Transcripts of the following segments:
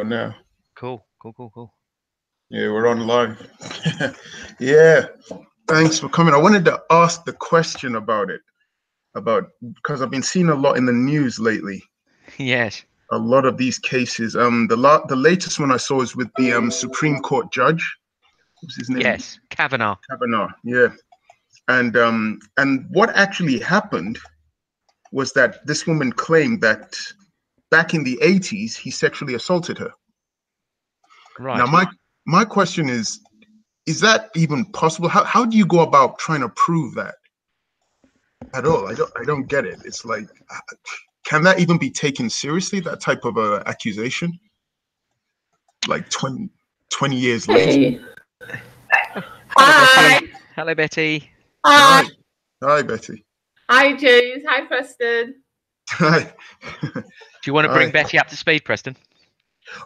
now. Cool, cool, cool, cool. Yeah, we're on live. Yeah, thanks for coming. I wanted to ask the question about it, because I've been seeing a lot in the news lately. Yes. A lot of these cases. The latest one I saw is with the Supreme Court judge. What's his name? Yes, Kavanaugh. Kavanaugh. Yeah, and what actually happened was that this woman claimed that back in the 80s he sexually assaulted her. Right. Now my question is that even possible? How do you go about trying to prove that at all? I don't get it. It's like, can that even be taken seriously, that type of accusation? Like 20 years later. Hi. Hello, Betty. Hi. Hi, Betty. Hi, James. Hi, Preston. Hi. Do you want to bring Betty up to speed, Preston?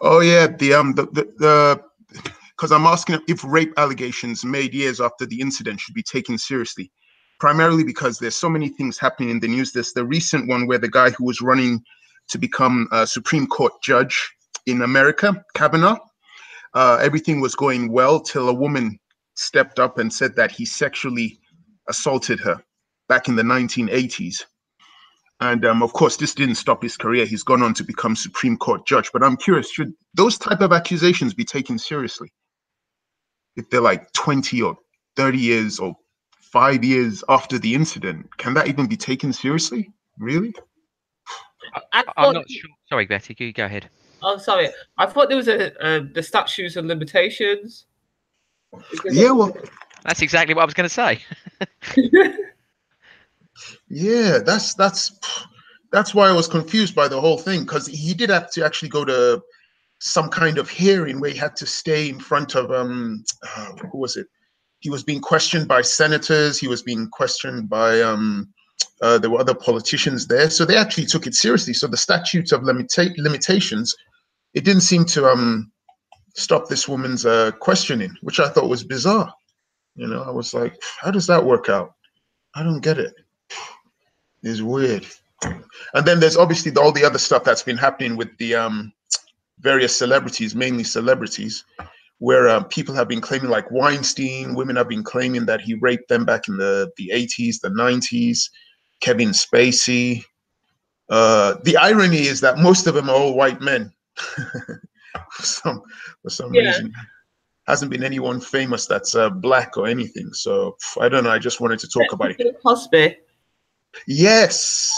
Oh yeah, because I'm asking if rape allegations made years after the incident should be taken seriously, primarily because there's so many things happening in the news. There's the recent one where the guy who was running to become a Supreme Court judge in America, Kavanaugh, everything was going well till a woman stepped up and said that he sexually assaulted her back in the 1980s. And of course, this didn't stop his career. He's gone on to become Supreme Court judge. But I'm curious, should those type of accusations be taken seriously? If they're like 20 or 30 years or 5 years after the incident, can that even be taken seriously? Really? I'm not sure. Sorry, Betty, you go ahead. Oh, sorry. I thought there was the statutes and limitations. Yeah, well, that's exactly what I was going to say. Yeah, that's why I was confused by the whole thing, because he did have to actually go to some kind of hearing where he had to stay in front of who was it? He was being questioned by senators. He was being questioned by there were other politicians there, so they actually took it seriously. So the statutes of limitations, it didn't seem to stop this woman's questioning, which I thought was bizarre. You know, I was like, how does that work out? I don't get it. It's weird. And then there's obviously all the other stuff that's been happening with the various celebrities, mainly celebrities, where people have been claiming, like Weinstein, women have been claiming that he raped them back in the 80s, the 90s, Kevin Spacey. The irony is that most of them are all white men. for some reason. Hasn't been anyone famous that's black or anything. So I don't know. I just wanted to talk about it. Cosby. Yes,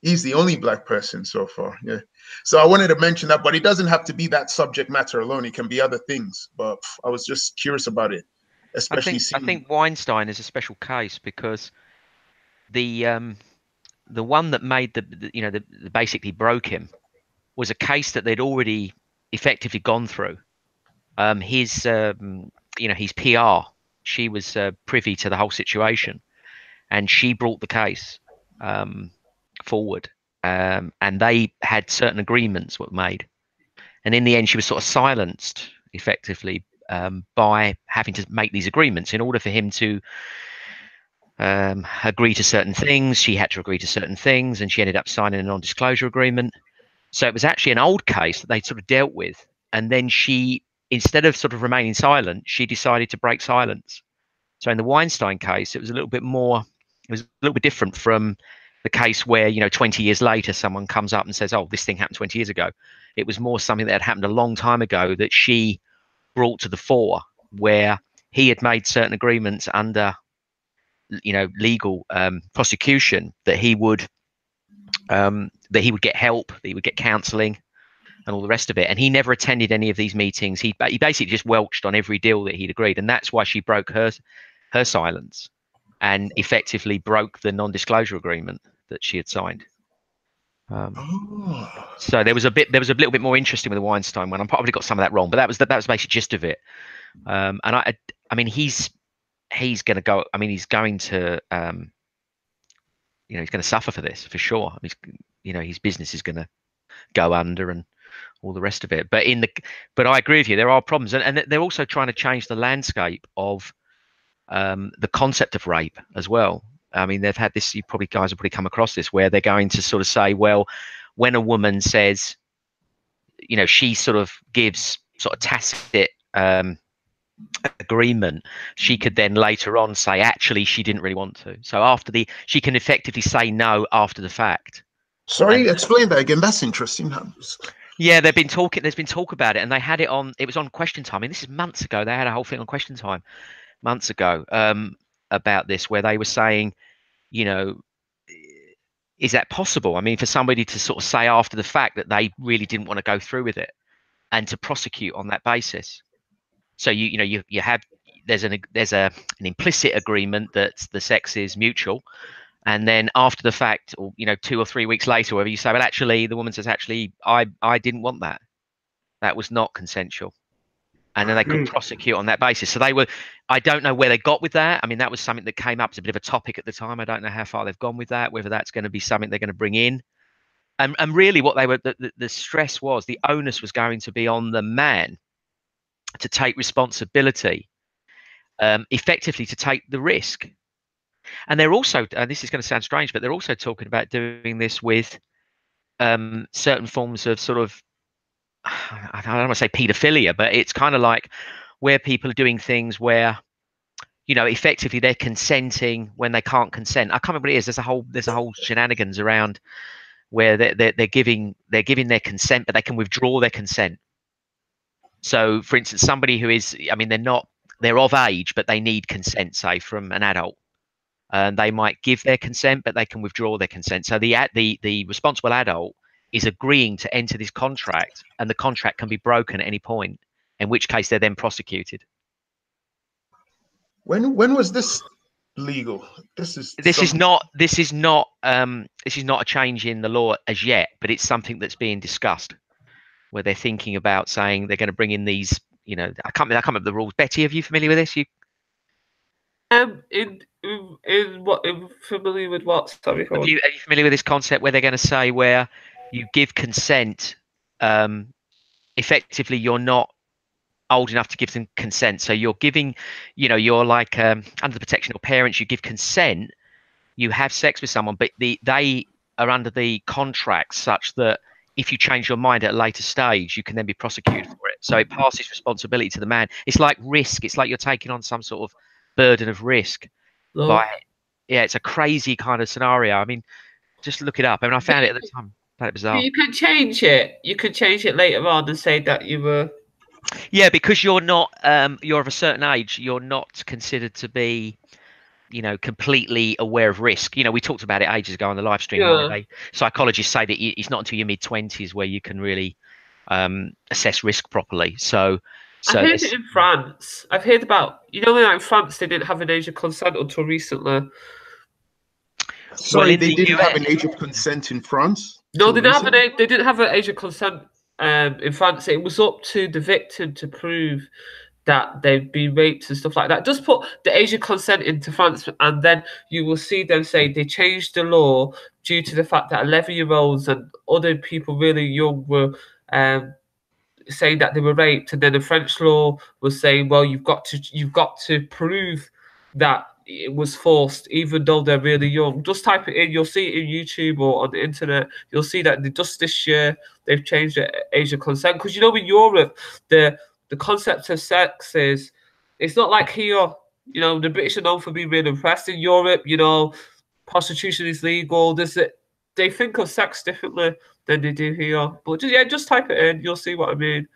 he's the only black person so far. Yeah. So I wanted to mention that, but it doesn't have to be that subject matter alone. It can be other things. But I was just curious about it, especially. I think Weinstein is a special case because the one that made the basically broke him was a case that they'd already effectively gone through. His PR, she was privy to the whole situation, and she brought the case forward, and they had certain agreements were made, and in the end she was sort of silenced effectively by having to make these agreements in order for him to agree to certain things. She had to agree to certain things, and she ended up signing a non-disclosure agreement. So it was actually an old case that they sort of dealt with, and then she, instead of sort of remaining silent, she decided to break silence. So in the Weinstein case, it was a little bit different from the case where, 20 years later, someone comes up and says, oh, this thing happened 20 years ago. It was more something that had happened a long time ago that she brought to the fore, where he had made certain agreements under, legal prosecution that he would get help, that he would get counselling, and all the rest of it. And he never attended any of these meetings. He basically just welched on every deal that he'd agreed. And that's why she broke her silence and effectively broke the non-disclosure agreement that she had signed. So there was a little bit more interesting with the Weinstein one. I probably got some of that wrong, but that was basically gist of it. And I mean, he's going to go. I mean, he's going to he's going to suffer for this for sure. His business is going to go under and all the rest of it. But I agree with you. There are problems, and they're also trying to change the landscape of the concept of rape as well. I mean, they've had this. You guys have probably come across this, where they're going to sort of say, well, when a woman says, you know, she sort of gives sort of tacit agreement, she could then later on say actually she didn't really want to. So she can effectively say no after the fact. Sorry, explain that again. That's interesting. Yeah, there's been talk about it, and they had it on. It was on Question Time. I mean, this is months ago. They had a whole thing on Question Time months ago about this, where they were saying, you know, is that possible? I mean, for somebody to sort of say after the fact that they really didn't want to go through with it, and to prosecute on that basis. So you have there's an implicit agreement that the sex is mutual, and then after the fact, or 2 or 3 weeks later, whether you say, well, actually, the woman says, actually, I didn't want that. That was not consensual. And then they could prosecute on that basis. So I don't know where they got with that. I mean, that was something that came up as a bit of a topic at the time. I don't know how far they've gone with that, whether that's going to be something they're going to bring in. And really what they were, the stress was, the onus was going to be on the man to take responsibility, effectively to take the risk. And they're also, and this is going to sound strange, but they're also talking about doing this with certain forms of sort of, I don't want to say paedophilia, but it's kind of like where people are doing things where, effectively they're consenting when they can't consent. I can't remember what it is. There's a whole shenanigans around where they're giving their consent, but they can withdraw their consent. So, for instance, somebody who is, I mean, they're of age, but they need consent, say, from an adult. And they might give their consent, but they can withdraw their consent. So the responsible adult is agreeing to enter this contract, and the contract can be broken at any point, in which case they're then prosecuted. When was this legal? This is not a change in the law as yet, but it's something that's being discussed, where they're thinking about saying they're going to bring in these. I can't remember the rules. Betty, are you familiar with this? Familiar with what? Sorry. Are you familiar with this concept where they're going to say where you give consent, effectively you're not old enough to give them consent, so you're giving, you're like under the protection of parents, you give consent, you have sex with someone, but they are under the contract such that if you change your mind at a later stage, you can then be prosecuted for it. So it passes responsibility to the man. It's like risk. It's like you're taking on some sort of burden of risk. It's a crazy kind of scenario. I mean, just look it up. I mean, I found it at the time. That bizarre. You can change it. You could change it later on and say that you were. Yeah, because you're not. You're of a certain age. You're not considered to be, completely aware of risk. We talked about it ages ago on the live stream. Yeah. Psychologists say that it's not until your mid-20s where you can really assess risk properly. So I heard it in France. I've heard about, in France they didn't have an age of consent until recently. Sorry, they didn't have an age of consent in France? No, they didn't have an age of consent in France. It was up to the victim to prove that they've been raped and stuff like that. Just put the age of consent into France, and then you will see them say they changed the law due to the fact that 11-year-olds and other people really young were saying that they were raped, and then the French law was saying, well, you've got to prove that it was forced, even though they're really young. Just type it in, you'll see it in YouTube or on the internet. You'll see that just this year they've changed the age of consent, because in Europe the concept of sex is, it's not like here. The British are known for being really impressed. In Europe, prostitution is legal. They think of sex differently than they do here. But just type it in. You'll see what I mean.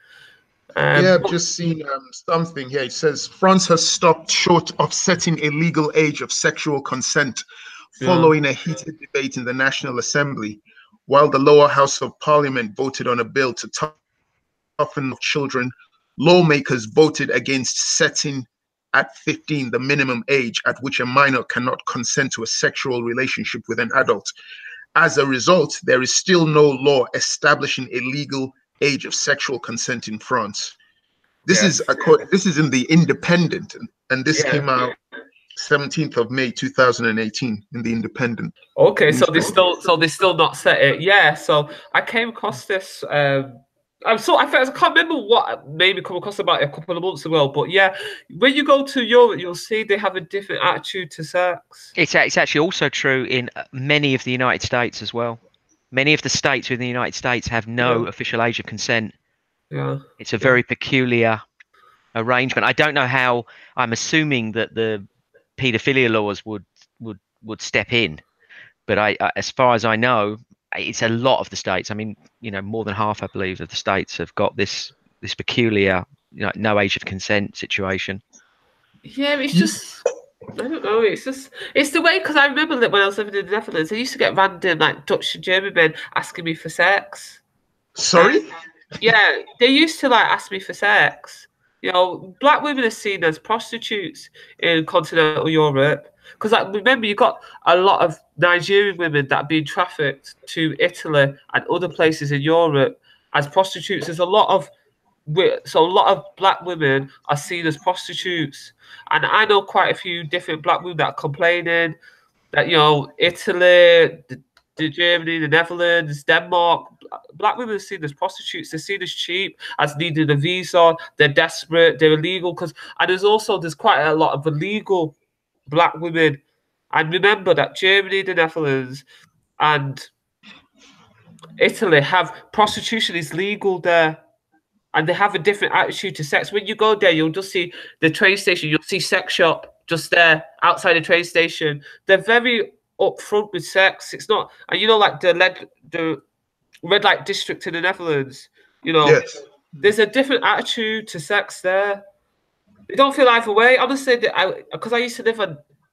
I've just seen something here. It says France has stopped short of setting a legal age of sexual consent following a heated debate in the National Assembly, while the lower house of Parliament voted on a bill to toughen children. Lawmakers voted against setting at 15 the minimum age at which a minor cannot consent to a sexual relationship with an adult. As a result, there is still no law establishing a legal age of sexual consent in France. This is in the Independent, and this came out 17th of May 2018 in the Independent. Okay, so they still not set it. Yeah, so I came across this. I can't remember what made me come across about it a couple of months ago, but yeah, when you go to Europe, you'll see they have a different attitude to sex. It's actually also true in many of the United States as well. Many of the states within the United States have no official age of consent. Yeah. It's a very peculiar arrangement. I don't know how. I'm assuming that the paedophilia laws would step in, but as far as I know, it's a lot of the states. I mean, more than half, I believe, of the states have got this peculiar, no age of consent situation. Yeah, it's just, I don't know. It's the way, because I remember that when I was living in the Netherlands, I used to get random like Dutch and German men asking me for sex. Sorry? Yeah, they used to like ask me for sex. Black women are seen as prostitutes in continental Europe. Because remember, you got a lot of Nigerian women that are being trafficked to Italy and other places in Europe as prostitutes. There's a lot of black women are seen as prostitutes, and I know quite a few different black women that are complaining that Italy, the Germany, the Netherlands, Denmark, black women are seen as prostitutes. They're seen as cheap, as needing a visa. They're desperate. They're illegal and there's quite a lot of illegal black women. And remember that Germany, the Netherlands, and Italy have prostitution is legal there. And they have a different attitude to sex. When you go there, you'll just see the train station. You'll see sex shop just there outside the train station. They're very upfront with sex. It's not, and like the red light district in the Netherlands. Yes. There's a different attitude to sex there. They don't feel either way. Honestly, because I used to live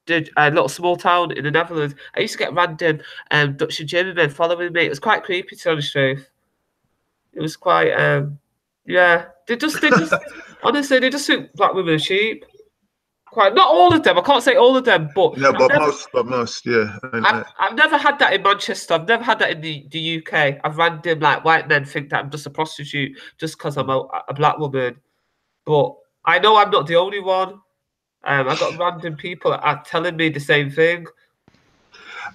in a little small town in the Netherlands, I used to get random Dutch and German men following me. It was quite creepy, to tell the truth. It was quite. Yeah, they just honestly, they just think black women are cheap. Quite, not all of them. I can't say all of them, but No, most, yeah. I've never had that in Manchester. I've never had that in the UK. I've random like white men think that I'm just a prostitute just because I'm a black woman. But I know I'm not the only one. I got random people that are telling me the same thing.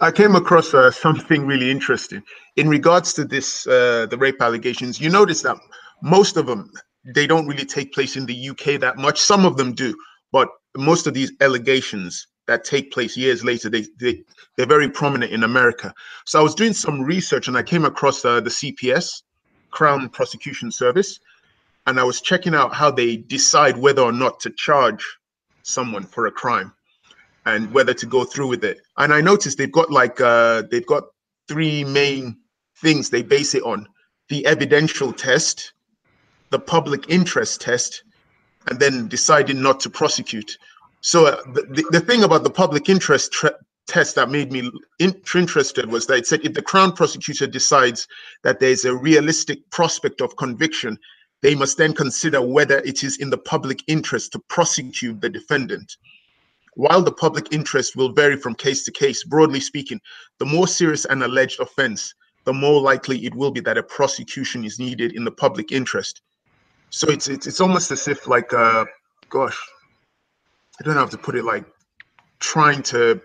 I came across something really interesting in regards to this, the rape allegations. You notice that most of them, they don't really take place in the UK that much. Some of them do, but most of these allegations that take place years later, they're very prominent in America. So I was doing some research and I came across the CPS, Crown Prosecution Service, and I was checking out how they decide whether or not to charge someone for a crime and whether to go through with it. And I noticed they've got three main things they base it on: the evidential test, the public interest test, and then deciding not to prosecute. So the thing about the public interest test that made me interested was that it said if the Crown prosecutor decides that there's a realistic prospect of conviction, they must then consider whether it is in the public interest to prosecute the defendant. While the public interest will vary from case to case, broadly speaking, the more serious an alleged offense, the more likely it will be that a prosecution is needed in the public interest. So it's almost as if like, gosh, I don't know how to put it, like trying to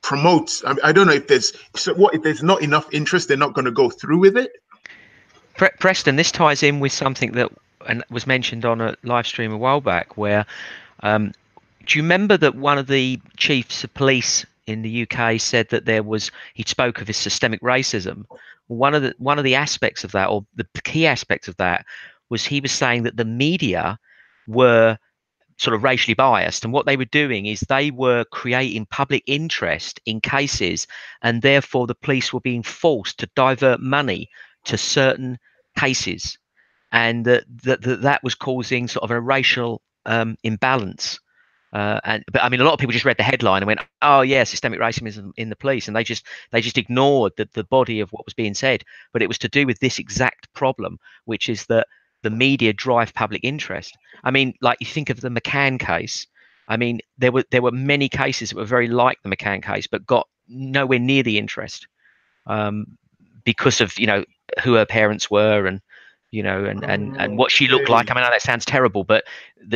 promote. I don't know if if there's not enough interest, they're not going to go through with it. Preston, this ties in with something that was mentioned on a live stream a while back, where do you remember that one of the chiefs of police in the UK said that he spoke of his systemic racism? One of the aspects of that, or the key aspect of that, was he was saying that the media were sort of racially biased, and what they were doing is they were creating public interest in cases, and therefore the police were being forced to divert money to certain cases, and that was causing sort of a racial imbalance. But I mean, a lot of people just read the headline and went, "Oh yeah, systemic racism in the police," and they just ignored the body of what was being said. But it was to do with this exact problem, which is that the media drive public interest. I mean, like you think of the McCann case. I mean, there were many cases that were very like the McCann case, but got nowhere near the interest because of who her parents were and and what she looked like. I mean, I know that sounds terrible, but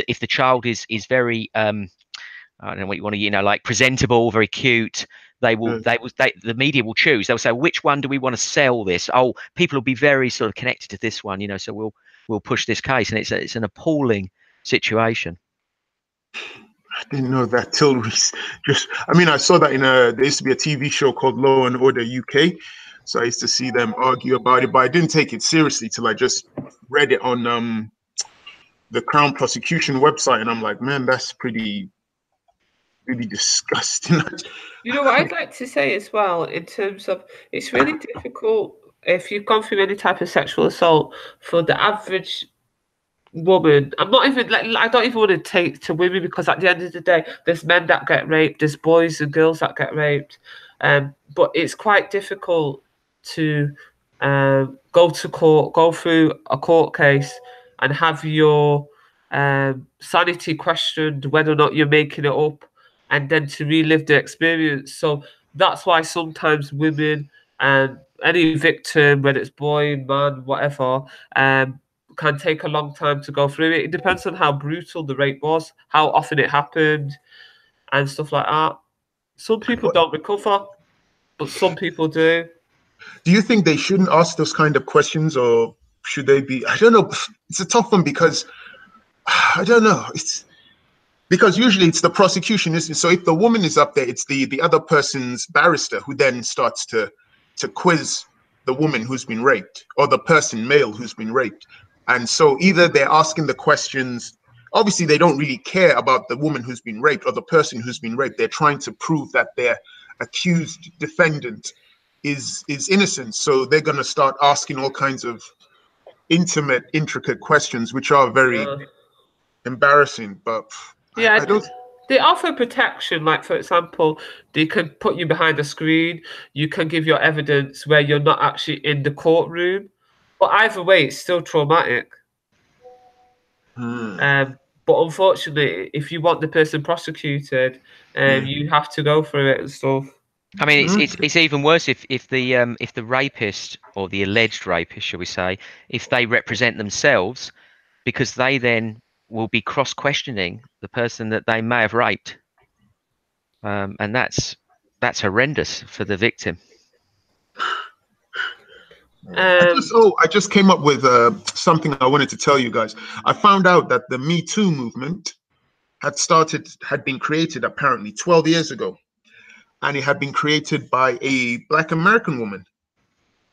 if the child is very I don't know what you want to like presentable, very cute, the media will choose. They'll say, which one do we want to sell this? Oh, people will be very sort of connected to this one, so we'll push this case, and it's an appalling situation. I didn't know that till I mean, I saw that there used to be a TV show called Law and Order UK. So I used to see them argue about it, but I didn't take it seriously till I just read it on the Crown prosecution website, and I'm like, man, that's pretty really disgusting. You know what I'd like to say as well, in terms of, it's really difficult if you've gone through any type of sexual assault for the average woman. I'm not even like, I don't even want to take to women, because at the end of the day, there's men that get raped, there's boys and girls that get raped. But it's quite difficult to go to court, go through a court case, and have your sanity questioned, whether or not you're making it up, and then to relive the experience. So that's why sometimes women and any victim, whether it's boy, man, whatever, can take a long time to go through it. It depends on how brutal the rape was, how often it happened, and stuff like that. Some people don't recover, but some people do. Do you think they shouldn't ask those kind of questions, or should they be? I don't know. It's a tough one, because I don't know. It's because usually it's the prosecution, isn't it? So if the woman is up there, it's the other person's barrister who then starts to quiz the woman who's been raped, or the person, male, who's been raped. And so either they're asking the questions, obviously they don't really care about the woman who's been raped or the person who's been raped. They're trying to prove that their accused defendant is innocent. So they're going to start asking all kinds of intricate questions, which are very embarrassing. But yeah, I don't. They offer protection, like, for example, they can put you behind a screen, you can give your evidence where you're not actually in the courtroom. But either way, it's still traumatic. But unfortunately, if you want the person prosecuted, you have to go through it and stuff. I mean, it's even worse if the rapist, or the alleged rapist, shall we say, if they represent themselves, because they then will be cross-questioning the person that they may have raped, and that's horrendous for the victim. I just came up with something I wanted to tell you guys. I found out that the Me Too movement had been created apparently 12 years ago, and it had been created by a Black American woman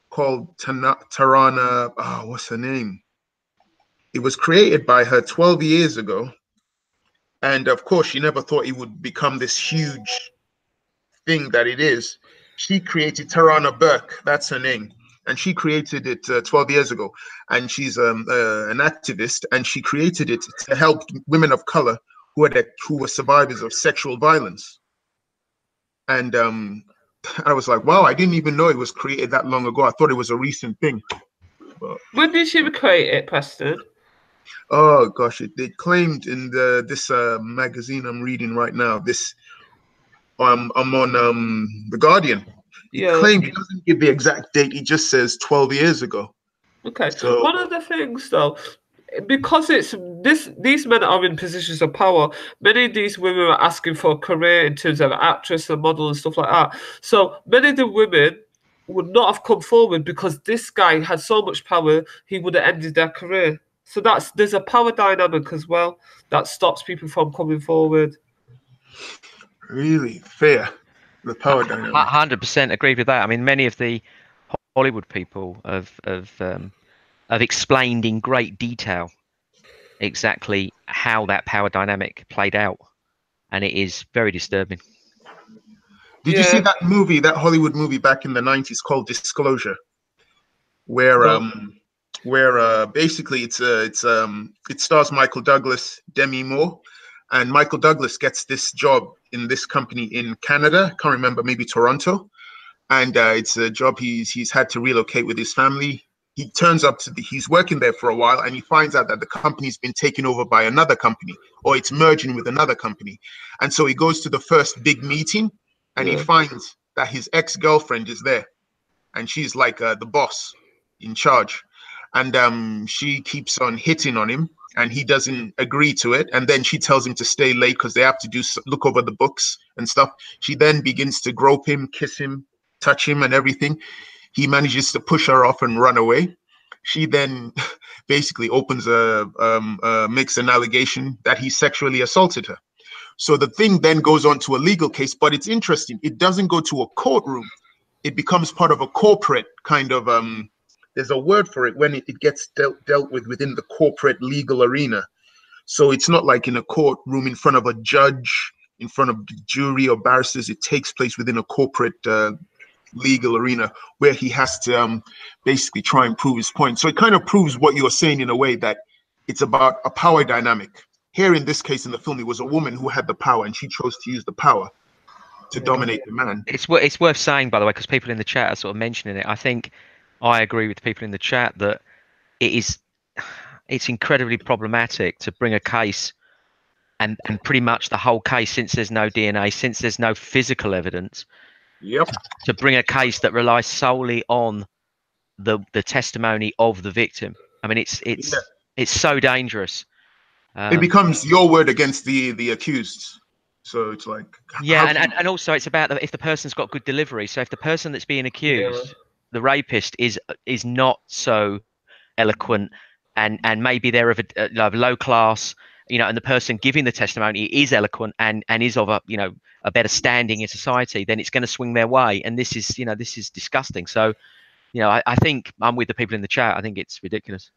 called Tarana. What's her name? It was created by her 12 years ago, and of course, she never thought it would become this huge thing that it is. She created Tarana Burke. That's her name. And she created it 12 years ago, and she's an activist, and she created it to help women of color who were survivors of sexual violence. And I was like, wow, I didn't even know it was created that long ago. I thought it was a recent thing. But when did she create it, Preston? Oh gosh, they claimed in this magazine I'm reading right now. I'm on The Guardian. He claimed, he doesn't give the exact date, he just says 12 years ago. Okay. So, one of the things, though, because these men are in positions of power, many of these women are asking for a career in terms of actress and model and stuff like that. So many of the women would not have come forward because this guy had so much power, he would have ended their career. So there's a power dynamic as well that stops people from coming forward. Really fair. The power dynamic. 100% agree with that. I mean, many of the Hollywood people have explained in great detail exactly how that power dynamic played out, and it is very disturbing. Did you see that movie, that Hollywood movie back in the 90s called Disclosure, where basically it stars Michael Douglas, Demi Moore, and Michael Douglas gets this job in this company in Canada. Can't remember, maybe Toronto. And it's a job he's had to relocate with his family. He turns up he's working there for a while, and he finds out that the company's been taken over by another company, or it's merging with another company. And so he goes to the first big meeting, and he finds that his ex-girlfriend is there, and she's like the boss in charge. And she keeps on hitting on him, and he doesn't agree to it. And then she tells him to stay late because they have to look over the books and stuff. She then begins to grope him, kiss him, touch him and everything. He manages to push her off and run away. She then basically makes an allegation that he sexually assaulted her. So the thing then goes on to a legal case, but it's interesting. It doesn't go to a courtroom. It becomes part of a corporate kind of there's a word for it when it gets dealt with within the corporate legal arena. So it's not like in a courtroom in front of a judge, in front of the jury or barristers. It takes place within a corporate legal arena where he has to basically try and prove his point. So it kind of proves what you're saying in a way, that it's about a power dynamic. Here in this case in the film, it was a woman who had the power and she chose to use the power to dominate the man. It's worth saying, by the way, because people in the chat are sort of mentioning it. I think I agree with people in the chat that it's incredibly problematic to bring a case and pretty much the whole case, since there's no DNA, since there's no physical evidence, to bring a case that relies solely on the testimony of the victim. I mean, it's so dangerous. It becomes your word against the accused. So it's like, and also it's about if the person's got good delivery. So if the person that's being accused, the rapist, is not so eloquent, and maybe they're of a low class, you know, and the person giving the testimony is eloquent and is of a better standing in society, then it's going to swing their way. And this is disgusting. So, you know, I think I'm with the people in the chat. I think it's ridiculous.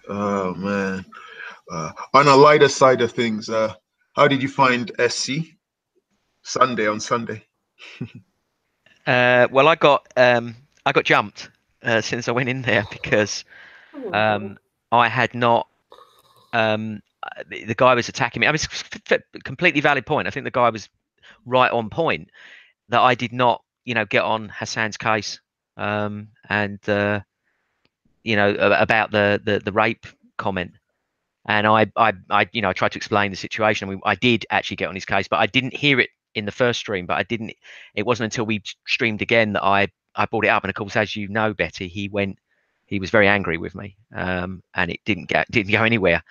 Oh man. On a lighter side of things, how did you find SC on Sunday? Well, I got jumped since I went in there because I had not. The guy was attacking me. I mean, it's a completely valid point. I think the guy was right on point that I did not, get on Hassan's case, and about the rape comment. And I tried to explain the situation. I did actually get on his case, but I didn't hear it in the first stream. But it wasn't until we streamed again that I brought it up. And of course, as you know, Betty, he was very angry with me, and it didn't go anywhere.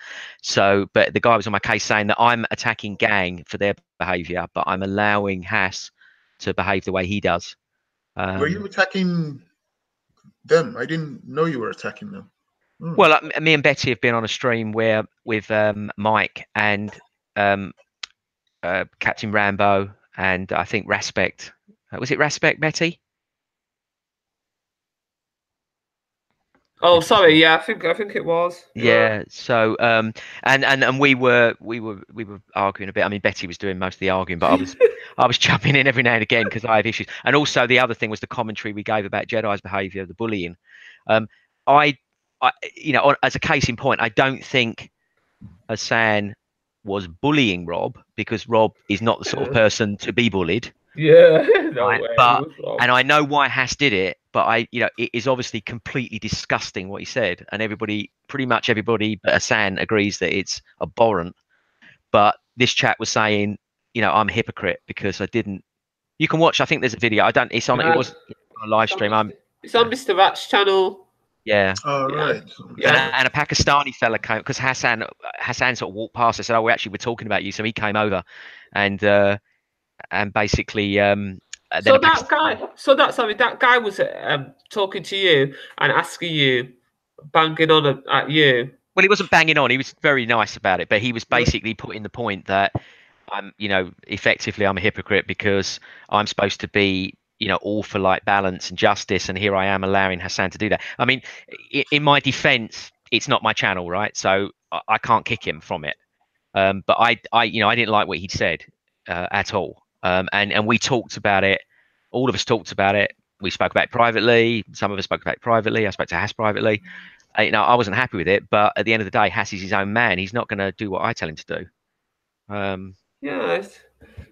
So, but the guy was on my case saying that I'm attacking gang for their behaviour, but I'm allowing Hass to behave the way he does. Were you attacking them? I didn't know you were attacking them. Well, me and Betty have been on a stream with Mike and Captain Rambo and I think Respect. Was it Respect, Betty? Oh, sorry. Yeah, I think it was. Yeah. So and we were arguing a bit. I mean, Betty was doing most of the arguing, but I was jumping in every now and again because I had issues. And also the other thing was the commentary we gave about Jedi's behaviour, the bullying. I as a case in point, I don't think Hassan was bullying Rob, because Rob is not the sort of person to be bullied. Yeah, right? And I know why Hass did it, but it is obviously completely disgusting what he said, and pretty much everybody but Hassan agrees that it's abhorrent. But this chat was saying, I'm a hypocrite because I didn't. You can watch. I think there's a video. It's on. It was on a live stream. It's on Mr. Rat's channel. Yeah. Oh, right. Yeah. And a Pakistani fella came, because Hassan sort of walked past. I said, "Oh, we actually were talking about you." So he came over, and basically, that guy was talking to you and asking you, banging on at you. Well, he wasn't banging on. He was very nice about it, but he was basically putting the point that I'm, effectively I'm a hypocrite because I'm supposed to be, all for like balance and justice, and here I am allowing Hassan to do that. I mean, in my defense, it's not my channel, right? So I can't kick him from it. But I didn't like what he'd said at all. And we talked about it. All of us talked about it. We spoke about it privately. Some of us spoke about it privately. I spoke to Hass privately. I wasn't happy with it, but at the end of the day, Hass is his own man. He's not going to do what I tell him to do. Yeah,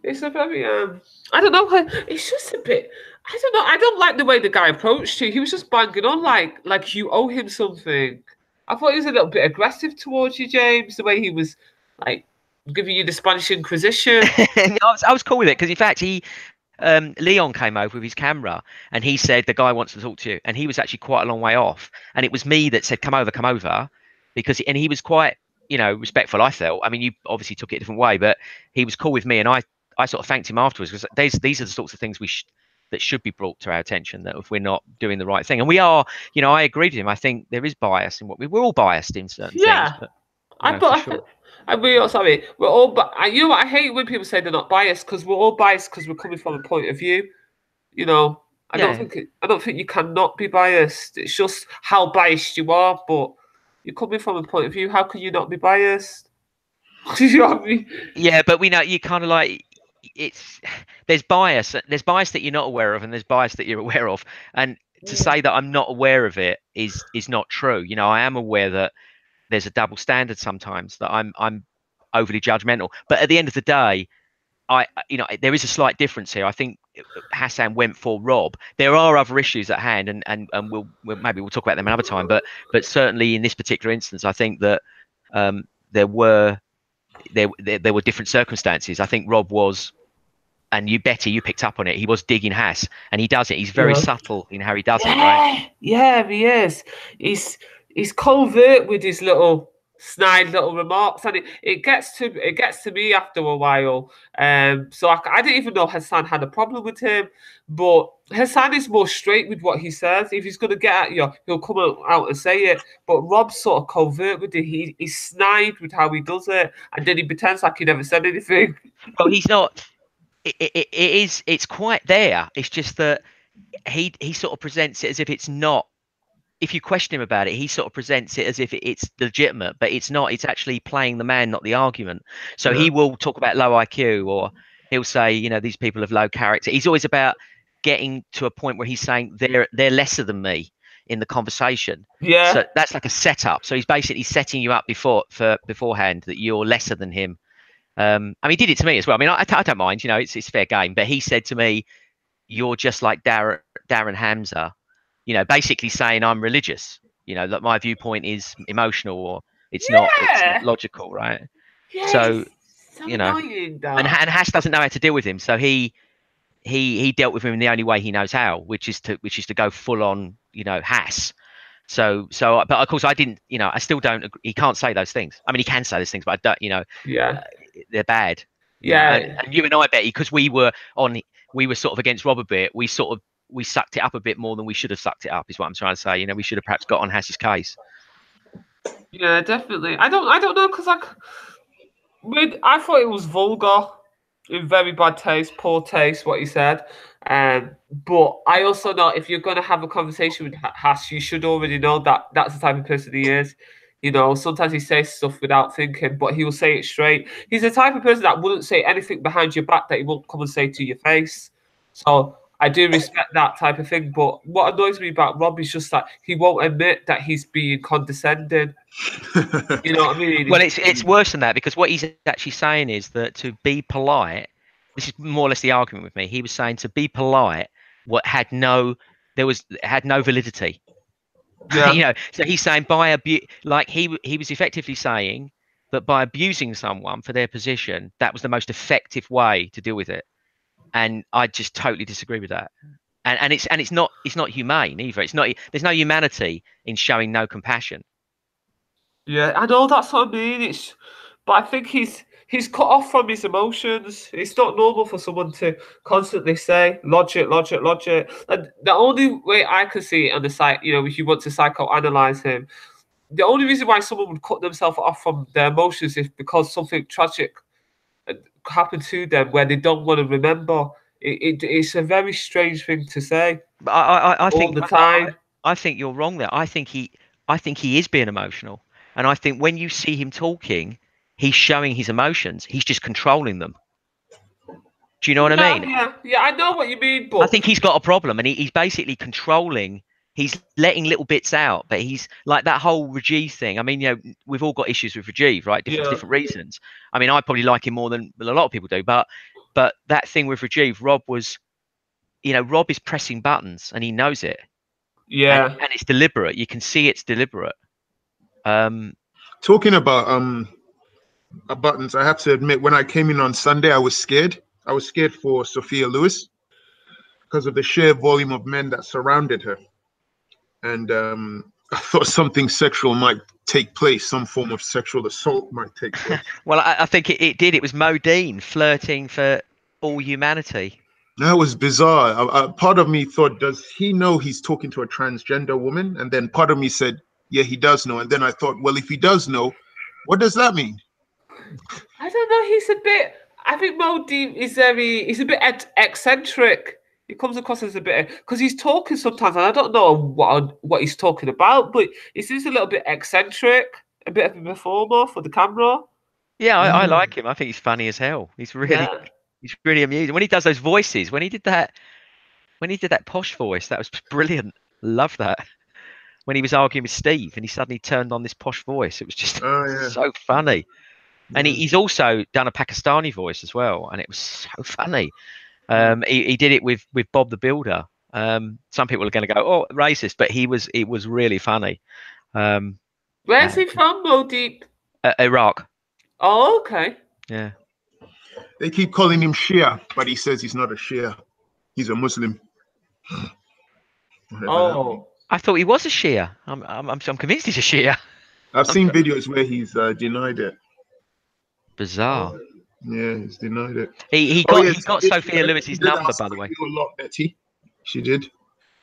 it's a very I don't know. It's just a bit. I don't know. I don't like the way the guy approached you. He was just banging on like you owe him something. I thought he was a little bit aggressive towards you, James. The way he was like giving you the Spanish Inquisition. I was cool with it because in fact Leon came over with his camera and he said the guy wants to talk to you, and he was actually quite a long way off, and it was me that said come over because he was quite respectful, I felt. I mean, you obviously took it a different way, but he was cool with me, and I sort of thanked him afterwards, because these are the sorts of things that should be brought to our attention, that if we're not doing the right thing, and we are, I agree with him. I think there is bias in what we're all biased in certain things. But, we're all. But I hate when people say they're not biased, because we're all biased because we're coming from a point of view. I don't think you cannot be biased. It's just how biased you are. But you're coming from a point of view. How can you not be biased? You know what I mean? Yeah, but we know you kind of like it's there's bias. There's bias that you're not aware of, and there's bias that you're aware of. And to say that I'm not aware of it is not true. You know, I am aware that there's a double standard sometimes, that I'm overly judgmental. But at the end of the day, there is a slight difference here. I think Hassan went for Rob. There are other issues at hand, and we'll maybe we'll talk about them another time. But certainly in this particular instance, I think that there were different circumstances. I think Rob was, and you picked up on it. He was digging Hass, and he does it. He's very subtle in how he does it, right? Yeah, he is. He's covert with his little snide little remarks, and it gets to me after a while. So I didn't even know Hassan had a problem with him, but Hassan is more straight with what he says. If he's going to get at you, he'll come out and say it. But Rob's sort of covert with it. He's snide with how he does it, and then he pretends like he never said anything. Well, he's not. It's quite there. It's just that he sort of presents it as if it's not. If you question him about it, he sort of presents it as if it's legitimate, but it's not. It's actually playing the man, not the argument. So he will talk about low IQ, or he'll say, you know, these people have low character. He's always about getting to a point where he's saying they're lesser than me in the conversation. Yeah. So that's like a setup. So he's basically setting you up beforehand that you're lesser than him. I mean, he did it to me as well. I mean, I don't mind. You know, it's fair game. But he said to me, "You're just like Darren Hamza." You know, basically saying I'm religious, you know, that my viewpoint is emotional, or it's not logical, right? Yeah, so you know, and Hass doesn't know how to deal with him, so he dealt with him in the only way he knows how, which is to go full on, you know, Hass. So, but of course I didn't, you know, I still don't agree. He can't say those things. I mean, he can say those things, but I don't, you know, they're bad. Yeah, and you and I, Betty, because we were sort of against Rob a bit. We sucked it up a bit more than we should have sucked it up, is what I'm trying to say. You know, we should have perhaps got on Hass's case. Yeah, definitely. I don't know, because I thought it was vulgar, in very bad taste, poor taste, what he said. But I also know if you're going to have a conversation with Hass, you should already know that that's the type of person he is. You know, sometimes he says stuff without thinking, but he will say it straight. He's the type of person that wouldn't say anything behind your back that he won't come and say to your face. So I do respect that type of thing, but what annoys me about Rob is just that he won't admit that he's being condescending. You know what I mean? Well, it's worse than that, because what he's actually saying is that to be polite, this is more or less the argument with me. He was saying to be polite, had no validity. Yeah. You know, so he's saying like he was effectively saying that by abusing someone for their position, that was the most effective way to deal with it. And I just totally disagree with that. And it's not humane either. It's not. There's no humanity in showing no compassion. Yeah, I know, that's what I mean. But I think he's cut off from his emotions. It's not normal for someone to constantly say logic, logic, logic. And the only way I can see it on the site, you know, if you want to psychoanalyze him, the only reason why someone would cut themselves off from their emotions is because something tragic happened to them where they don't want to remember. It's a very strange thing to say. But I think all the time. I think you're wrong there. I think he is being emotional, and I think when you see him talking, he's showing his emotions. He's just controlling them. Do you know what I mean? Yeah, I know what you mean, but I think he's got a problem, and he's basically controlling. He's letting little bits out, but he's like that whole Rajiv thing. I mean, you know, we've all got issues with Rajiv, right? Different reasons. I mean, I probably like him more than a lot of people do, but that thing with Rajiv, Rob is pressing buttons, and he knows it. Yeah, and it's deliberate. You can see it's deliberate. Talking about buttons, I have to admit, when I came in on Sunday, I was scared. I was scared for Sophia Lewis because of the sheer volume of men that surrounded her. And I thought something sexual might take place, some form of sexual assault might take place. Well, I think it did. It was Modine flirting for all humanity. That was bizarre. Part of me thought, does he know he's talking to a transgender woman? And then part of me said, yeah, he does know. And then I thought, well, if he does know, what does that mean? I don't know. I think Modine is he's a bit eccentric. He comes across as a bit because he's talking sometimes, and I don't know what he's talking about, but he seems a little bit eccentric, a bit of a performer for the camera. Yeah, I like him. I think he's funny as hell. He's really amusing. When he does those voices, when he did that posh voice, that was brilliant. Love that. When he was arguing with Steve and he suddenly turned on this posh voice, it was just so funny. And he's also done a Pakistani voice as well, and it was so funny. He did it with Bob the Builder. Some people are going to go, "Oh, racist," but it was really funny. Where's he from, Modeep? Iraq. Oh, okay. Yeah. They keep calling him Shia, but he says he's not a Shia. He's a Muslim. Oh, I thought he was a Shia. I'm convinced he's a Shia. I've seen videos where he's denied it. Bizarre. Yeah, he's denied it. He got Sophia Lewis's number, by the way. You a lot, Betty. She did.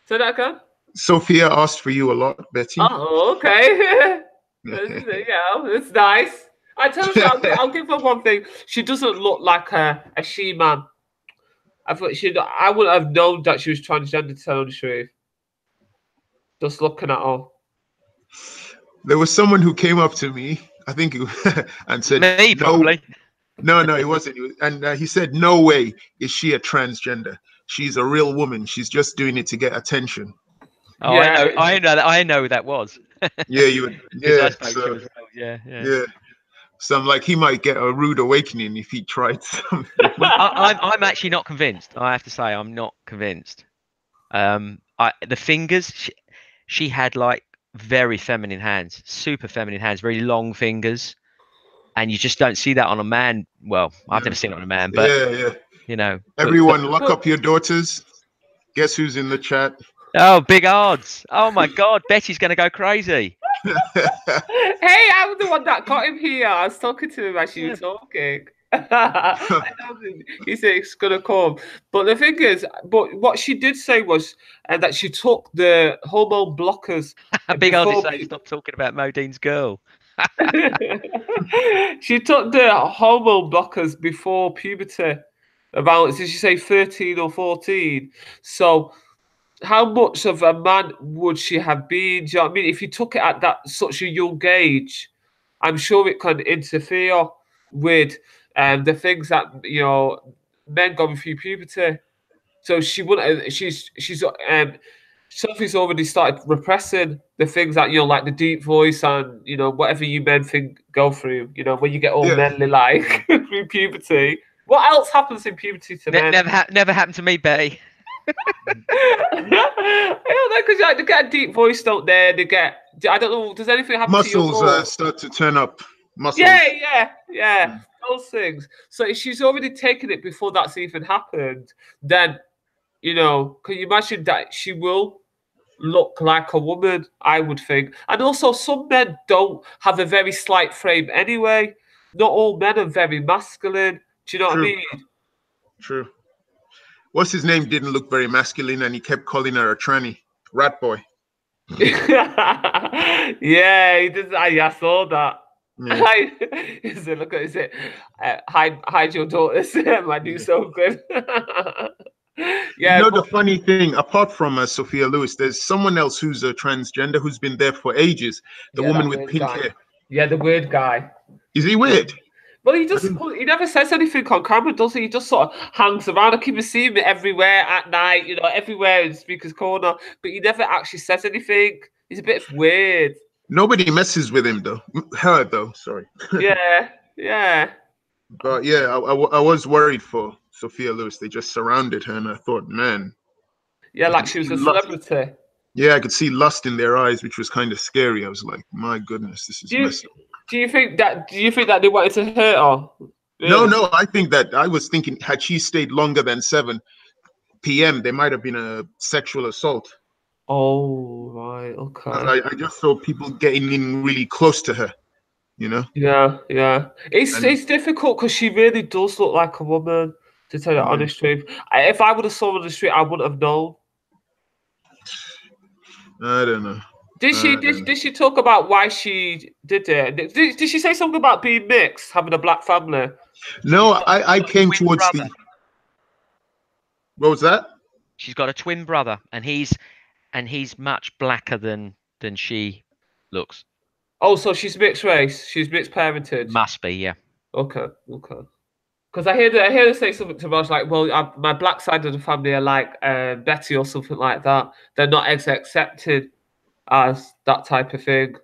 So that again? Sophia asked for you a lot, Betty. Oh, okay. It's nice. I tell you, I'll give her one thing. She doesn't look like a she-man. I thought I wouldn't have known that she was transgender, to tell the truth. Just looking at her. There was someone who came up to me, I think, and said, "Me, probably." No, it wasn't. And he said, "No way is she a transgender. She's a real woman. She's just doing it to get attention." Oh, yeah. I know who that was. Yeah, you would. Yeah, yeah. So I'm like, he might get a rude awakening if he tried something. I'm actually not convinced. I have to say, I'm not convinced. The fingers, she had like very feminine hands, super feminine hands, very long fingers, and you just don't see that on a man. Well, I've never seen it on a man, but you know. Everyone, lock up your daughters. Guess who's in the chat? Oh, big odds! Oh my God, Betty's gonna go crazy. Hey, I'm the one that got him here. I was talking to him as you were talking. He said it's gonna come, but the thing is, what she did say was that she took the hormone blockers. Big odds say stop talking about Modine's girl. She took the hormone blockers before puberty, about, did she say 13 or 14? So how much of a man would she have been? Do you know what I mean? If you took it at such a young age, I'm sure it can interfere with the things that, you know, men going through puberty. So she wouldn't. Sophie's already started repressing the things that, you know, like the deep voice and, you know, whatever you men think go through. You know, when you get all manly like through puberty. What else happens in puberty to men? Never happened to me, Betty. I don't know, because like, they get a deep voice, don't they? They get, I don't know, does anything happen to your muscles start to turn up? Muscles. Yeah. Those things. So if she's already taken it before that's even happened, then, you know, can you imagine that she will look like a woman, I would think. And also, some men don't have a very slight frame anyway. Not all men are very masculine. Do you know what I mean? True. What's his name didn't look very masculine, and he kept calling her a tranny. Rat boy. Yeah, he did. I saw that. Yeah. Is it hide your daughters? I do so good. Yeah. You know, the funny thing, apart from Sophia Lewis, there's someone else who's a transgender who's been there for ages. The woman with pink hair. Yeah, the weird guy. Is he weird? Well, he never says anything on camera, does he? He just sort of hangs around. I keep seeing him everywhere at night, you know, everywhere in Speaker's Corner, but he never actually says anything. He's a bit weird. Nobody messes with him, though. Her, though, sorry. Yeah. But yeah, I was worried for Sophia Lewis. They just surrounded her, and I thought, man. Yeah, like she was a celebrity. Yeah, I could see lust in their eyes, which was kind of scary. I was like, my goodness, this is messy. Do you think that they wanted to hurt her? Really? No, I was thinking, had she stayed longer than 7 p.m., there might have been a sexual assault. Oh, right, okay. I just saw people getting in really close to her, you know? Yeah. It's difficult because she really does look like a woman, to tell you the honest truth. If I would have saw her on the street, I wouldn't have known. I don't know. Did she talk about why she did it? Did she say something about being mixed, having a black family? No, I came towards the... What was that? She's got a twin brother, and he's much blacker than she looks. Oh, so she's mixed race. She's mixed parentage. Must be, yeah. Okay. Because I hear her say something to Raj like, "Well, my black side of the family are like Betty or something like that. They're not as accepted as that type of thing."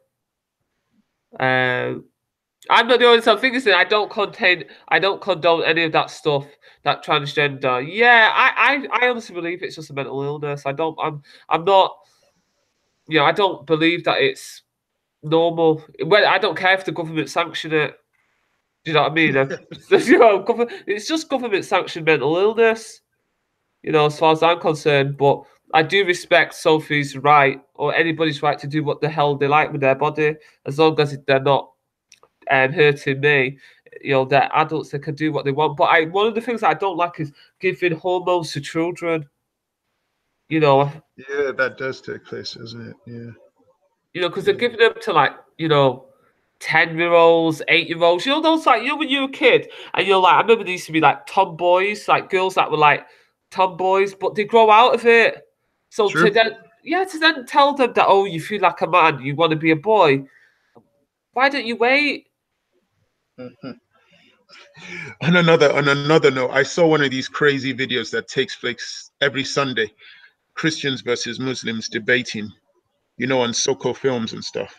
I'm not the only thing is that I don't condone any of that stuff. That transgender. Yeah, I honestly believe it's just a mental illness. I'm not. I don't believe that it's normal. Well, I don't care if the government sanction it. Do you know what I mean? It's just government sanctioned mental illness, as far as I'm concerned. But I do respect Sophie's right, or anybody's right, to do what the hell they like with their body, as long as they're not hurting me. They're adults, they can do what they want. But one of the things that I don't like is giving hormones to children. Yeah, that does take place, doesn't it? Yeah. Because they're giving them to 10-year-olds, 8-year-olds. Those when you were a kid and you're like, I remember there used to be like tomboys, like girls that were like tomboys, but they grow out of it. So to then tell them that, oh, you feel like a man, you want to be a boy. Why don't you wait? Mm-hmm. On another note, I saw one of these crazy videos that takes place every Sunday, Christians versus Muslims debating, on Soko Films and stuff.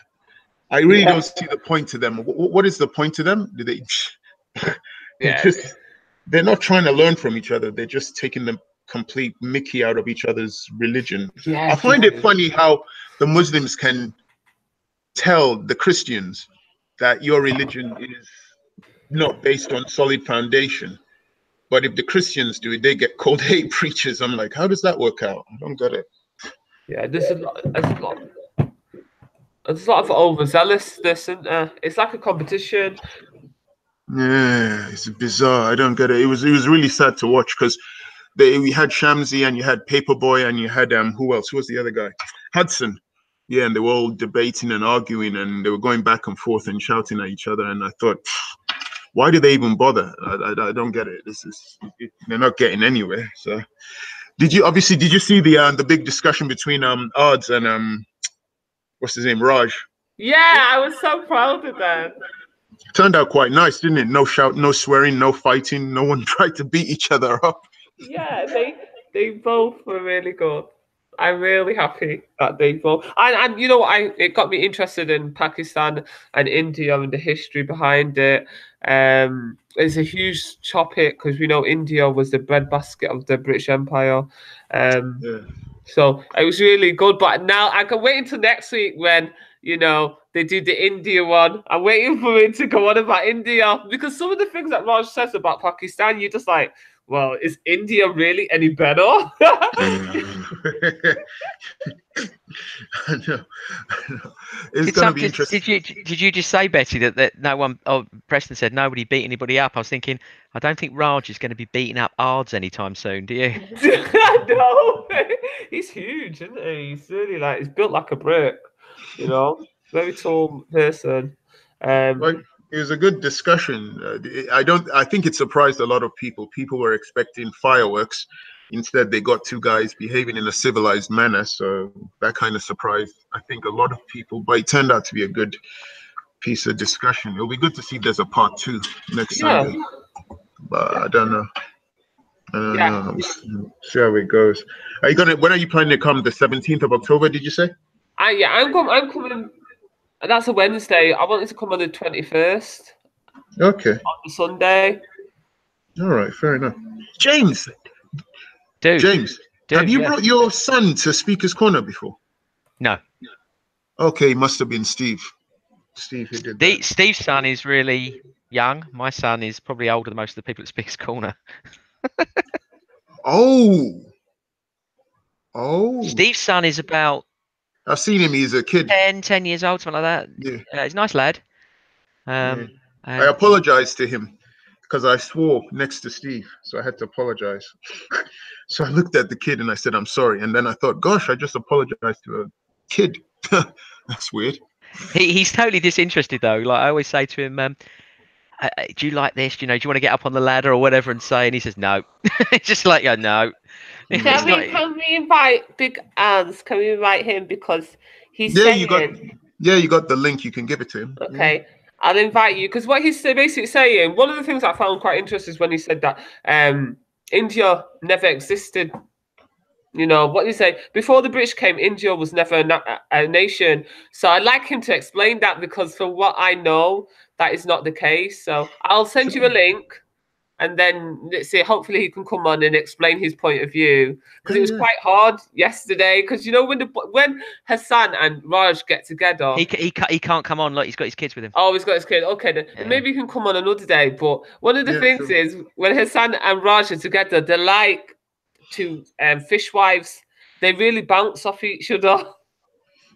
I really don't see the point to them. What is the point to them? Do they? They're not trying to learn from each other. They're just taking the complete mickey out of each other's religion. I find it funny how the Muslims can tell the Christians that your religion is not based on solid foundation. But if the Christians do it, they get called hate preachers. I'm like, how does that work out? I don't get it. Yeah, there's a lot of overzealousness, isn't there? It's like a competition. Yeah, it's bizarre. I don't get it. It was really sad to watch because we had Shamsi and you had Paperboy and you had who else? Who was the other guy? Hudson. Yeah, and they were all debating and arguing and they were going back and forth and shouting at each other. And I thought, why do they even bother? I don't get it. They're not getting anywhere. So, did you see the big discussion between Ards and what's his name, Raj? Yeah, I was so proud of that. Turned out quite nice, didn't it? No shout, no swearing, no fighting. No one tried to beat each other up. Yeah, they both were really good. I'm really happy that they both. And you know what? It got me interested in Pakistan and India and the history behind it. It's a huge topic because we know India was the breadbasket of the British Empire. So it was really good. But now I can wait until next week when they do the India one. I'm waiting for it to go on about India because some of the things that Raj says about Pakistan, you're just like, well, is India really any better? I know. It's going to be interesting. Did you just say, Betty, that no one? Oh, Preston said nobody beat anybody up. I was thinking, I don't think Raj is going to be beating up Ards anytime soon. Do you? No, he's huge, isn't he? He's really he's built like a brick. Very tall person. It was a good discussion. I think it surprised a lot of people. People were expecting fireworks. Instead, they got two guys behaving in a civilized manner. So that kind of surprised, I think, a lot of people. But it turned out to be a good piece of discussion. It'll be good to see there's a part 2 next Sunday. But I don't know. We'll see how it goes. When are you planning to come? The 17th of October, did you say? I'm coming. That's a Wednesday. I wanted to come on the 21st. Okay. On the Sunday. All right, fair enough. James. Dude, have you brought your son to Speaker's Corner before? No. Okay, must have been Steve. Steve who did that. Steve's son is really young. My son is probably older than most of the people at Speaker's Corner. Oh. Steve's son is about... I've seen him. He's a kid. 10 years old, something like that. Yeah. He's a nice lad. I apologized to him because I swore next to Steve. So I had to apologize. So I looked at the kid and I said, I'm sorry. And then I thought, gosh, I just apologized to a kid. That's weird. He's totally disinterested, though. Like I always say to him, do you like this? Do you want to get up on the ladder or whatever and say? And he says, no. It's just like, no. It's Can not- we, can we invite Big Ans? Can we invite him because he's Yeah, saying, you got the link. You can give it to him. okay, I'll invite you because what he's basically saying. One of the things I found quite interesting is when he said that India never existed. You know what you say before the British came, India was never a nation. So I'd like him to explain that because from what I know, that is not the case. So I'll send you a link. And then let's see. Hopefully, he can come on and explain his point of view because it was quite hard yesterday. Because you know when Hassan and Raj get together, he can't come on. Look, he's got his kids with him. oh, he's got his kid. Okay, then Yeah. maybe he can come on another day. But one of the Yeah, things sure. is when Hassan and Raj are together, they're like two fishwives. They really bounce off each other.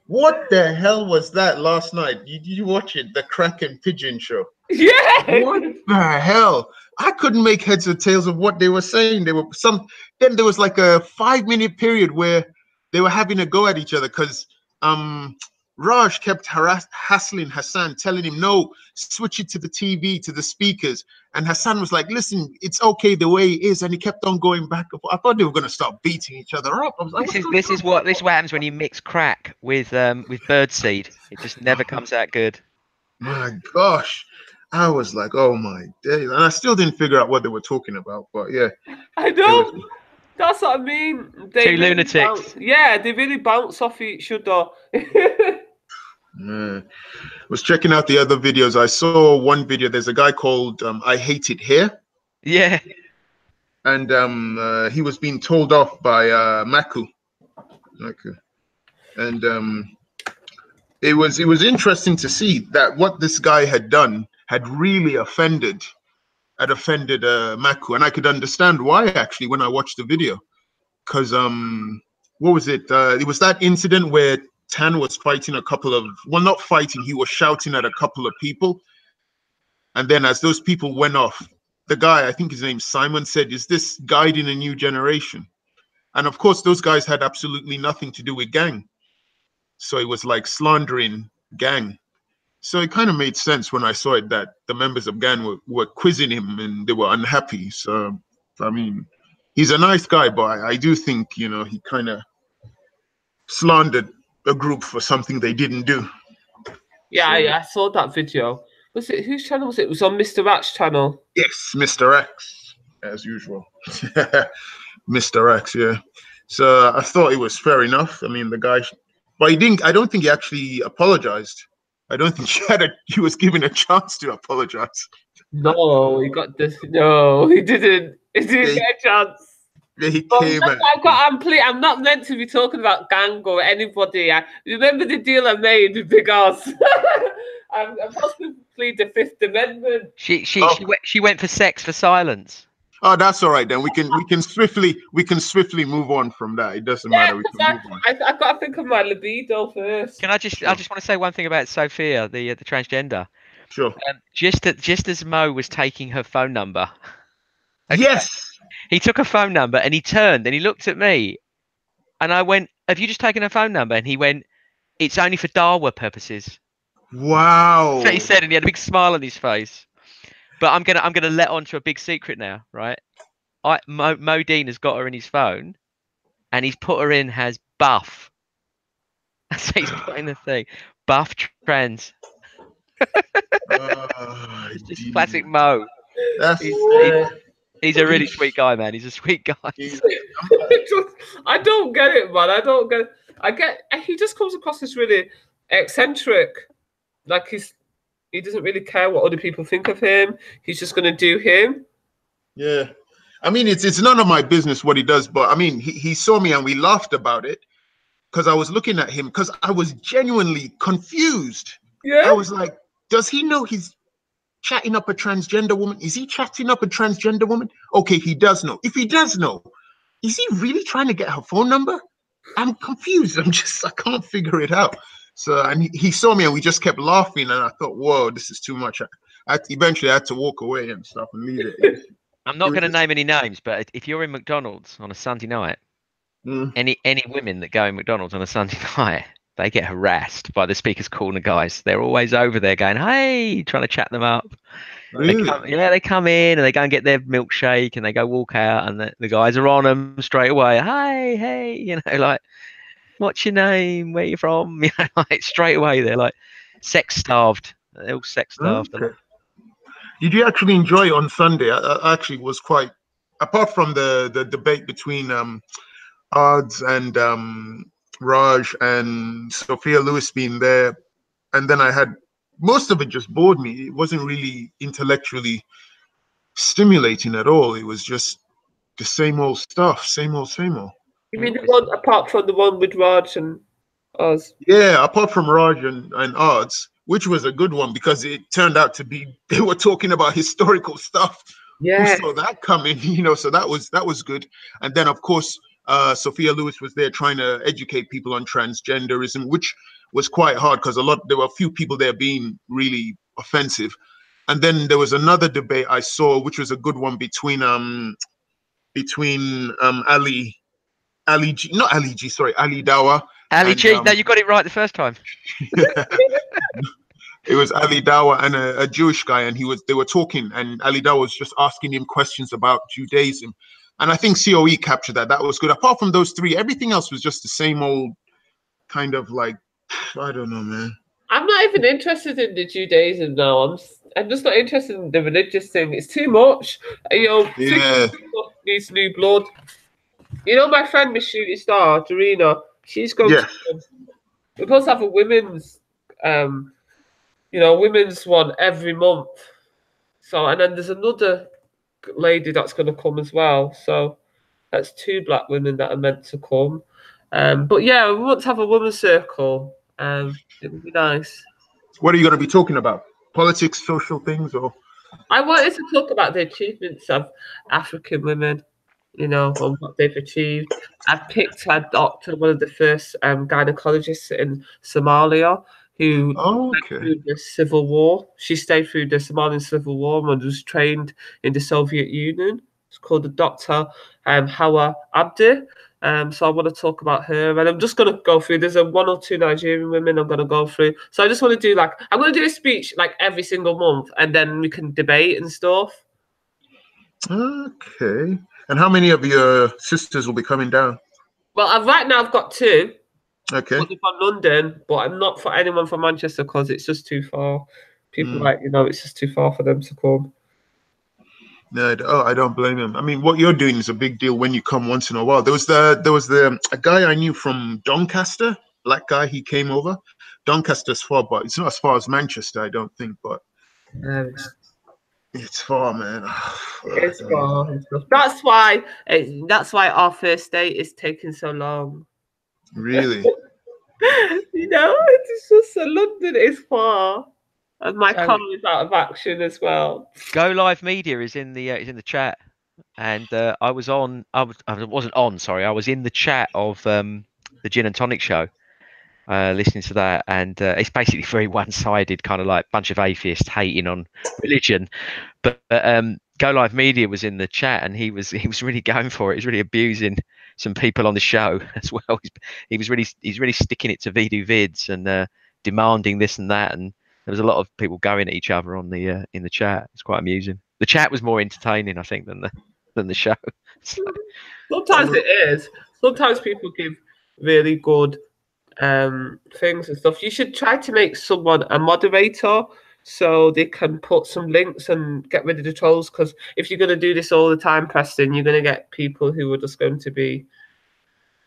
What the hell was that last night? Did you watch it? The Kraken Pigeon show. Yeah. What the hell? I couldn't make heads or tails of what they were saying. Then there was like a 5-minute period where they were having a go at each other because Raj kept hassling Hassan, telling him, no, switch it to the TV, to the speakers. And Hassan was like, listen, it's okay the way it is. And he kept on going back and forth. I thought they were going to start beating each other up. I was like, This is what happens when you mix crack with birdseed. It just never comes out good. My gosh. I was like, oh my days. And I still didn't figure out what they were talking about. But yeah. I know. That's what I mean. They Two really lunatics. Yeah, they really bounce off each other. I was checking out the other videos. I saw one video. There's a guy called I Hate It Here. Yeah. And he was being told off by Maku. And it was interesting to see that what this guy had done had really offended Maku. And I could understand why, actually, when I watched the video. Because what was it? It was that incident where Tan was fighting not fighting, he was shouting at a couple of people. And then as those people went off, the guy, I think his name's Simon, said, is this guiding a new generation? And of course, those guys had absolutely nothing to do with gang. So it was like slandering gang. So it kind of made sense when I saw it that the members of gang were quizzing him and they were unhappy. So, I mean, he's a nice guy, but I do think, he kind of slandered a group for something they didn't do. Yeah, I saw that video. Was it whose channel was it? It was on Mr. Rat's channel. Yes, Mr. X, as usual. Mr. X, yeah. So I thought it was fair enough. I mean, the guy, but he didn't. I don't think he actually apologized. I don't think he was given a chance to apologize. No, he got this. No, he didn't. He didn't get a chance. He came I'm not meant to be talking about gang or anybody. I remember the deal I made with Big Oz. I'm supposed to plead the Fifth Amendment. She went for sex for silence. Oh, that's all right then. We can swiftly move on from that. It doesn't matter. We can move on. I've got to think of my libido first. Can I just want to say one thing about Sophia, the transgender. Sure. Just as Mo was taking her phone number. Okay, yes. He took her phone number and he turned and he looked at me, and I went, "Have you just taken her phone number?" And he went, "It's only for Dawa purposes." Wow. That's what he said, and he had a big smile on his face. But I'm gonna let on to a big secret now, right? Mo Dean has got her in his phone, and he's put her in as buff. That's what he's put in the thing. Buff trends. It's just classic Mo. He's a really sweet guy, man. He's a sweet guy. I don't get it, man. I don't get it. He just comes across as really eccentric. Like he doesn't really care what other people think of him. He's just gonna do him. Yeah. I mean, it's none of my business what he does, but I mean, he saw me and we laughed about it because I was looking at him because I was genuinely confused. Yeah. I was like, does he know he's chatting up a transgender woman? Is he chatting up a transgender woman? Okay, he does know. If he does know, is he really trying to get her phone number? I'm confused. I can't figure it out. So, and he saw me and we just kept laughing, and I thought, whoa, this is too much. Eventually I had to walk away and stuff and leave it. I'm not going to name any names, but if you're in McDonald's on a Sunday night, any women that go in McDonald's on a Sunday night, they get harassed by the speakers corner guys. They're always over there going, "Hey," trying to chat them up. Really? They come in and they go and get their milkshake and they go walk out and the guys are on them straight away. Hey, hey, like, what's your name? Where you from? Like straight away they're like sex starved. They're all sex starved. Okay. Did you actually enjoy it on Sunday? I actually was quite, apart from the debate between Odds and Raj and Sophia Lewis being there, and then I had most of it just bored me. It wasn't really intellectually stimulating at all. It was just the same old stuff, same old, same old. You mean the one apart from the one with Raj and Oz? Yeah, apart from Raj and Odds, which was a good one because it turned out to be they were talking about historical stuff. Yeah. Who saw that coming? So that was good. And then of course, Sophia Lewis was there trying to educate people on transgenderism, which was quite hard because there were a few people there being really offensive. And then there was another debate I saw, which was a good one between Ali G, not Ali G, sorry, Ali Dawa. Ali G, no, you got it right the first time. It was Ali Dawa and a Jewish guy, and they were talking, and Ali Dawa was just asking him questions about Judaism. And I think COE captured that. That was good. Apart from those three, everything else was just the same old kind of like, I don't know, man. I'm not even interested in the Judaism now. I'm just not interested in the religious thing. It's too much. Yeah. Needs new blood. My friend Miss Shooting Star, Dorina, she's going to. We're supposed to have a women's, women's one every month. So, and then there's another lady that's going to come as well. So that's 2 black women that are meant to come. But yeah, we want to have a women's circle. It would be nice. What are you going to be talking about? Politics, social things, or? I wanted to talk about the achievements of African women, on what they've achieved. I've picked a doctor, one of the first gynecologists in Somalia, who went through the civil war. She stayed through the Somalian civil war and was trained in the Soviet Union. It's called the Dr. Hawa Abdi. So I want to talk about her, and I'm just going to go through. There's 1 or 2 Nigerian women I'm going to go through. So I just want to do I'm going to do a speech every single month, and then we can debate and stuff. Okay. And how many of your sisters will be coming down? Well, right now I've got 2. Okay. One from London, but I'm not for anyone from Manchester because it's just too far. People it's just too far for them to come. No, I don't blame him. I mean, what you're doing is a big deal when you come once in a while. There was a guy I knew from Doncaster, black guy. He came over. Doncaster's far, but it's not as far as Manchester, I don't think. But it's far, man. It's far. That's why our first date is taking so long. Really? It's just London is far. And my car is out of action as well. Go Live Media is in the chat, and I was in the chat of the Gin and Tonic show, listening to that, and it's basically very one-sided, kind of like bunch of atheists hating on religion. But Go Live Media was in the chat, and he was really going for it. He's really abusing some people on the show as well. He's really sticking it to Vidu Vids and demanding this and that, and there was a lot of people going at each other on the in the chat. It's quite amusing. The chat was more entertaining, I think, than the show. So. Sometimes it is. Sometimes people give really good things and stuff. You should try to make someone a moderator so they can put some links and get rid of the trolls. Because if you're going to do this all the time, Preston, you're going to get people who are just going to be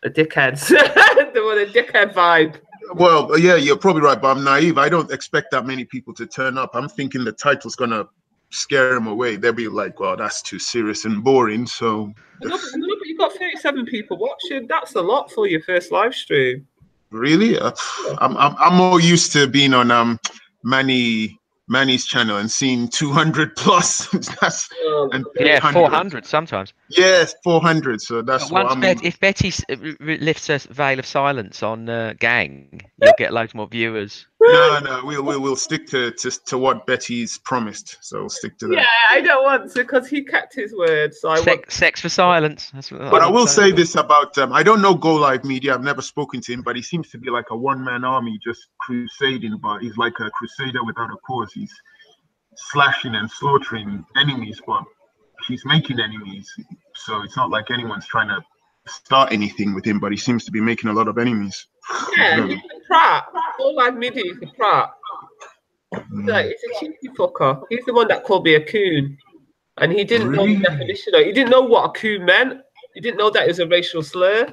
dickheads. They want a dickhead vibe. Well, yeah, you're probably right, but I'm naive. I don't expect that many people to turn up. I'm thinking the title's going to scare them away. They'll be like, well, that's too serious and boring. So, no, but you've got 37 people watching. That's a lot for your first live stream. Really? I'm more used to being on Manny's channel and seeing 200 plus. And 400 sometimes. Yes, 400. So that's what I'm. If Betty lifts her veil of silence on Gang, you'll get loads more viewers. No, we'll stick to what Betty's promised. So we'll stick to that. Yeah, I don't want to because he kept his word. So sex for silence. But I will say this about I don't know Go Live Media. I've never spoken to him, but he seems to be like a one-man army, just crusading. But he's like a crusader without a cause. slashing and slaughtering enemies, but he's making enemies. So it's not like anyone's trying to start anything with him, but he seems to be making a lot of enemies. Yeah, he's a prat. All like Midi is a prat. Like, it's a cheeky fucker. He's the one that called me a coon. And he didn't know the definition of it. He didn't know what a coon meant. He didn't know that it was a racial slur.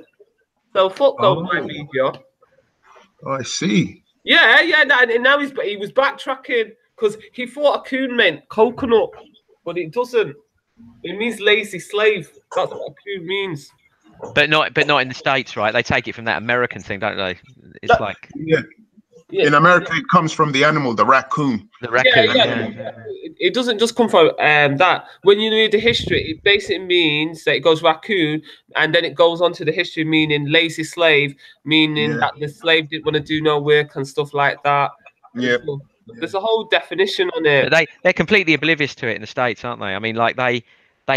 So fuck over my media. Oh, I see. Yeah. And now he was backtracking because he thought a coon meant coconut, but it doesn't. It means lazy slave. That's what a coon means. But not in the States, right? They take it from that American thing, don't they? It's like in America, it comes from the animal, the raccoon. The raccoon. Yeah. It doesn't just come from that. When you read the history, it basically means that it goes raccoon, and then it goes on to the history meaning lazy slave, meaning that the slave didn't want to do no work and stuff like that. Yeah. So there's a whole definition on it. But they're completely oblivious to it in the States, aren't they? I mean, like they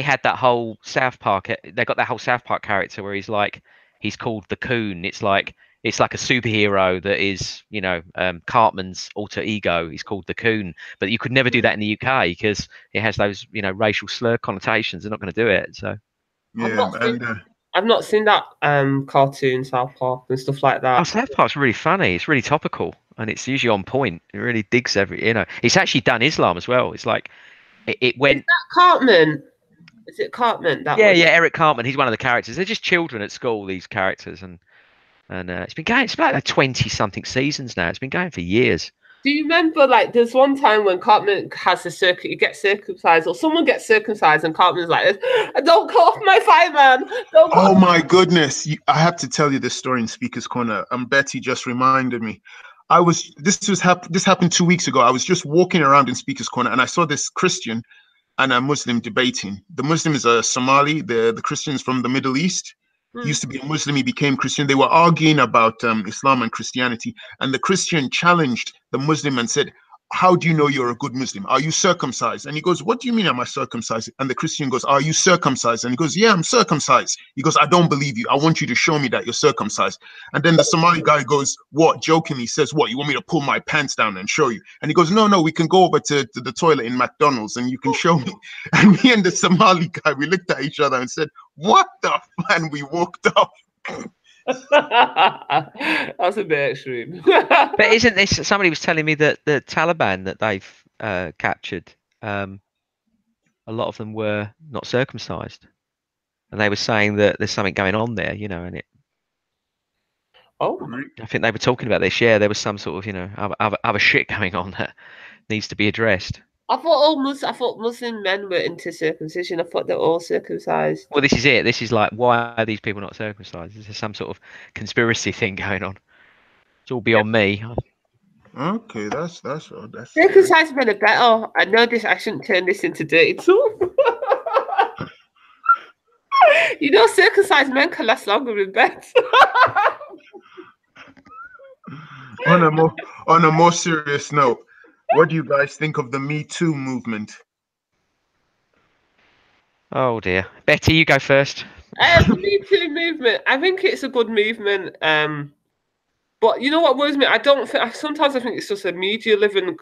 had that whole South Park. They got that whole South Park character where he's called the Coon. It's like a superhero that is, Cartman's alter ego. He's called the Coon, but you could never do that in the UK because it has those, racial slur connotations. They're not going to do it. So I've not seen that cartoon South Park and stuff like that. Oh, South Park's really funny. It's really topical and it's usually on point. It really digs It's actually done Islam as well. It's like it went. Is that Cartman? Is it Cartman? Eric Cartman. He's one of the characters. They're just children at school. These characters and it's been going. It's about 20-something seasons now. It's been going for years. Do you remember, like, there's one time when Cartman has he gets circumcised, or someone gets circumcised, and Cartman's like, "Don't cut off my thigh, man." Oh my goodness! I have to tell you this story in Speaker's Corner. Betty just reminded me. This happened 2 weeks ago. I was just walking around in Speaker's Corner, and I saw this Christian and a Muslim debating. The Muslim is a Somali. The Christian's from the Middle East. He used to be a Muslim, he became Christian. They were arguing about Islam and Christianity, and the Christian challenged the Muslim and said, "How do you know you're a good Muslim? Are you circumcised?" And he goes, "What do you mean am I circumcised?" And the Christian goes, "Are you circumcised?" And he goes, "Yeah, I'm circumcised." He goes, "I don't believe you. I want you to show me that you're circumcised." And then the Somali guy goes, "What?" Jokingly says, "What? You want me to pull my pants down and show you?" And he goes, No, we can go over to the toilet in McDonald's and you can show me." And me and the Somali guy, we looked at each other and said, "What the f-?" And we walked off. That's a bit extreme. But isn't this? Somebody was telling me that the Taliban that they've captured, a lot of them were not circumcised, and they were saying that there's something going on there, and it. Oh, I think they were talking about this. Yeah, there was some sort of other shit going on that needs to be addressed. I thought Muslim men were into circumcision. I thought they're all circumcised. Well, this is it. This is like, why are these people not circumcised? Is there some sort of conspiracy thing going on? It's all beyond me. Okay, that's circumcised men are better. I know this. I shouldn't turn this into dirty talk. Circumcised men can last longer in bed. On a more serious note, what do you guys think of the Me Too movement? Oh dear, Betty, you go first. The Me Too movement. I think it's a good movement. But you know what worries me? Sometimes I think it's just a media driven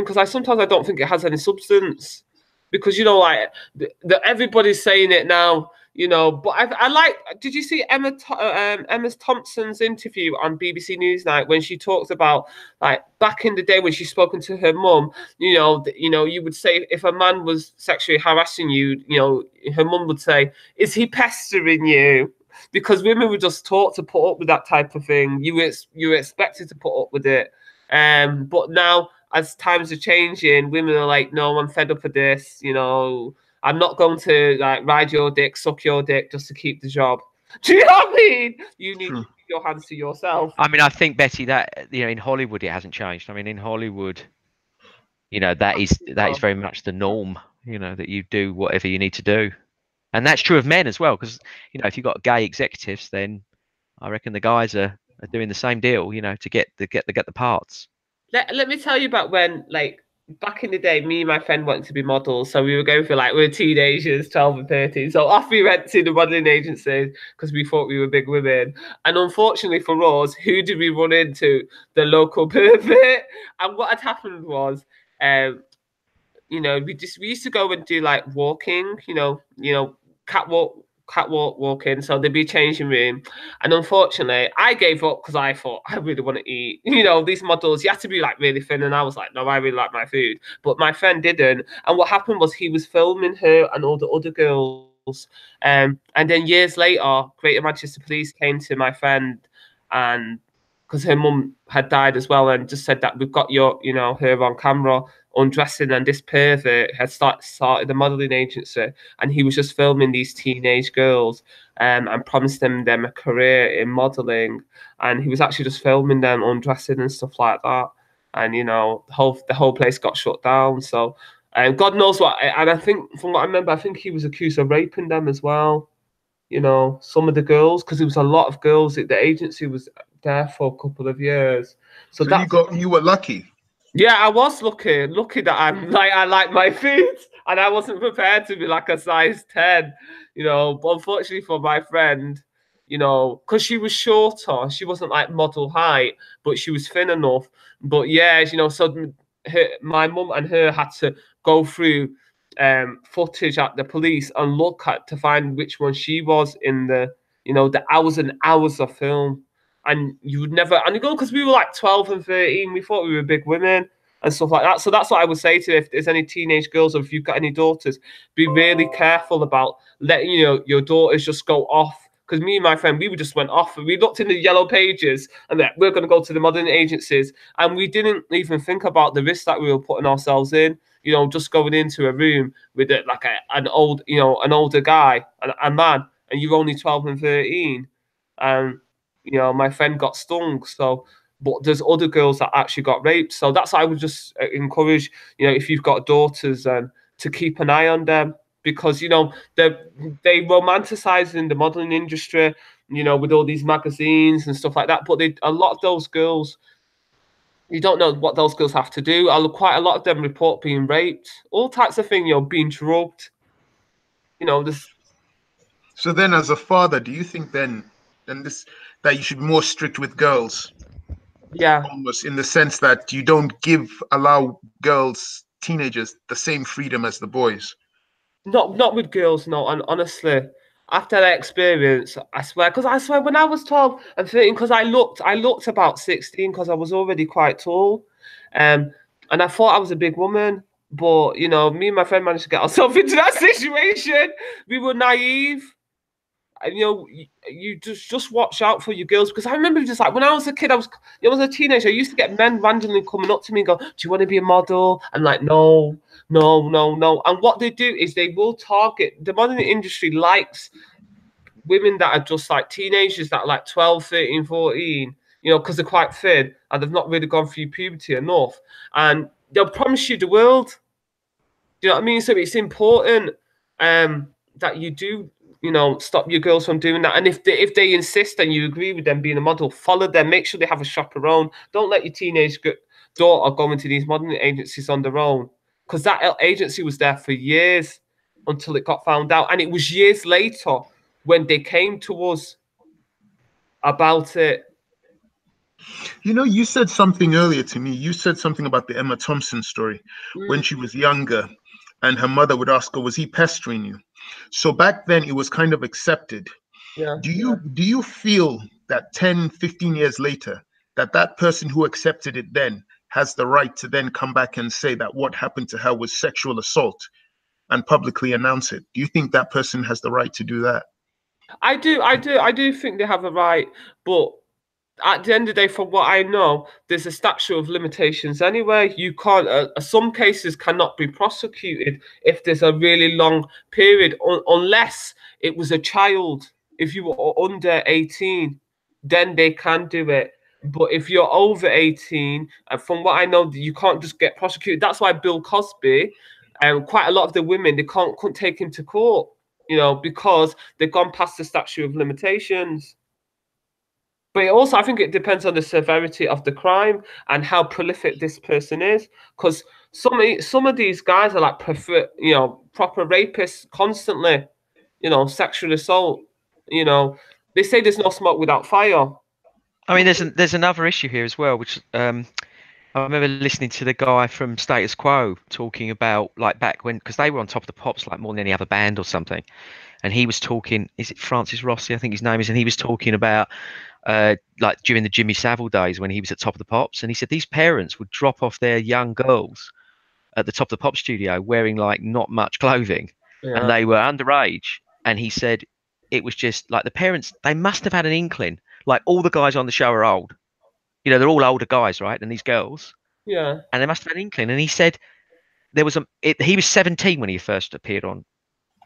because I don't think it has any substance. Because everybody's saying it now. But I like. Did you see Emma Thompson's interview on BBC Newsnight when she talks about, like, back in the day when she's spoken to her mum? You would say if a man was sexually harassing you, her mum would say, "Is he pestering you?" Because women were just taught to put up with that type of thing. You were expected to put up with it. But now, as times are changing, women are like, "No, I'm fed up with this. I'm not going to, like, ride your dick, suck your dick just to keep the job." Do you know what I mean? You need to keep your hands to yourself. I mean, I think, Betty, that in Hollywood it hasn't changed. I mean, in Hollywood, that is very much the norm. That you do whatever you need to do, and that's true of men as well. Because if you've got gay executives, then I reckon the guys are doing the same deal. To get the parts. Let me tell you about when, like, back in the day, me and my friend wanted to be models. So we were going for, like, we were teenagers, 12 and 13. So off we went to the modeling agencies because we thought we were big women. And unfortunately for us, who did we run into? The local pervert. And what had happened was you know, we used to go and do like walking, catwalk walking. So there'd be a changing room, and unfortunately, I gave up because I thought I really want to eat. You know, these models, you have to be like really thin, and I was like, no, I really like my food. But my friend didn't, and what happened was he was filming her and all the other girls, and then years later, Greater Manchester Police came to my friend, and because her mum had died as well, and just said that we've got her on camera undressing, and this pervert had started a modeling agency, and he was just filming these teenage girls, and promised them a career in modeling, and he was actually just filming them undressing and stuff like that, and the whole place got shut down. So, God knows what, and I think from what I remember, I think he was accused of raping them as well. Some of the girls, because there was a lot of girls. The agency was there for a couple of years. So you were lucky. Yeah, I was lucky that I like my food, and I wasn't prepared to be like a size 10, But unfortunately for my friend, because she was shorter, she wasn't like model height, but she was thin enough. But yeah, so my mum and her had to go through footage at the police and look at to find which one she was in the hours and hours of film. And you would never, and you go, because we were like 12 and 13, we thought we were big women and stuff like that. So that's what I would say to, if there's any teenage girls, or if you've got any daughters, be really careful about letting your daughters just go off. Because me and my friend, we just went off, and we looked in the yellow pages, and that we're going to go to the modeling agencies, and we didn't even think about the risk that we were putting ourselves in. Just going into a room with an older guy, a man, and you're only 12 and 13, and my friend got stung. So, but there's other girls that actually got raped. So that's why I would just encourage, if you've got daughters, to keep an eye on them, because they romanticize in the modeling industry, with all these magazines and stuff like that. But a lot of those girls, you don't know what those girls have to do. Quite a lot of them report being raped, all types of things, being drugged. This. So then, as a father, do you think that you should be more strict with girls? Yeah. Almost in the sense that you don't allow girls, teenagers, the same freedom as the boys. Not with girls, no. And honestly, after that experience, I swear when I was 12 and 13, because I looked about 16, because I was already quite tall, and I thought I was a big woman. But me and my friend managed to get ourselves into that situation. We were naive. And, you just watch out for your girls, because I remember just like when I was a kid, I was a teenager. I used to get men randomly coming up to me and go, "Do you want to be a model?" And like, no. And what they do is they will target, the modeling industry likes women that are just like teenagers that are like 12, 13, 14, because they're quite thin and they've not really gone through puberty enough. And they'll promise you the world. Do you know what I mean? So it's important that you do, stop your girls from doing that. And if they insist and you agree with them being a model, follow them. Make sure they have a chaperone. Don't let your teenage daughter go into these modeling agencies on their own, because that agency was there for years until it got found out. And it was years later when they came to us about it. You said something earlier to me. You said something about the Emma Thompson story when she was younger, and her mother would ask her, was he pestering you? So back then it was kind of accepted. Yeah. Do you feel that 10, 15 years later, that person who accepted it then has the right to then come back and say that what happened to her was sexual assault and publicly announce it? Do you think that person has the right to do that? I do think they have a right, but at the end of the day, from what I know, there's a statute of limitations anyway. You can't, some cases cannot be prosecuted if there's a really long period, unless it was a child. If you were under 18, then they can do it. But if you're over 18, and from what I know, you can't just get prosecuted. That's why Bill Cosby, and quite a lot of the women, they couldn't take him to court, because they've gone past the statute of limitations. But also, I think it depends on the severity of the crime and how prolific this person is. Because some of these guys are like proper rapists constantly, sexual assault. They say there's no smoke without fire. I mean, there's another issue here as well, which I remember listening to the guy from Status Quo talking about like back when, because they were on Top of the Pops like more than any other band or something, and he was talking. Is it Francis Rossi? I think his name is, and he was talking about like during the Jimmy Savile days when he was at Top of the Pops, and he said these parents would drop off their young girls at the Top of the Pop studio wearing like not much clothing, and Yeah. they were underage, and he said it was just like the parents, they must have had an inkling, like all the guys on the show are old, you know, they're all older guys, right? And these girls, Yeah. and they must have had an inkling. And he said there was he was 17 when he first appeared on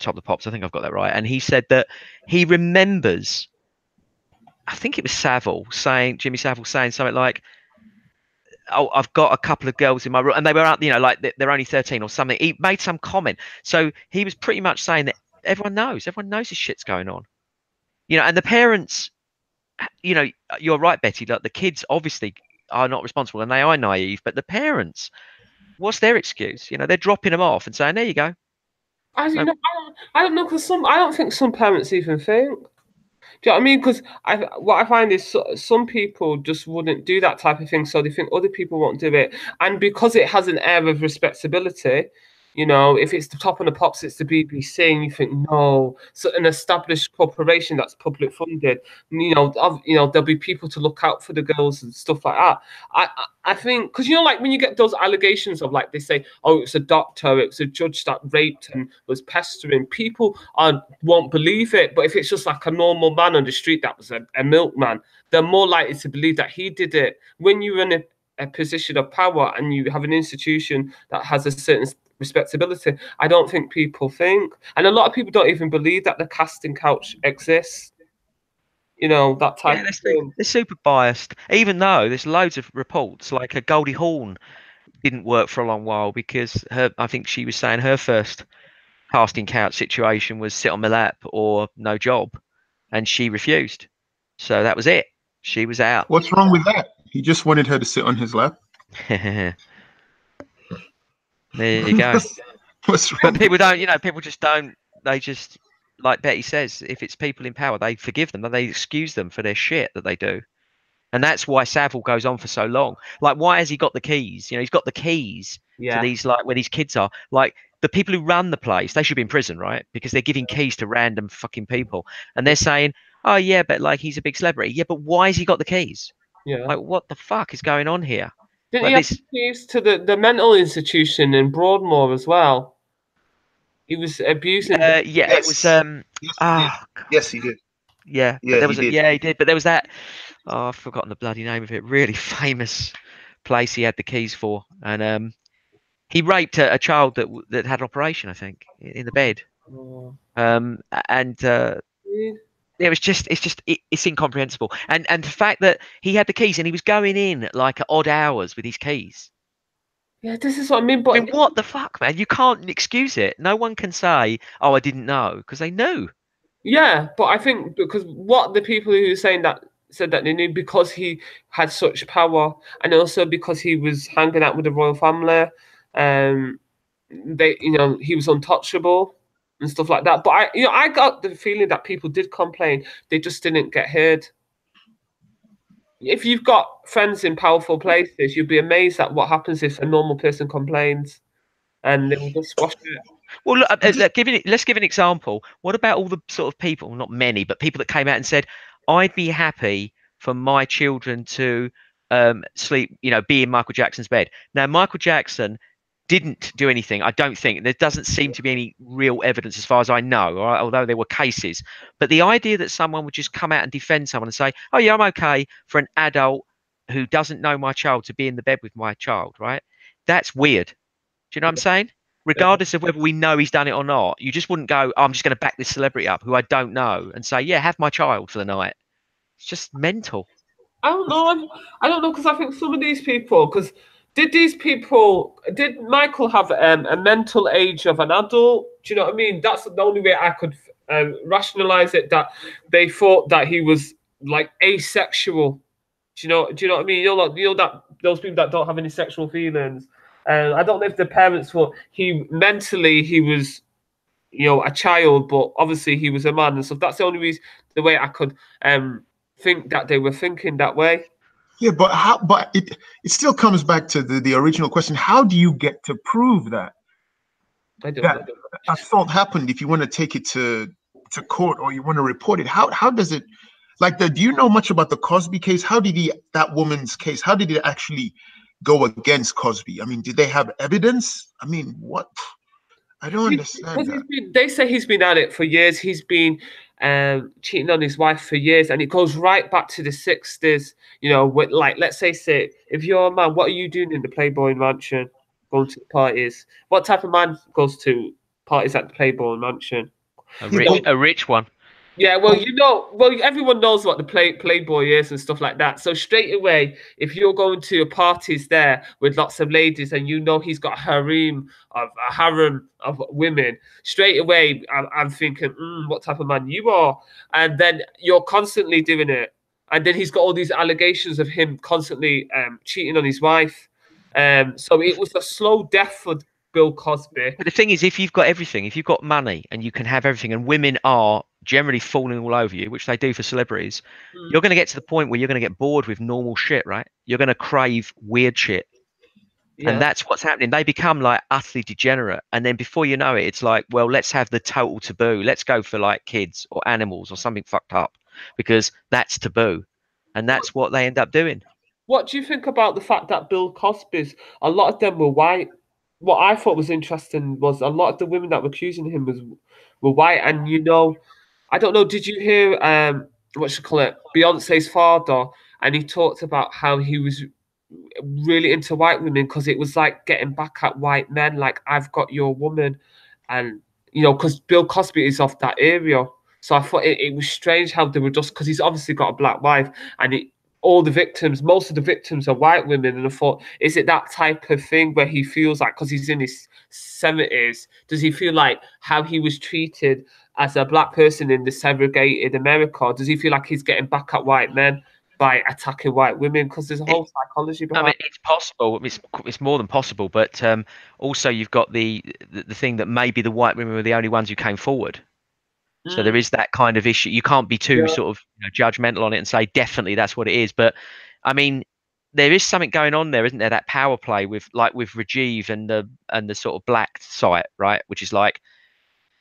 Top of the Pops. I think I've got that right. And he said that he remembers, I think it was Jimmy Savile saying something like, "Oh, I've got a couple of girls in my room," and they were out, you know, like they're only 13 or something. He made some comment, so he was pretty much saying that everyone knows this shit's going on, you know, and the parents, you know, you're right, Betty. Like the kids obviously are not responsible and they are naive, but the parents, what's their excuse? You know, they're dropping them off and saying, "There you go." You No, know, I don't know, because I don't think some parents even think. Do you know what I mean? Because what I find is some people just wouldn't do that type of thing, so they think other people won't do it, and because it has an air of respectability, you know, if it's the Top of the Pops, it's the BBC, and you think no, so an established corporation that's public funded, you know, there'll be people to look out for the girls and stuff like that. I think because you know, like when you get those allegations of like they say, oh, it's a doctor, it's a judge that raped and was pestering people, won't believe it. But if it's just like a normal man on the street that was a milkman, they're more likely to believe that he did it. When you're in a position of power and you have an institution that has a certain respectability, I don't think people think, and a lot of people don't even believe that the casting couch exists. You know, that type yeah, of thing. they're super biased. Even though there's loads of reports, like a Goldie Hawn didn't work for a long while because I think she was saying her first casting couch situation was sit on my lap or no job, and she refused. So that was it. She was out. What's wrong with that? He just wanted her to sit on his lap. There you go. What's wrong? But people don't, you know, people just don't. They just, like Betty says, if it's people in power, they forgive them, they excuse them for their shit that they do. And that's why Savile goes on for so long. Like, why has he got the keys? You know, he's got the keys to these, like, where these kids are. Like, the people who run the place, they should be in prison, right? Because they're giving keys to random fucking people. And they're saying, oh, yeah, but, like, he's a big celebrity. Yeah, but why has he got the keys? Yeah. Like, what the fuck is going on here? Didn't Like he have the keys to the mental institution in Broadmoor as well? He was abusing. Yeah, Yes. it was. Yes, he did. Yeah, Yeah, but there he was did. yeah, he did. But there was that. Oh, I've forgotten the bloody name of it. Really famous place he had the keys for, and he raped a child that had an operation, I think, in the bed. Oh. And it was just it's incomprehensible. And the fact that he had the keys and he was going in at like at odd hours with his keys. Yeah, this is what I mean. But I mean, what the fuck, man? You can't excuse it. No one can say, "Oh, I didn't know," because they knew. yeah, but I think because what the people who were saying that said that they knew because he had such power, and also because he was hanging out with the royal family, he was untouchable and stuff like that. But I got the feeling that people did complain, they just didn't get heard. If you've got friends in powerful places, you'd be amazed at what happens if a normal person complains, and they will just squash it. Well, look, let's give an example. What about all the sort of people, not many, but people that came out and said, "I'd be happy for my children to sleep, you know, be in Michael Jackson's bed." Now, Michael Jackson didn't do anything. I don't think there doesn't seem to be any real evidence, as far as I know, although there were cases. But the idea that someone would just come out and defend someone and say, "Oh yeah, I'm okay for an adult who doesn't know my child to be in the bed with my child," right? That's weird. Do you know what I'm saying? Regardless of whether we know he's done it or not, you just wouldn't go, oh, I'm just going to back this celebrity up who I don't know and say, yeah, have my child for the night. It's just mental. I don't know. I don't know, because I think some of these people, because did Michael have a mental age of an adult? Do you know what I mean? That's the only way I could rationalize it, that they thought that he was like asexual. Do you know what I mean? You know that those people that don't have any sexual feelings. I don't know if the parents thought he was, you know, a child, but obviously he was a man, and so that's the only reason, the way I could think that they were thinking that way. Yeah, but how? But it still comes back to the original question. How do you get to prove that I don't that know. assault happened if you want to take it to court or you want to report it? How does it like the? Do you know much about the Cosby case? How did that woman's case? How did it actually go against Cosby? I mean, did they have evidence? I mean, what? I don't understand Because that. they say he's been at it for years. He's been cheating on his wife for years, and it goes right back to the 60s. You know, with, like, let's say, if you're a man, what are you doing in the Playboy Mansion? Going to the parties. What type of man goes to parties at the Playboy Mansion? Yeah, but A rich one. Yeah, well, everyone knows what the Playboy is and stuff like that. So straight away, if you're going to parties there with lots of ladies and you know he's got a harem of women, straight away I'm thinking, what type of man you are? And then you're constantly doing it, and then he's got all these allegations of him constantly cheating on his wife. So it was a slow death for Bill Cosby. But the thing is, if you've got everything, if you've got money and you can have everything, and women are generally falling all over you, which they do for celebrities, you're going to get to the point where you're going to get bored with normal shit, right? You're going to crave weird shit. Yeah. And that's what's happening. They become like utterly degenerate. And then before you know it, it's like, well, let's have the total taboo. Let's go for like kids or animals or something fucked up because that's taboo. And that's what they end up doing. What do you think about the fact that Bill Cosby's, a lot of them were white? What I thought was interesting was a lot of the women that were accusing him were white. And I don't know, did you hear what you call it, Beyonce's father? And he talked about how he was really into white women because it was like getting back at white men, like I've got your woman, and because Bill Cosby is of that area. So I thought it was strange how they were just because he's obviously got a black wife, and most of the victims are white women. And I thought, is it that type of thing where he feels like, because he's in his 70s, does he feel like how he was treated as a black person in the segregated America? Does he feel like he's getting back at white men by attacking white women? Because there's a whole psychology behind. I mean, it's possible. It's more than possible. But also, you've got the thing that maybe the white women were the only ones who came forward. So there is that kind of issue. You can't be too sort of judgmental on it and say definitely that's what it is. But I mean, there is something going on there, isn't there? That power play with Rajiv and the sort of black site, right? Which is like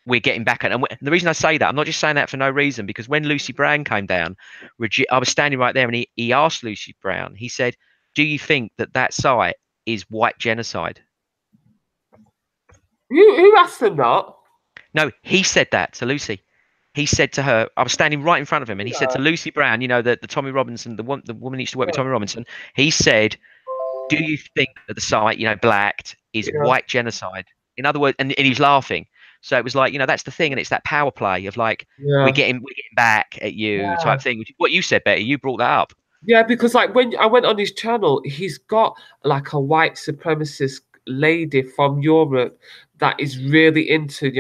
we're getting back at. And the reason I say that, I'm not just saying that for no reason, because when Lucy Brown came down, I was standing right there, and he asked Lucy Brown. He said, "Do you think that site is white genocide?" Who asked him that? No, he said that to Lucy. He said to her, I was standing right in front of him, and he said to Lucy Brown, the Tommy Robinson, the woman who used to work with Tommy Robinson, he said, "Do you think that the site, blacked, is white genocide?" In other words, and he was laughing. So it was like, that's the thing, and it's that power play of like we're getting back at you type thing. Which is what you said, Betty. You brought that up. Yeah, because like when I went on his channel, he's got like a white supremacist lady from Europe that is really into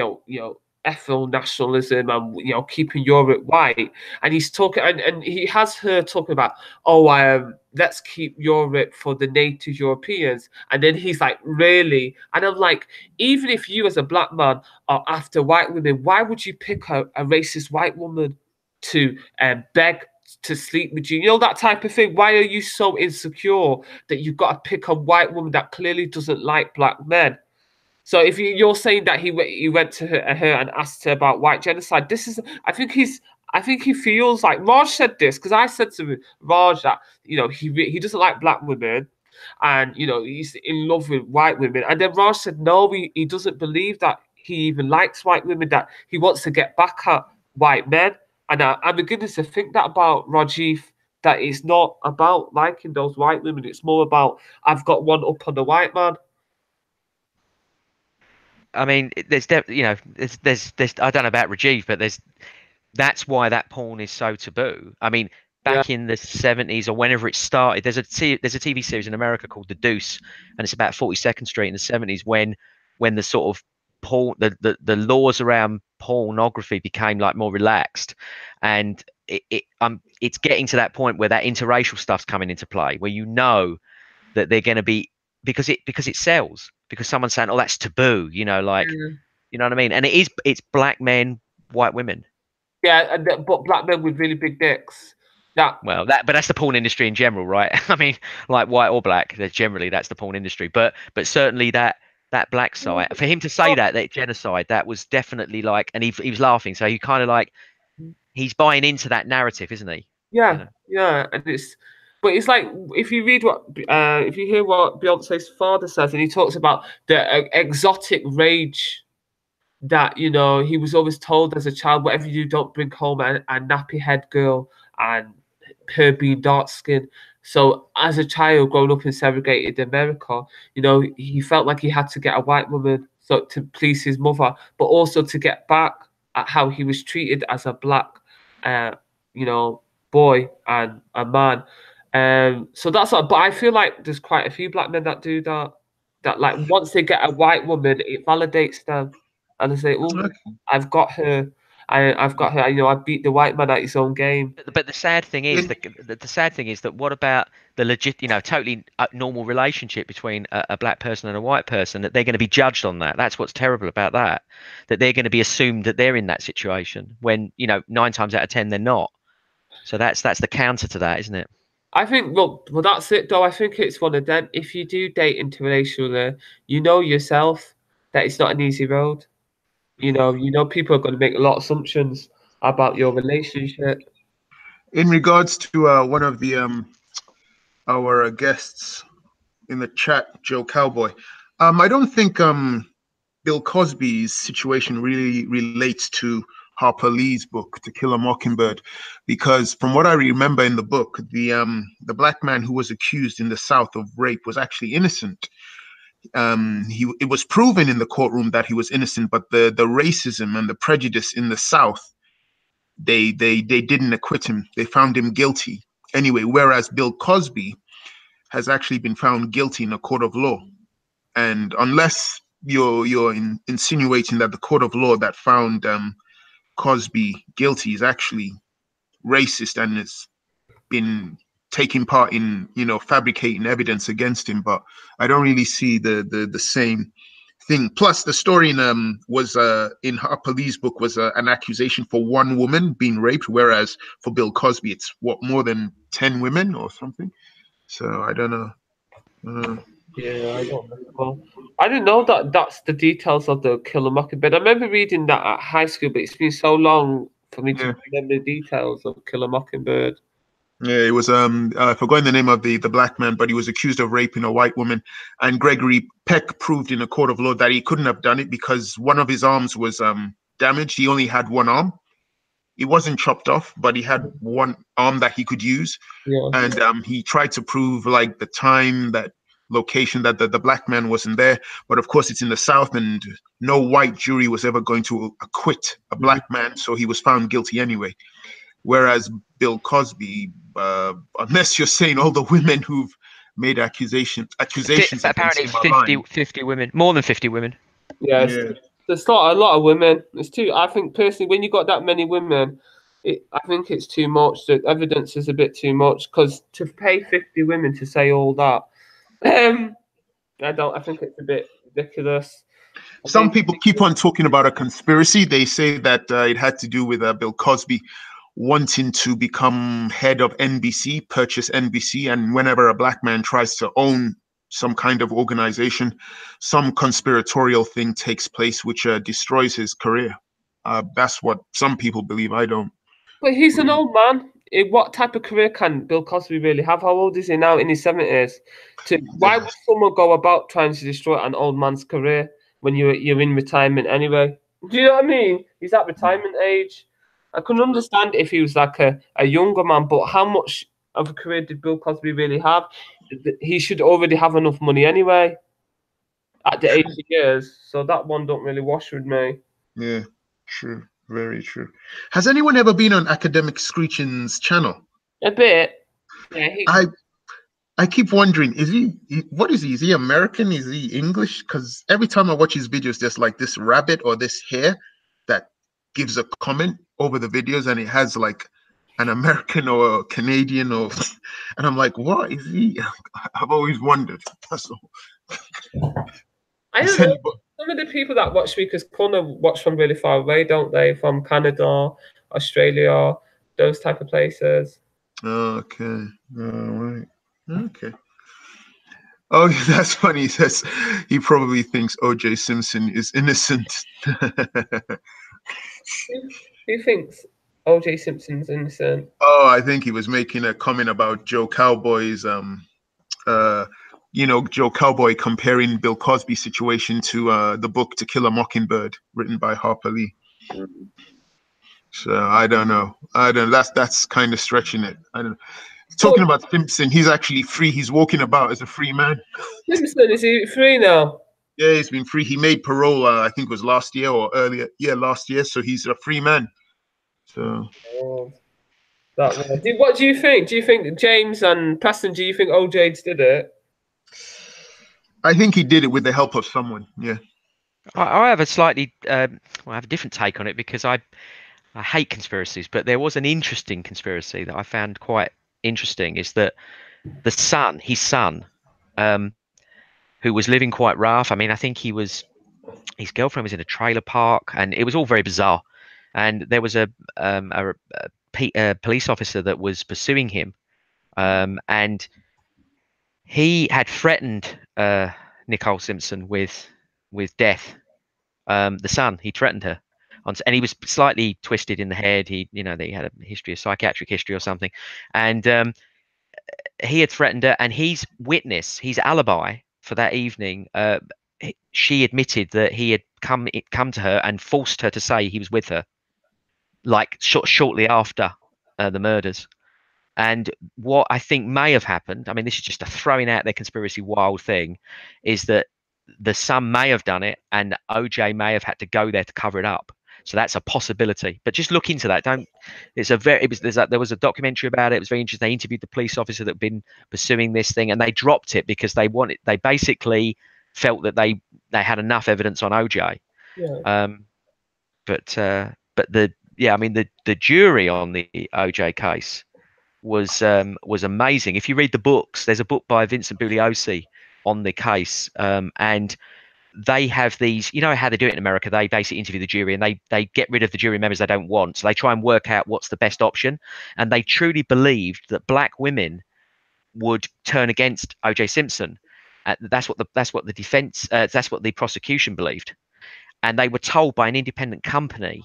ethno nationalism and keeping Europe white, and he's talking and he has her talking about let's keep Europe for the native Europeans, and then he's like, really? And I'm like, even if you as a black man are after white women, why would you pick a racist white woman to beg to sleep with you, that type of thing? Why are you so insecure that you've got to pick a white woman that clearly doesn't like black men? So if you're saying that he went to her and asked her about white genocide, I think he feels like Raj said this, because I said to Raj that he doesn't like black women, and he's in love with white women, and then Raj said no, he doesn't believe that he even likes white women, that he wants to get back at white men. And I'm beginning to think that about Rajiv, that it's not about liking those white women, it's more about I've got one up on the white man. I mean, there's I don't know about Rajiv, but that's why that porn is so taboo. I mean, back in the 70s or whenever it started, there's a TV series in America called The Deuce, and it's about 42nd Street in the 70s when the sort of porn, the laws around pornography became like more relaxed, and it's getting to that point where that interracial stuff's coming into play, where that they're going to be, because it sells, because someone's saying, oh, that's taboo, you know what I mean? And it's black men, white women. Yeah, but black men with really big dicks. Well, but that's the porn industry in general, right? I mean, like white or black, generally that's the porn industry. But certainly that black site, for him to say that genocide, that was definitely like, and he was laughing, so he kind of like he's buying into that narrative, isn't he? Yeah, You know? yeah, and but it's like if you read if you hear what Beyonce's father says, and he talks about the exotic rage that he was always told as a child, whatever you do, don't bring home a nappy head girl, and her being dark skinned. So as a child growing up in segregated America, he felt like he had to get a white woman so to please his mother, but also to get back at how he was treated as a black, boy and a man. So that's what. But I feel like there's quite a few black men that do that. That like once they get a white woman, it validates them, and they say, "Oh, I've got her. I've got her. I beat the white man at his own game." But the sad thing is the sad thing is that what about the legit, totally normal relationship between a black person and a white person, that they're going to be judged on that? That's what's terrible about that. That they're going to be assumed that they're in that situation when 9 times out of 10 they're not. So that's the counter to that, isn't it? I think, well, that's it, though. I think it's one of them. If you do date interracially, you know yourself that it's not an easy road. People are going to make a lot of assumptions about your relationship. In regards to one of the our guests in the chat, Joe Cowboy, I don't think Bill Cosby's situation really relates to Harper Lee's book, To Kill a Mockingbird, because from what I remember in the book, the black man who was accused in the South of rape was actually innocent. It was proven in the courtroom that he was innocent, but the racism and the prejudice in the South, they didn't acquit him. They found him guilty anyway. Whereas Bill Cosby has actually been found guilty in a court of law, and unless you're insinuating that the court of law that found Cosby guilty is actually racist and has been taking part in fabricating evidence against him, but I don't really see the same thing. Plus, the story was in Harper Lee's book was an accusation for one woman being raped, whereas for Bill Cosby it's more than 10 women or something. So I don't know. Yeah, I don't know. Well, I didn't know that that's the details of the Kill a Mockingbird. I remember reading that at high school, but it's been so long for me to remember the details of Kill a Mockingbird. Yeah, it was I forgot the name of the black man, but he was accused of raping a white woman, and Gregory Peck proved in a court of law that he couldn't have done it because one of his arms was damaged. He only had one arm. It wasn't chopped off, but he had one arm that he could use. Yeah. And he tried to prove like the time, that location, that the black man wasn't there. But of course, it's in the South, and no white jury was ever going to acquit a black man, so he was found guilty anyway. Whereas Bill Cosby, unless you're saying all the women who've made accusations apparently 50 women, more than 50 women. Yeah. There's not a lot of women. It's too. I think personally, when you got that many women, I think it's too much. The evidence is a bit too much, because to pay 50 women to say all that, I think it's a bit ridiculous. Some people keep on talking about a conspiracy. They say that it had to do with Bill Cosby wanting to become head of NBC, purchase NBC, and whenever a black man tries to own some kind of organization, some conspiratorial thing takes place which destroys his career. That's what some people believe. I don't. But he's an old man. What type of career can Bill Cosby really have? How old is he now? In his 70s? Why would someone go about trying to destroy an old man's career when you're in retirement anyway? Do you know what I mean? He's at retirement age. I can understand if he was like a younger man, but how much of a career did Bill Cosby really have? He should already have enough money anyway at the 80 years. So that one don't really wash with me. Yeah, true. Very true. Has anyone ever been on Academic Screeching's channel? A bit. Yeah, I keep wondering, what is he? Is he American? Is he English? Because every time I watch his videos, there's like this rabbit or this hare that gives a comment over the videos, and it has like an American or a Canadian and I'm like, what is he? I've always wondered. That's all. I don't know. Some of the people that watch me, because Connor watch from really far away, don't they? From Canada, Australia, those type of places. Okay. All right. Okay. Oh, that's funny. He says he probably thinks O.J. Simpson is innocent. Who thinks O.J. Simpson's innocent? Oh, I think he was making a comment about Joe Cowboy's Joe Cowboy comparing Bill Cosby's situation to the book To Kill a Mockingbird, written by Harper Lee. So I don't know. That's kind of stretching it. I don't know. Talking about Simpson, he's actually free. He's walking about as a free man. Simpson, is he free now? Yeah, he's been free. He made parole, I think it was last year or earlier. Yeah, last year. So he's a free man. So. What do you think? Do you think James and Preston, do you think OJ did it? I think he did it with the help of someone. Yeah. I have a slightly, I have a different take on it because I hate conspiracies, but there was an interesting conspiracy that I found quite interesting. Is that his son, who was living quite rough. I mean, I think his girlfriend was in a trailer park, and it was all very bizarre. And there was a police officer that was pursuing him, and he had threatened Nicole Simpson with death. The son, he threatened her, and he was slightly twisted in the head. They had a history, a psychiatric history or something, and he had threatened her. And his alibi for that evening, she admitted that he had come to her and forced her to say he was with her, like shortly after the murders. And what I think may have happened, I mean, this is just a throwing out their conspiracy wild thing, is that the son may have done it and OJ may have had to go there to cover it up. So that's a possibility. But just look into that. There was a documentary about it. It was very interesting. They interviewed the police officer that had been pursuing this thing, and they dropped it because they basically felt that they had enough evidence on OJ. Yeah. But the jury on the OJ case was amazing. If you read the books, there's a book by Vincent Bugliosi on the case, and they have these, how they do it in America. They basically interview the jury, and they get rid of the jury members they don't want. So they try and work out what's the best option. And they truly believed that black women would turn against O.J. Simpson. That's what the defense, that's what the prosecution believed. And they were told by an independent company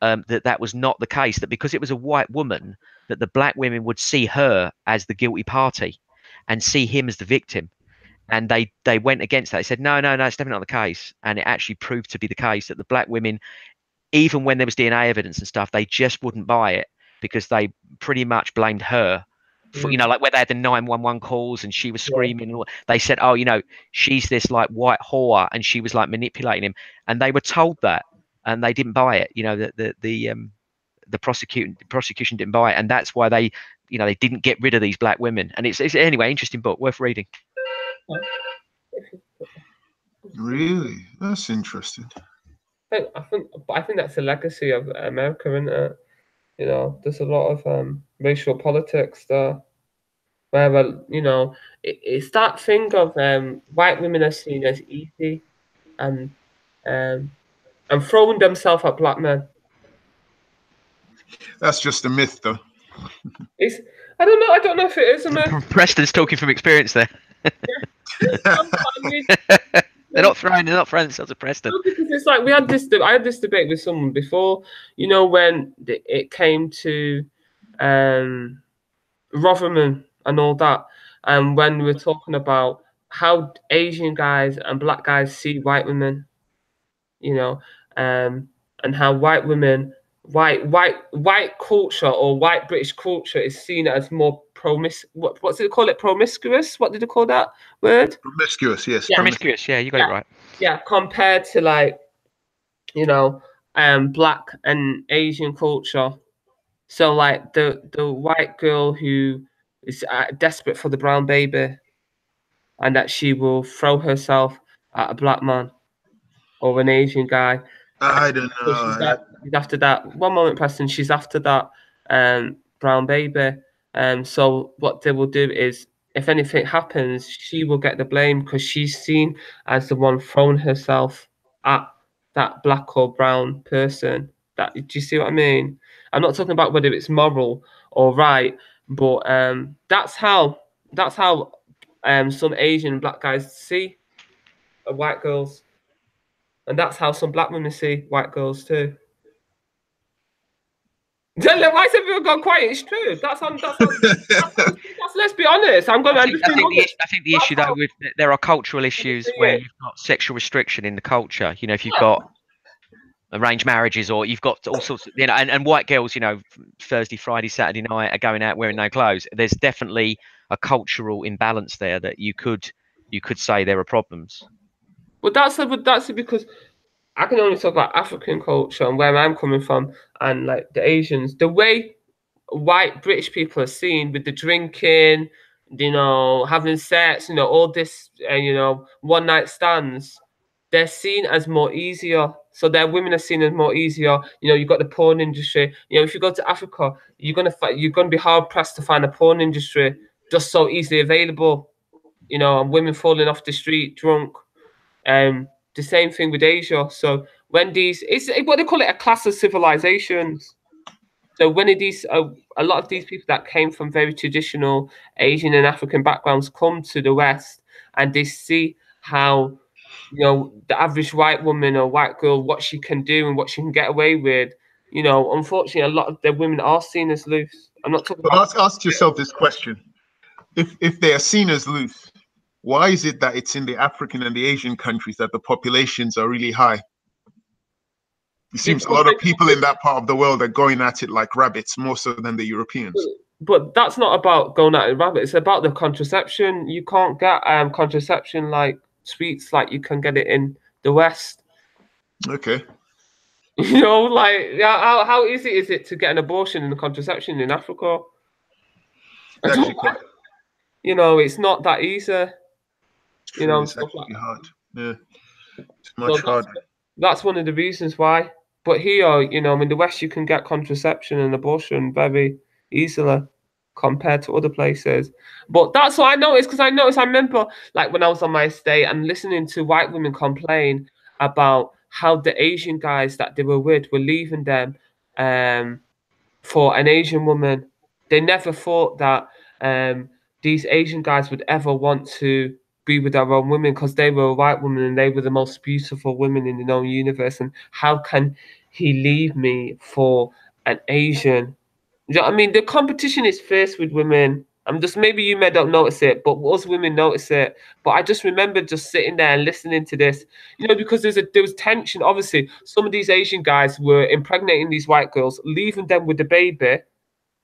that was not the case, that because it was a white woman, that the black women would see her as the guilty party and see him as the victim. And they went against that. They said, no, it's definitely not the case. And it actually proved to be the case that the black women, even when there was DNA evidence and stuff, they just wouldn't buy it because they pretty much blamed her. For, like where they had the 911 calls and she was screaming. Yeah. They said, oh, she's this like white whore and she was like manipulating him. And they were told that and they didn't buy it. The prosecution didn't buy it. And that's why they didn't get rid of these black women. And it's anyway, interesting book, worth reading. Really? That's interesting. I think that's the legacy of America, isn't it? There's a lot of racial politics there, where it's that thing of white women are seen as easy and throwing themselves at black men. That's just a myth, though. I don't know if it is a myth. Preston's talking from experience there. They're not throwing themselves at Preston. No, because it's like I had this debate with someone before, when it came to Rotherham and all that, and when we were talking about how Asian guys and black guys see white women, and how white women, white culture or white British culture is seen as more what's it called? Promiscuous? What did they call that word? Promiscuous, yes. Yeah. Promiscuous, yeah, you got it right. Yeah, compared to black and Asian culture. So like the white girl who is desperate for the brown baby, and that she will throw herself at a black man or an Asian guy. I don't know. She's after that. One moment, Preston. She's after that brown baby. So what they will do is, if anything happens, she will get the blame because she's seen as the one throwing herself at that black or brown person. Do you see what I mean? I'm not talking about whether it's moral or right, But that's how some Asian and black guys see white girls, and that's how some black women see white girls too. Why has everyone gone quiet? It's true. Let's be honest. I think the issue though with there are cultural issues where you've got sexual restriction in the culture. You know, if you've got arranged marriages, or you've got all sorts of, you know, and white girls, you know, Thursday, Friday, Saturday night are going out wearing no clothes. There's definitely a cultural imbalance there that you could say there are problems. But that's because I can only talk about African culture and where I'm coming from, and like the Asians, the way white British people are seen with the drinking, you know, having sex, you know, all this, you know, one night stands, they're seen as more easier. So their women are seen as more easier. You know, you've got the porn industry. You know, if you go to Africa, you're gonna be hard pressed to find a porn industry just so easily available. You know, and women falling off the street drunk. The same thing with Asia. So when it's what they call it, a class of civilizations. So when a lot of these people that came from very traditional Asian and African backgrounds come to the West, and they see how, you know, the average white woman or white girl, what she can do and what she can get away with. You know, unfortunately, a lot of the women are seen as loose. I'm not talking about. Ask yourself this question: if they are seen as loose, why is it that it's in the African and the Asian countries that the populations are really high? It seems a lot of people in that part of the world are going at it like rabbits, more so than the Europeans. But that's not about going at it rabbits. It's about the contraception. You can't get contraception like sweets like you can get it in the West. Okay. You know, like how easy is it to get an abortion and a contraception in Africa? You know, it's not that easy. You know, it's actually hard. Yeah, it's much harder. That's one of the reasons why. But here, you know, in the West, you can get contraception and abortion very easily compared to other places. But that's what I noticed, because I remember, like, when I was on my estate and listening to white women complain about how the Asian guys that they were with were leaving them for an Asian woman. They never thought that these Asian guys would ever want to be with their own women, because they were a white woman and they were the most beautiful women in the known universe. And how can he leave me for an Asian? You know what I mean? The competition is fierce with women. Maybe you may not notice it, but us women notice it. But I just remember just sitting there and listening to this, you know, because there was tension. Obviously, some of these Asian guys were impregnating these white girls, leaving them with the baby,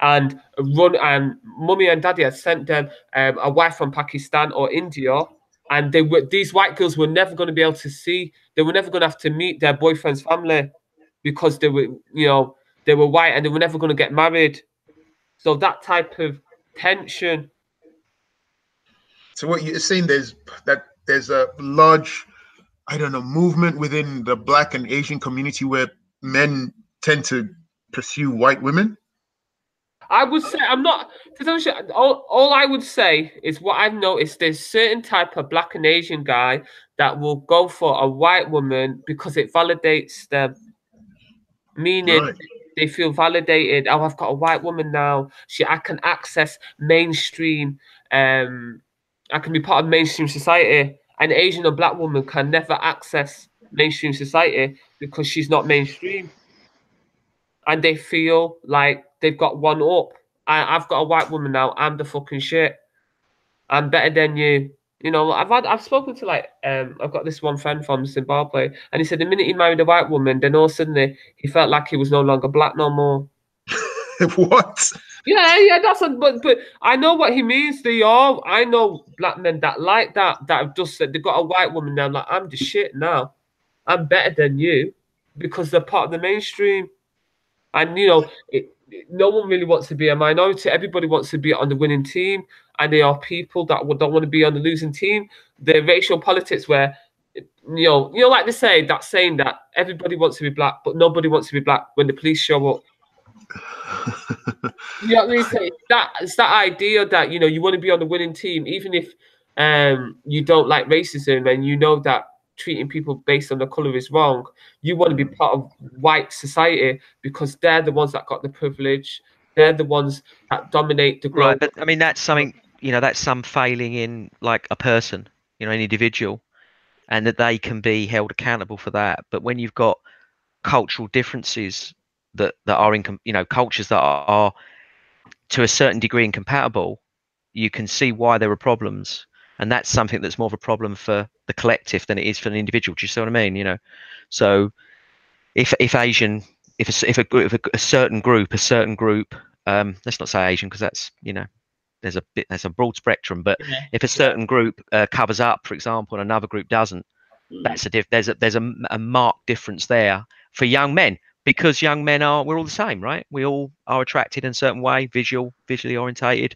and mummy and daddy had sent them a wife from Pakistan or India, and these white girls were never going to be able to see. They were never going to have to meet their boyfriend's family because they were, you know, they were white, and they were never going to get married. So that type of tension. So what you're saying, there's a large, I don't know, movement within the Black and Asian community where men tend to pursue white women? I would say all I would say is what I've noticed. There's certain type of Black and Asian guy that will go for a white woman because it validates them. Meaning, right, they feel validated. Oh, I've got a white woman now. I can access mainstream. I can be part of mainstream society. An Asian or Black woman can never access mainstream society because she's not mainstream. And they feel like they've got one up. I've got a white woman now. I'm the fucking shit. I'm better than you. You know, I've spoken to, like, I've got this one friend from Zimbabwe, and he said the minute he married a white woman, then all of a sudden he felt like he was no longer Black no more. What? Yeah, but I know what he means. I know Black men that like that have just said they've got a white woman now. Like, I'm the shit now. I'm better than you because they're part of the mainstream. And, you know, no one really wants to be a minority. Everybody wants to be on the winning team. And there are people that don't want to be on the losing team. The racial politics where, you know, like they say, that saying that everybody wants to be Black, but nobody wants to be Black when the police show up. You know what I mean? So it's that idea that, you know, you want to be on the winning team, even if you don't like racism and you know that treating people based on the color is wrong. You want to be part of white society because they're the ones that got the privilege. they're the ones that dominate the growth. Right, but I mean that's something, you know, that's some failing in like a person, you know, an individual, and that they can be held accountable for that. But when you've got cultural differences that are in, you know, cultures that are to a certain degree incompatible, you can see why there are problems, and that's something that's more of a problem for the collective than it is for an individual. Do you see what I mean? You know, so if Asian, if a certain group, let's not say Asian because that's, you know, there's a broad spectrum, but Yeah. if a certain group covers up, for example, and another group doesn't, that's there's a marked difference there for young men, because young men we're all the same, right? We all are attracted in a certain way, visually orientated,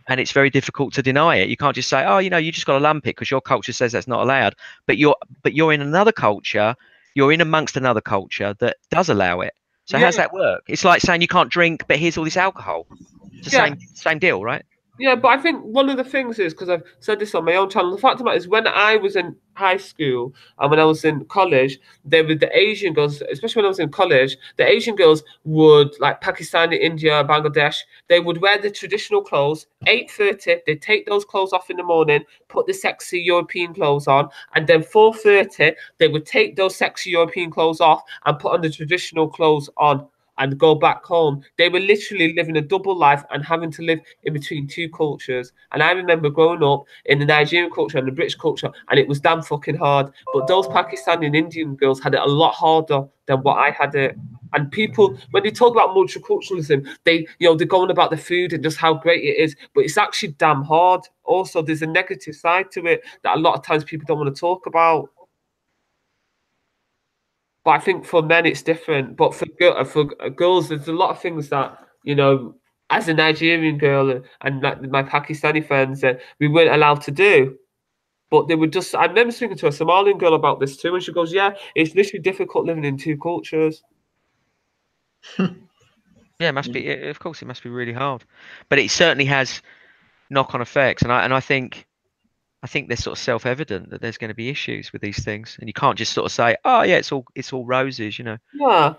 and it's very difficult to deny it. You can't just say, oh, you know, you just got to lump it because your culture says that's not allowed, but you're in another culture, you're in amongst another culture that does allow it. So how's that work? It's like saying you can't drink, but here's all this alcohol. It's the same deal, right? Yeah, but I think one of the things is, because I've said this on my own channel, the fact of the matter is when I was in high school and when I was in college, there were the Asian girls, especially when I was in college, the Asian girls would, like Pakistan, India, Bangladesh, they would wear the traditional clothes, 8:30, they'd take those clothes off in the morning, put the sexy European clothes on, and then 4:30, they would take those sexy European clothes off and put on the traditional clothes on and go back home. They were literally living a double life and having to live in between two cultures. And I remember growing up in the Nigerian culture and the British culture, and it was damn fucking hard. But those Pakistani and Indian girls had it a lot harder than what I had it. And people, when they talk about multiculturalism, they're going about the food and just how great it is, but it's actually damn hard. Also, there's a negative side to it that a lot of times people don't want to talk about. But I think for men it's different. But for girls, there's a lot of things that, you know, as a Nigerian girl and my Pakistani friends, we weren't allowed to do. But they would just. I remember speaking to a Somalian girl about this too, and she goes, "Yeah, it's literally difficult living in two cultures." Yeah, it must be. Of course, it must be really hard, but it certainly has knock-on effects, and I think they're sort of self-evident that there's going to be issues with these things, and you can't just sort of say, "Oh, yeah, it's all roses," you know. Yeah.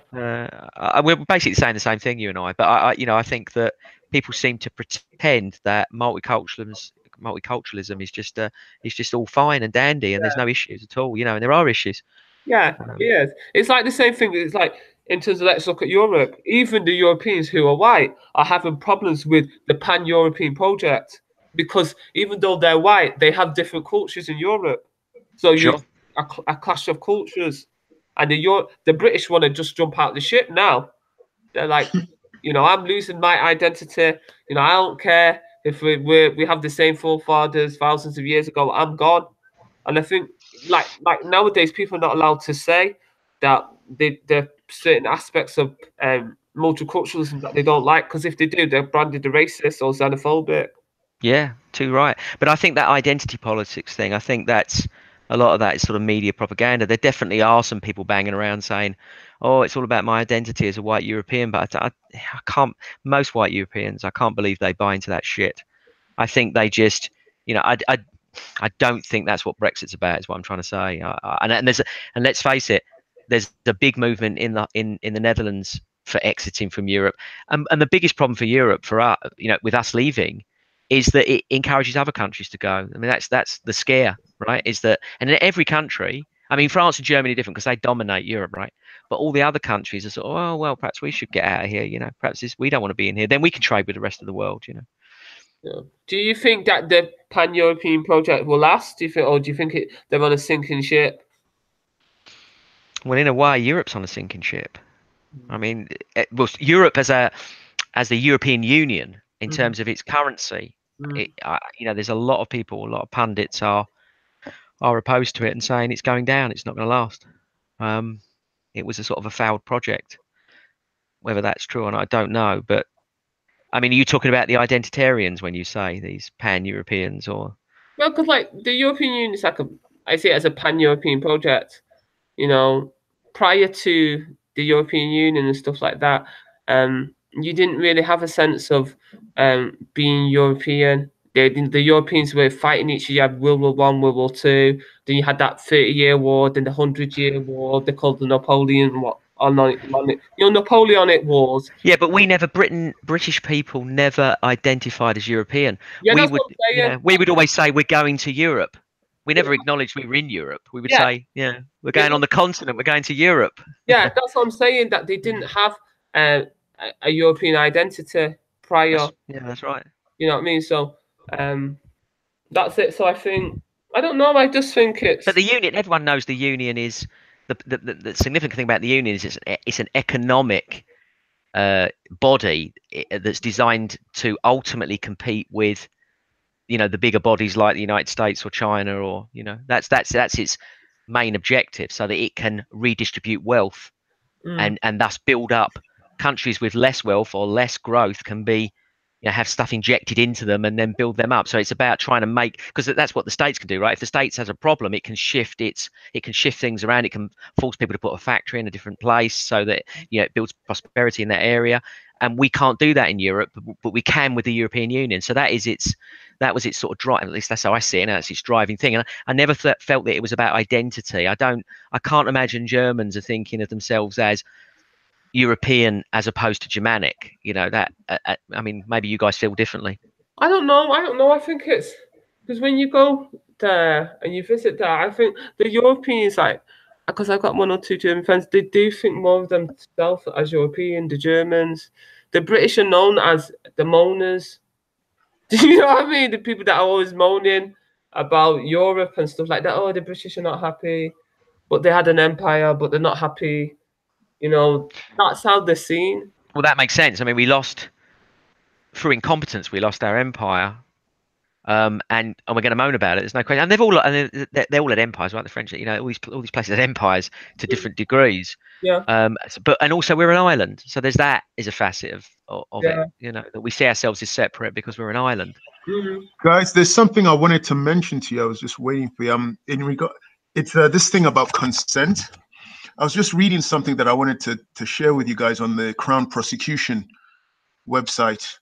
We're basically saying the same thing, you and I. But I think that people seem to pretend that multiculturalism is just all fine and dandy, and there's no issues at all, you know. And there are issues. Yeah, yes. It's like the same thing. It's like in terms of, let's look at Europe. Even the Europeans who are white are having problems with the Pan-European project because even though they're white, they have different cultures in Europe. So you Sure. a clash of cultures, and the British want to just jump out the ship now. They're like, I'm losing my identity. I don't care if we have the same forefathers thousands of years ago. I'm gone. And I think, like nowadays, people are not allowed to say that there are certain aspects of multiculturalism that they don't like, because if they do, they're branded as racist or xenophobic. Yeah, too right. But I think that identity politics thing, I think that's a lot of that is sort of media propaganda. There definitely are some people banging around saying, "Oh, it's all about my identity as a white European," but I can't. Most white Europeans, I can't believe they buy into that shit. I think they just, I don't think that's what Brexit's about. Is what I'm trying to say. And let's face it, there's a big movement in the Netherlands for exiting from Europe, and the biggest problem for Europe, for us, with us leaving, is that it encourages other countries to go. I mean, that's the scare, right? Is that, and in every country, I mean, France and Germany are different because they dominate Europe, right? But all the other countries are sort of, oh well, perhaps we should get out of here. Perhaps we don't want to be in here. Then we can trade with the rest of the world. Yeah. Do you think that the Pan-European project will last? Do you think they're on a sinking ship? Well, in a way, Europe's on a sinking ship. I mean, Europe as the European Union, in terms of its currency, there's a lot of people, a lot of pundits are opposed to it and saying it's going down, it's not going to last. It was a sort of a failed project. Whether that's true or not, I don't know. But I mean, are you talking about the identitarians when you say these pan-Europeans, or? Well, because like the European Union is I see it as a pan-European project. Prior to the European Union and stuff like that, you didn't really have a sense of being European. The Europeans were fighting each other. You had World War I, World War II. Then you had that 30-year war, then the 100-year war. They called the Napoleon on Napoleonic Wars. Yeah, but British people never identified as European. Yeah, we that's would, what I'm saying. we would always say we're going to Europe. We never acknowledged we were in Europe. We would say, we're going on the continent. We're going to Europe. Yeah, that's what I'm saying. That they didn't have a European identity prior. That's right. You know what I mean? So, that's it. So I think, I don't know. I just think it's. But the union, everyone knows the union is the significant thing about the union is it's an economic body that's designed to ultimately compete with, the bigger bodies like the United States or China, or that's its main objective, so that it can redistribute wealth and thus build up countries with less wealth or less growth can be, have stuff injected into them and then build them up. So it's about trying to make, because that's what the states can do, right? If the states has a problem, it can shift things around. It can force people to put a factory in a different place so that it builds prosperity in that area. And we can't do that in Europe, but we can with the European Union. So that was its sort of drive. At least that's how I see it. And that's its driving thing. And I never felt that it was about identity. I can't imagine Germans are thinking of themselves as European as opposed to Germanic. I mean, maybe you guys feel differently. I don't know. I think it's because when you go there and you visit there, I think the Europeans, like, because I've got 1 or 2 German friends, they do think more of themselves as European. The Germans, the British are known as the moaners. Do you know what I mean? The people that are always moaning about Europe and stuff like that. Oh, the British are not happy, but they had an empire, but they're not happy. That's how they're seen. Well, that makes sense. I mean, we lost through incompetence. We lost our empire, and we're going to moan about it. There's no question. And they're all at empires, right? The French, all these places had empires to different degrees. Yeah. And also we're an island, so there's that is a facet of it. That we see ourselves as separate because we're an island. Mm-hmm. Guys, there's something I wanted to mention to you. I was just waiting for you. It's this thing about consent. I was just reading something that I wanted to share with you guys on the Crown Prosecution website.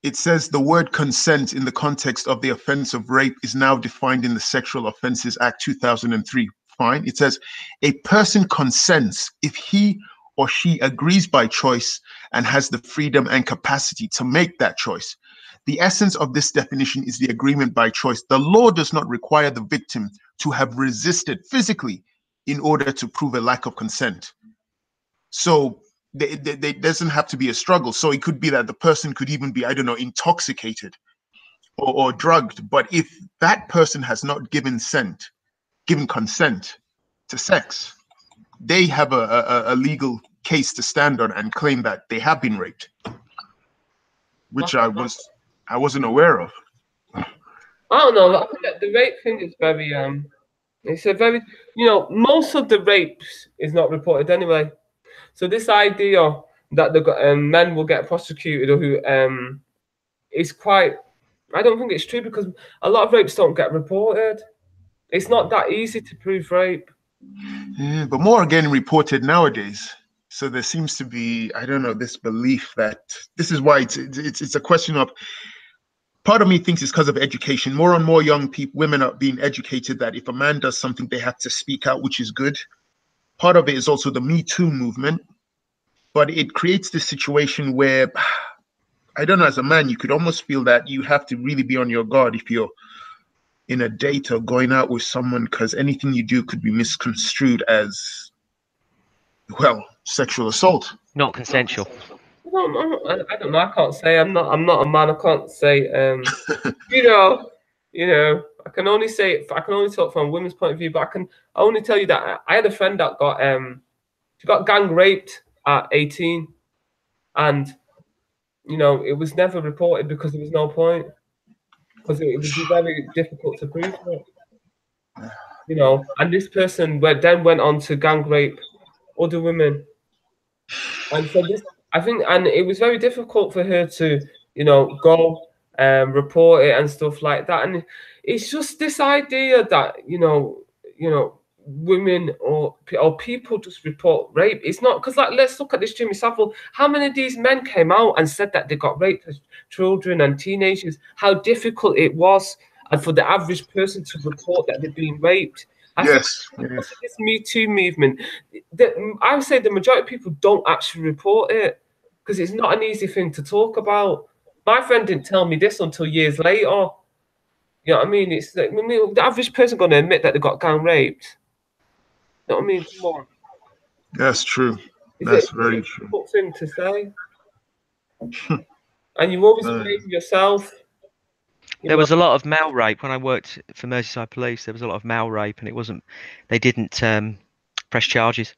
It says the word consent in the context of the offense of rape is now defined in the Sexual Offences Act 2003. Fine. It says a person consents if he or she agrees by choice and has the freedom and capacity to make that choice. The essence of this definition is the agreement by choice. The law does not require the victim to have resisted physically in order to prove a lack of consent. So there doesn't have to be a struggle. So it could be that the person could even be, I don't know, intoxicated or drugged. But if that person has not given consent to sex, they have a legal case to stand on and claim that they have been raped, which I wasn't aware of. I don't know. I think that the rape thing is very it's a very, most of the rapes is not reported anyway. So this idea that the men will get prosecuted or who is quite, I don't think it's true, because a lot of rapes don't get reported. It's not that easy to prove rape. Yeah, but more are getting reported nowadays. So there seems to be, I don't know, this belief that this is why it's a question of, part of me thinks it's because of education. More and more young people, women are being educated that if a man does something, they have to speak out, which is good. Part of it is also the Me Too movement, but it creates this situation where, I don't know, as a man, you could almost feel that you have to really be on your guard if you're in a date or going out with someone, because anything you do could be misconstrued as, well, sexual assault. Not consensual. I don't know. I can't say. I'm not a man. I can't say. I can only say. I can only talk from a women's point of view. But I can only tell you that I had a friend that got she got gang raped at 18, and it was never reported because there was no point, because it was very difficult to prove it. And this person then went on to gang rape other women, and so this. I think, and it was very difficult for her to, go report it and stuff like that. And it's just this idea that, women or people just report rape. It's not, because let's look at this Jimmy Savile. How many of these men came out and said that they got raped as children and teenagers? How difficult it was, and for the average person to report that they've been raped. I think Yes. because Yes. of this Me Too movement, I would say the majority of people don't actually report it because it's not an easy thing to talk about. My friend didn't tell me this until years later. You know what I mean? It's like, I mean, the average person going to admit that they got gang raped. You know what I mean? Come on. That's true. It's That's a very true. difficult thing to say. And you always Uh, blame yourself. You There know? was a lot of male rape when I worked for Merseyside Police. There was a lot of male rape, and it wasn't. They didn't press charges.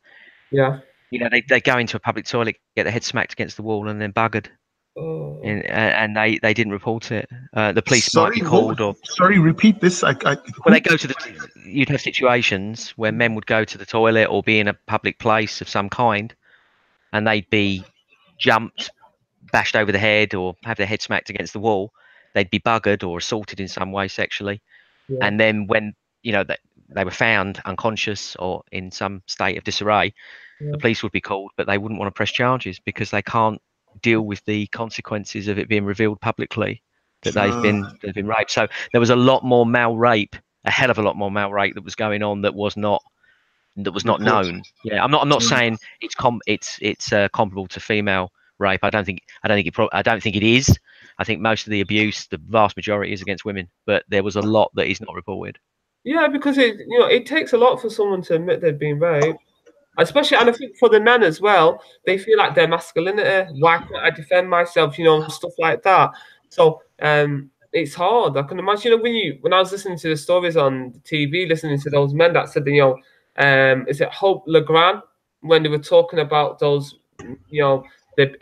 Yeah. You know, they go into a public toilet, get their head smacked against the wall, and then buggered. Oh. And they didn't report it. The police might be sorry. called, or Sorry. Repeat this. well, they go to the. You'd have situations where men would go to the toilet or be in a public place of some kind, and they'd be jumped, bashed over the head, or have their head smacked against the wall. They'd be buggered or assaulted in some way sexually, Yeah. and then when they were found unconscious or in some state of disarray, Yeah. the police would be called, but they wouldn't want to press charges because they can't deal with the consequences of it being revealed publicly that they've been raped. So there was a lot more male rape, a hell of a lot more male rape that was going on that was not known. Yeah, I'm not saying it's comparable to female rape. I don't think it is. I think most of the abuse, the vast majority, is against women, but there was a lot that is not reported. Yeah, because it takes a lot for someone to admit they've been raped. Especially, and I think for the men as well, they feel like their masculinity. Why can't I defend myself? Stuff like that. So it's hard. I can imagine. When I was listening to the stories on TV, listening to those men that said, is it Hope Legrand when they were talking about those, the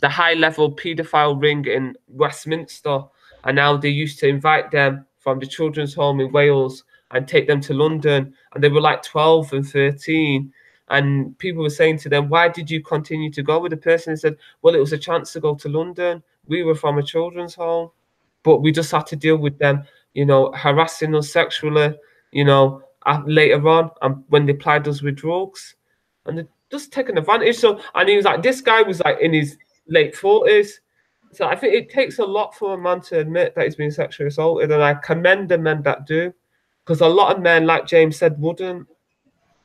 high level paedophile ring in Westminster, and now they used to invite them from the children's home in Wales and take them to London, and they were like 12 and 13. And people were saying to them, why did you continue to go with the person? And said, well, it was a chance to go to London. We were from a children's home, but we just had to deal with them, harassing us sexually, later on, and when they plied us with drugs. And they're just taking advantage. So, and he was like, this guy was like in his late 40s. So I think it takes a lot for a man to admit that he's been sexually assaulted. And I commend the men that do. Because a lot of men, like James said, wouldn't.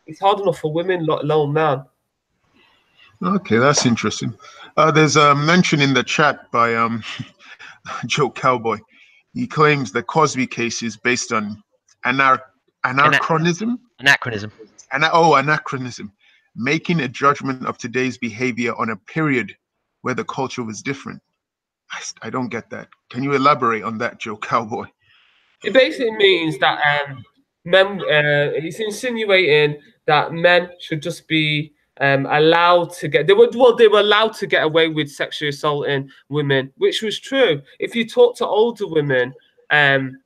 It's hard enough for women, let alone men. Okay, that's interesting. There's a mention in the chat by Joe Cowboy. He claims the Cosby case is based on anachronism. Anachronism, making a judgment of today's behavior on a period where the culture was different. I don't get that. Can you elaborate on that, Joe Cowboy? It basically means that men. He's insinuating that men should just be allowed to get. They were allowed to get away with sexually assaulting women, which was true. If you talk to older women, when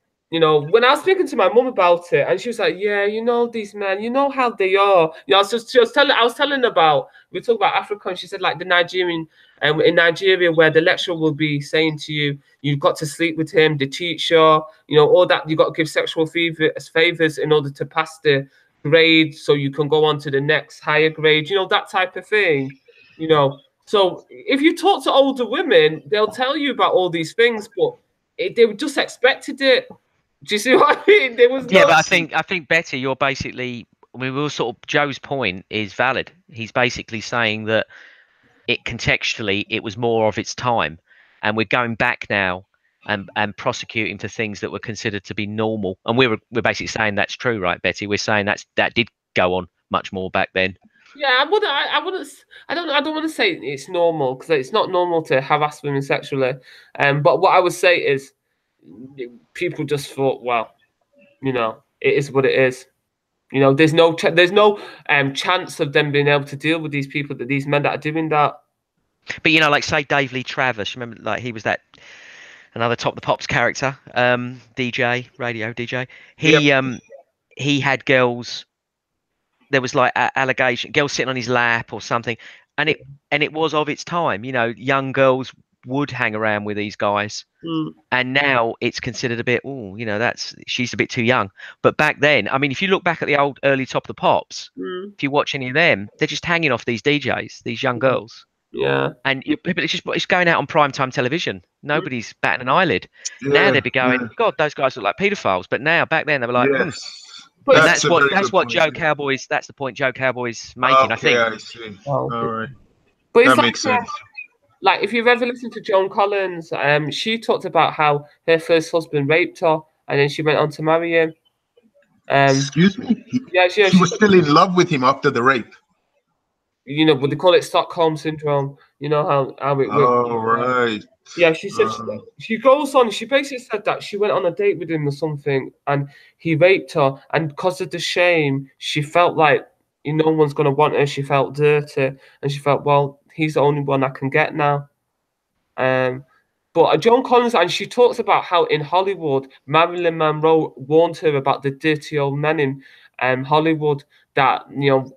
I was speaking to my mum about it, and she was like, "Yeah, these men, how they are." I was telling about. We talk about Africa, and she said like the Nigerian, in Nigeria, where the lecturer will be saying to you, "You've got to sleep with him," the teacher, all that. You got to give sexual favors in order to pass the grade, so you can go on to the next higher grade. That type of thing. So if you talk to older women, they'll tell you about all these things, but they just expected it. Do you see what I mean? There was but I think Betty, you're basically. I mean, we're sort of Joe's point is valid. He's basically saying that contextually it was more of its time, and we're going back now and prosecuting for things that were considered to be normal. And we're basically saying that's true, right, Betty? We're saying that did go on much more back then. Yeah, I don't want to say it's normal, because it's not normal to harass women sexually. But what I would say is, people just thought, well, it is what it is. There's no chance of them being able to deal with these men that are doing that. But like say Dave Lee Travis, remember, like he was that another Top the Pops character, DJ, radio DJ. He had girls. There was like allegation, girls sitting on his lap or something, and it was of its time. Young girls would hang around with these guys, and now it's considered a bit. She's a bit too young. But back then, I mean, if you look back at the old early Top of the Pops, if you watch any of them, they're just hanging off these DJs, these young girls. Yeah, and it's going out on primetime television. Nobody's batting an eyelid. Now they'd be going, God, those guys look like paedophiles. But now, back then, they were like, yes. But And That's a very that's good what point. Joe Cowboy's. That's the point Joe Cowboy's making. I Okay, think. I see. Oh, All right, but it's that makes sense. like if you've ever listened to Joan Collins, she talked about how her first husband raped her, and then she went on to marry him. Excuse me. Yeah, She was still in love with him after the rape. you know, but they call it Stockholm syndrome. You know how it works. Oh, right. Yeah, she said Uh, she goes on. She basically said that she went on a date with him or something, and he raped her. And because of the shame, she felt like no one's gonna want her. She felt dirty, and she felt, well, he's the only one I can get now. But Joan Collins, and she talks about how in Hollywood, Marilyn Monroe warned her about the dirty old men in Hollywood that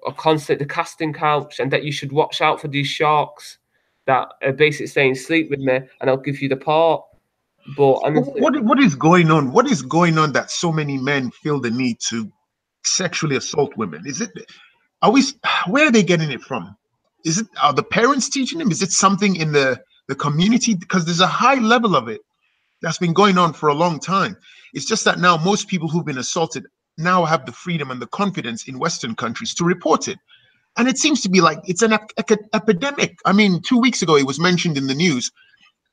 are constant the casting couch, and that you should watch out for these sharks that are basically saying sleep with me and I'll give you the part. But honestly, what is going on? What is going on that so many men feel the need to sexually assault women? Is it? Are we? Where are they getting it from? Is it? Are the parents teaching them? Is it something in the community? Because there's a high level of it that's been going on for a long time. It's just that now most people who've been assaulted now have the freedom and the confidence in Western countries to report it. And it seems to be like it's an epidemic. I mean, 2 weeks ago, it was mentioned in the news,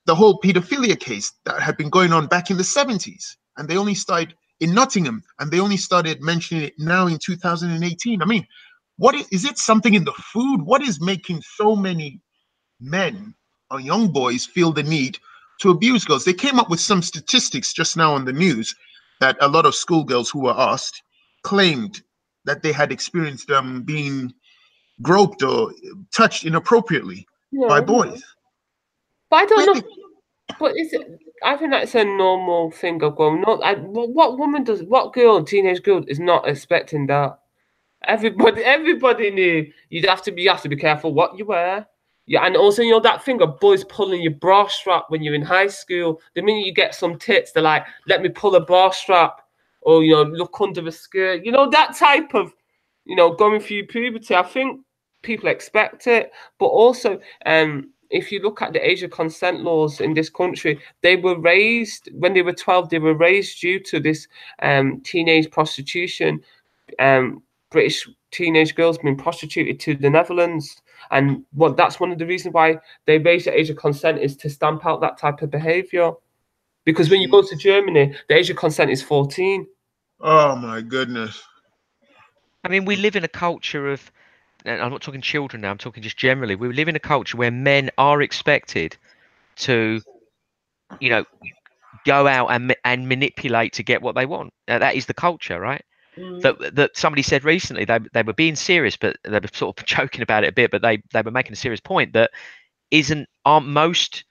the whole pedophilia case that had been going on back in the 70s. And they only started in Nottingham, and they only started mentioning it now in 2018. I mean, what is it something in the food? What is making so many men or young boys feel the need to abuse girls? They came up with some statistics just now on the news that a lot of schoolgirls who were asked claimed that they had experienced being groped or touched inappropriately by boys. but I don't know. But is it? I think that's a normal thing of going on. What woman does? What girl, teenage girl, is not expecting that? Everybody knew you have to be careful what you wear. Yeah, and also that thing of boys pulling your bra strap when you're in high school. The minute you get some tits, they're like, "Let me pull a bra strap," or look under the skirt. That type of, going through puberty. I think people expect it, but also, if you look at the age of consent laws in this country, they were raised when they were 12. They were raised due to this teenage prostitution. British teenage girls being prostituted to the Netherlands, and that's one of the reasons why they raise the age of consent is to stamp out that type of behaviour. Because when you go to Germany, the age of consent is 14. Oh my goodness. I mean, we live in a culture of, and I'm not talking children now, I'm talking just generally. We live in a culture where men are expected to, go out and manipulate to get what they want. That is the culture, right? That somebody said recently, they were being serious, but they were sort of joking about it a bit, but they were making a serious point that aren't most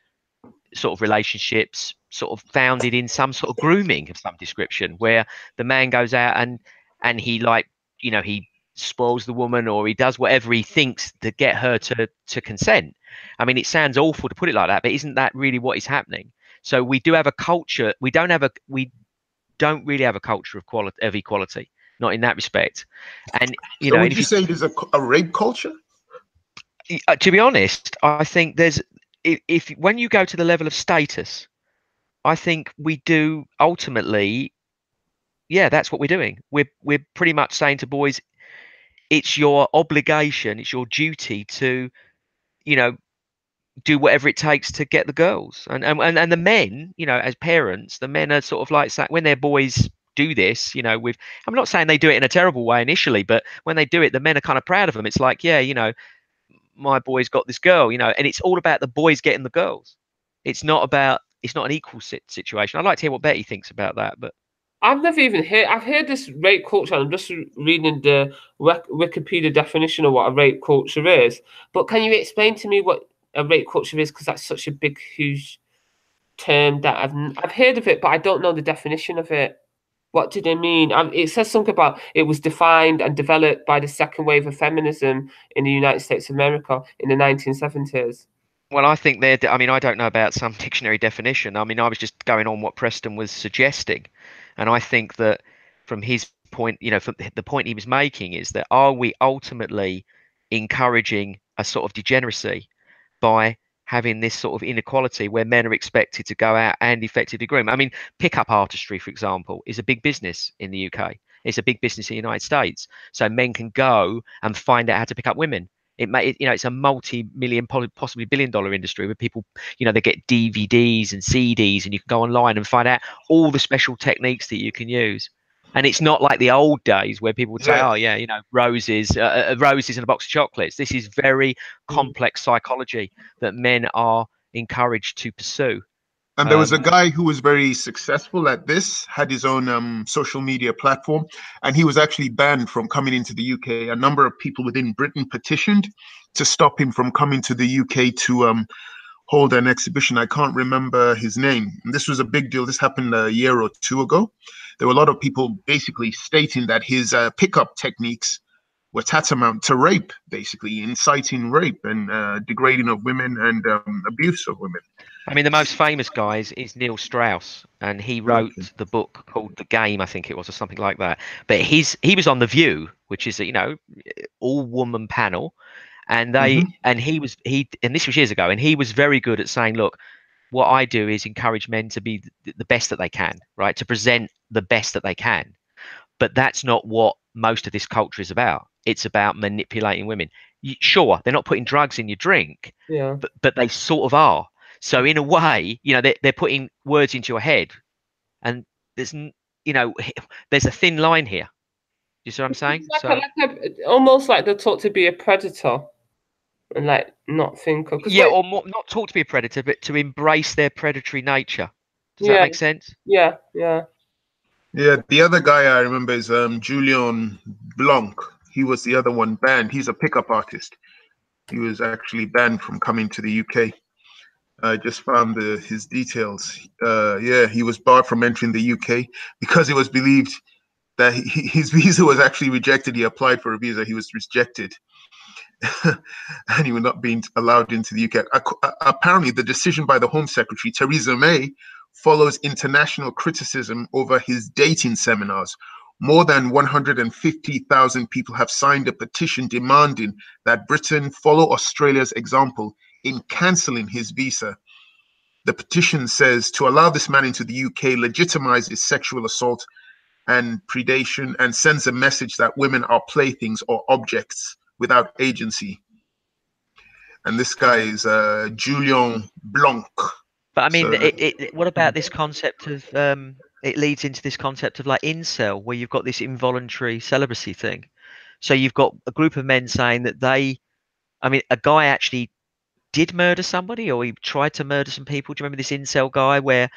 sort of relationships sort of founded in some sort of grooming of some description, where the man goes out and he he spoils the woman, or he does whatever he thinks to get her to consent. I mean, it sounds awful to put it like that, but isn't that really what is happening? So we do have a culture. We don't really have a culture of equality, not in that respect. And So would you say it is a rape culture? To be honest, I think if when you go to the level of status, I think we do ultimately, yeah, that's what we're doing. We're pretty much saying to boys, it's your obligation, it's your duty to, do whatever it takes to get the girls. And the men, as parents, the men are sort of like when their boys do this, I'm not saying they do it in a terrible way initially, but when they do it, the men are kind of proud of them. It's like, yeah, my boy's got this girl, and it's all about the boys getting the girls. It's not an equal situation. I'd like to hear what Betty thinks about that, but I've never even heard. I've heard this rape culture. I'm just reading the Wikipedia definition of what a rape culture is. But can you explain to me what a rape culture is? Because that's such a big, huge term that I've heard of it, but I don't know the definition of it. What do they mean? It says something about it was defined and developed by the second wave of feminism in the United States of America in the 1970s. Well, I think I don't know about some dictionary definition. I mean, I was just going on what Preston was suggesting. And I think that from his point, from the point he was making is that are we ultimately encouraging a sort of degeneracy by having this sort of inequality where men are expected to go out and effectively groom? I mean, pickup artistry, for example, is a big business in the UK. It's a big business in the United States. So men can go and find out how to pick up women. It's a multi-million, possibly billion-dollar industry where people, they get DVDs and CDs, and you can go online and find out all the special techniques that you can use. And it's not like the old days where people would say, "Oh yeah, roses, roses and a box of chocolates." This is very complex psychology that men are encouraged to pursue. And there was a guy who was very successful at this, had his own social media platform, and he was actually banned from coming into the UK. A number of people within Britain petitioned to stop him from coming to the UK to hold an exhibition. I can't remember his name. And this was a big deal. This happened a year or two ago. There were a lot of people basically stating that his pickup techniques were tantamount to rape, basically inciting rape and degrading of women and abuse of women. I mean, the most famous guy is Neil Strauss, and he wrote the book called The Game, I think it was, or something like that. But he was on The View, which is all woman panel, and and this was years ago, and he was very good at saying, look, what I do is encourage men to be the best that they can, right? To present the best that they can. But that's not what most of this culture is about. It's about manipulating women. Sure, they're not putting drugs in your drink, but they sort of are. So in a way, they're putting words into your head, and there's a thin line here. You see what I'm saying? Almost like they're taught to be a predator, and like not think of. Or not taught to be a predator, but to embrace their predatory nature. Does that make sense? Yeah. Yeah, the other guy I remember is Julien Blanc. He was the other one banned. He's a pickup artist. He was actually banned from coming to the UK. I just found his details. He was barred from entering the UK because it was believed that his visa was actually rejected. He applied for a visa. He was rejected. And he was not being allowed into the UK. Apparently, the decision by the Home Secretary, Theresa May, follows international criticism over his dating seminars. More than 150,000 people have signed a petition demanding that Britain follow Australia's example in cancelling his visa. The petition says to allow this man into the UK legitimizes sexual assault and predation and sends a message that women are playthings or objects without agency. And this guy is Julien Blanc. But I mean, what about this concept of it leads into this concept of like incel, where you've got this involuntary celibacy thing. So you've got a group of men saying that a guy actually did murder somebody, or he tried to murder some people. Do you remember this incel guy where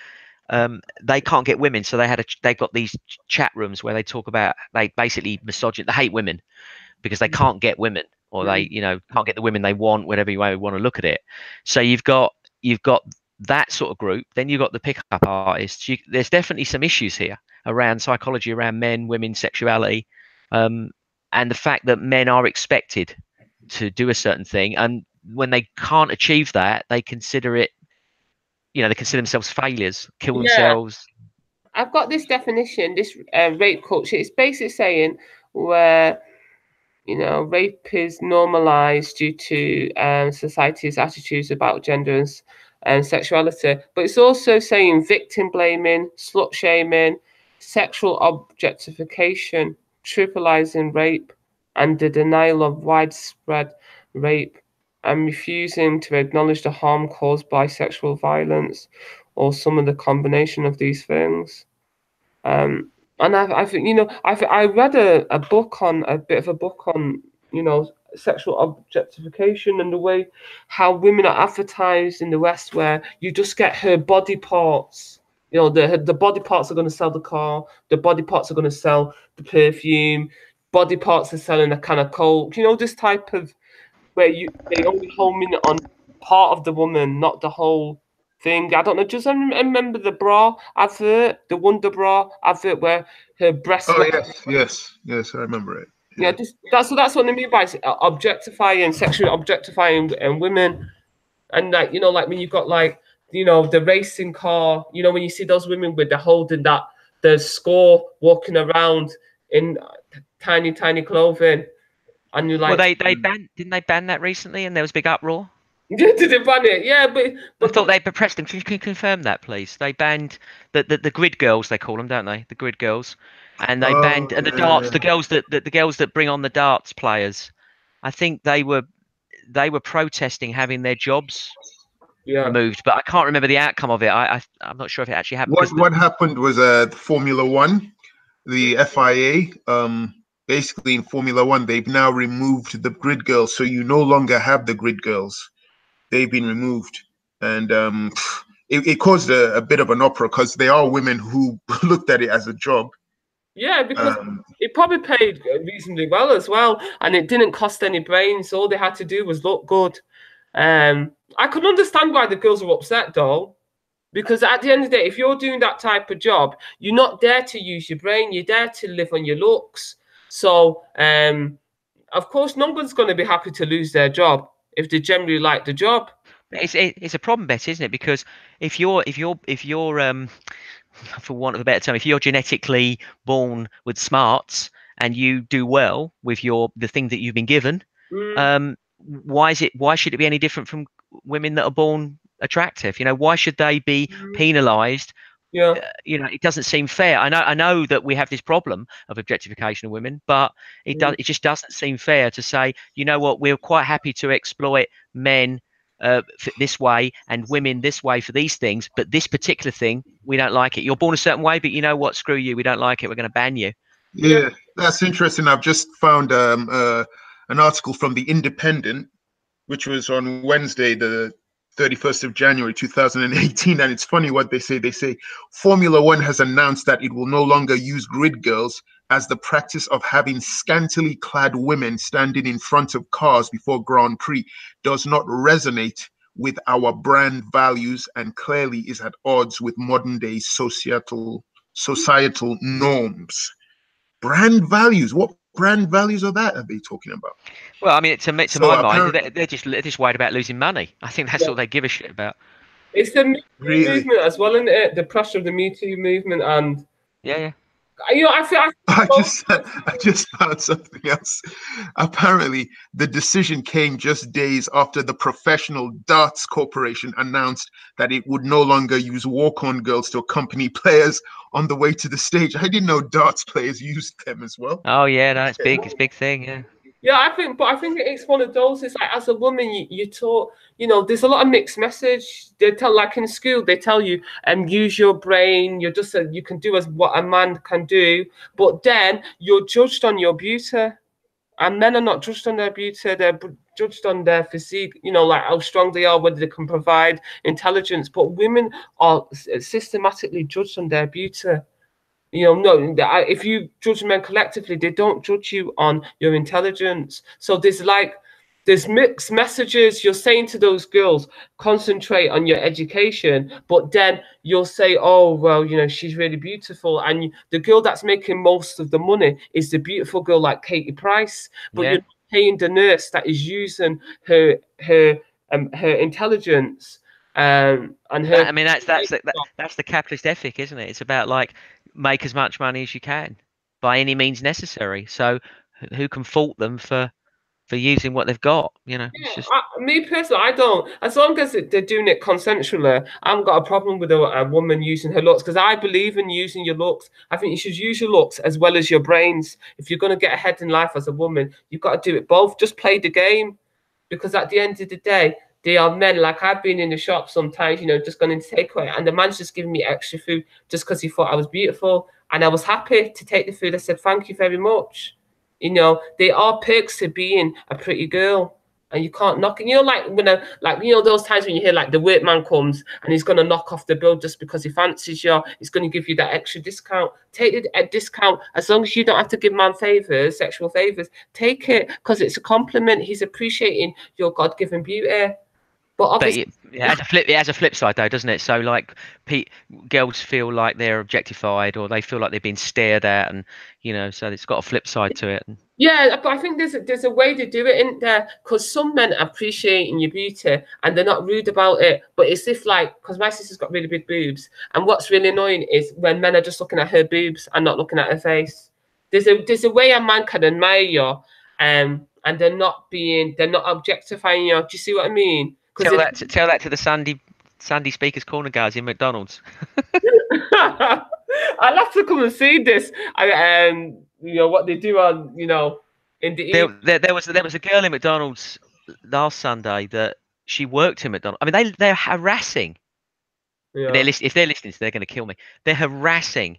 they can't get women, so they've got these chat rooms where they talk about, they basically they hate women because they can't get women, or they can't get the women they want, whatever way you want to look at it. So you've got that sort of group. Then you've got the pickup artists. There's definitely some issues here around psychology, around men, women, sexuality, and the fact that men are expected to do a certain thing, and when they can't achieve that, they consider it, they consider themselves failures, kill themselves. I've got this definition, this rape culture. It's basically saying where rape is normalized due to society's attitudes about gender and sexuality, but it's also saying victim blaming, slut shaming, sexual objectification, trivializing rape, and the denial of widespread rape, and refusing to acknowledge the harm caused by sexual violence, or some of the combination of these things. And I think I read a book on sexual objectification and the way how women are advertised in the West, where you just get her body parts. The body parts are going to sell the car. The body parts are going to sell the perfume. Body parts are selling a can of Coke. This type of where they only home in on part of the woman, not the whole thing. I don't know. Just remember the bra advert, the Wonder Bra advert, where her breasts. Oh yes, I remember it. Yeah, that's what I mean by objectifying, sexually objectifying women, and like when you've got the racing car, when you see those women with holding the score walking around in tiny clothing, and you're like, well, didn't they ban that recently, and there was a big uproar. Did they ban it? Yeah, I but thought they pressed them. Can you confirm that, please? They banned the grid girls, they call them, don't they? The grid girls, and they Oh banned and the darts. yeah. The girls that bring on the darts players. I think they were protesting having their jobs yeah. removed, but I can't remember the outcome of it. I'm not sure if it actually happened because What happened was Formula One, the FIA. Basically in Formula One, they've now removed the grid girls, so you no longer have the grid girls. They've been removed, and it caused a bit of an uproar because they are women who looked at it as a job. Yeah, because Um, it probably paid reasonably well as well, and it didn't cost any brains. All they had to do was look good. I could understand why the girls were upset though, because at the end of the day, if you're doing that type of job, you're not there to use your brain. You're there to live on your looks. So, of course, no one's going to be happy to lose their job if they generally like the job. it's a problem, Betty, isn't it? Because if you're for want of a better term, if you're genetically born with smarts and you do well with the thing that you've been given, Mm, why should it be any different from women that are born attractive? Why should they be penalized? yeah. It doesn't seem fair. I know that we have this problem of objectification of women, but it just doesn't seem fair to say, you know what, we're quite happy to exploit men this way and women this way for these things, but this particular thing, we don't like it. You're born a certain way, but you know what, screw you, we don't like it, we're going to ban you. Yeah. yeah, that's interesting. I've just found an article from the Independent, which was on Wednesday, the 31st of January 2018. And it's funny what they say. They say Formula One has announced that it will no longer use grid girls, as the practice of having scantily clad women standing in front of cars before Grand Prix does not resonate with our brand values and clearly is at odds with modern day societal norms. Brand values. What brand values are they talking about? Well, I mean, to So my mind, apparently, they're just worried about losing money. I think that's Yeah. all they give a shit about. It's the Me Too really, movement as well, isn't it? The pressure of the Me Too movement, and Yeah, yeah. I feel I just found something else. Apparently, the decision came just days after the Professional Darts Corporation announced that it would no longer use walk-on girls to accompany players on the way to the stage. I didn't know darts players used them as well. Oh yeah, no, it's Okay. big. It's a big thing. Yeah. Yeah, I think it's one of those. It's like as a woman, you taught, there's a lot of mixed message. They tell, like in school, they tell you, use your brain. You're just you can do as what a man can do, but then you're judged on your beauty, and men are not judged on their beauty. They're judged on their physique. Like how strong they are, whether they can provide intelligence. But women are systematically judged on their beauty. No, if you judge men collectively, they don't judge you on your intelligence. So there's mixed messages. You're saying to those girls, concentrate on your education, but then you'll say, oh, well, she's really beautiful. And the girl that's making most of the money is the beautiful girl like Katie Price, but Yeah. you're not paying the nurse that is using her intelligence and her. I mean, that's the capitalist ethic, isn't it? It's about like make as much money as you can by any means necessary. So who can fault them for using what they've got? It's just Me personally, I don't. As long as they're doing it consensually, I haven't got a problem with a woman using her looks because I believe in using your looks. I think you should use your looks as well as your brains. If you're going to get ahead in life as a woman, you've got to do it both. Just play the game, because at the end of the day, they are men. Like I've been in the shop sometimes, just going into takeaway, and the man's just giving me extra food just because he thought I was beautiful, and I was happy to take the food. I said, "Thank you very much." There are perks to being a pretty girl, and you can't knock it. Like when those times when you hear like the workman comes and he's gonna knock off the bill just because he fancies you, he's gonna give you that extra discount. Take a discount as long as you don't have to give man favors, sexual favors. Take it because it's a compliment. He's appreciating your God-given beauty. But obviously, it has a flip side though, doesn't it? So like girls feel like they're objectified or they feel like they've been stared at, and so it's got a flip side to it. yeah, but I think there's a way to do it in there, because some men appreciate your beauty and they're not rude about it. But it's if because my sister's got really big boobs, and what's really annoying is when men are just looking at her boobs and not looking at her face. There's a way a man can admire you, and they're not objectifying you. Do you see what I mean? Because tell that to the Sandy Speakers Corner guys in McDonald's. I'll have to come and see this. You know what they do on, you know, in the there was a girl in McDonald's last Sunday that she worked in McDonald's. I mean, they're harassing. yeah. If they're listening, they're going to kill me. They're harassing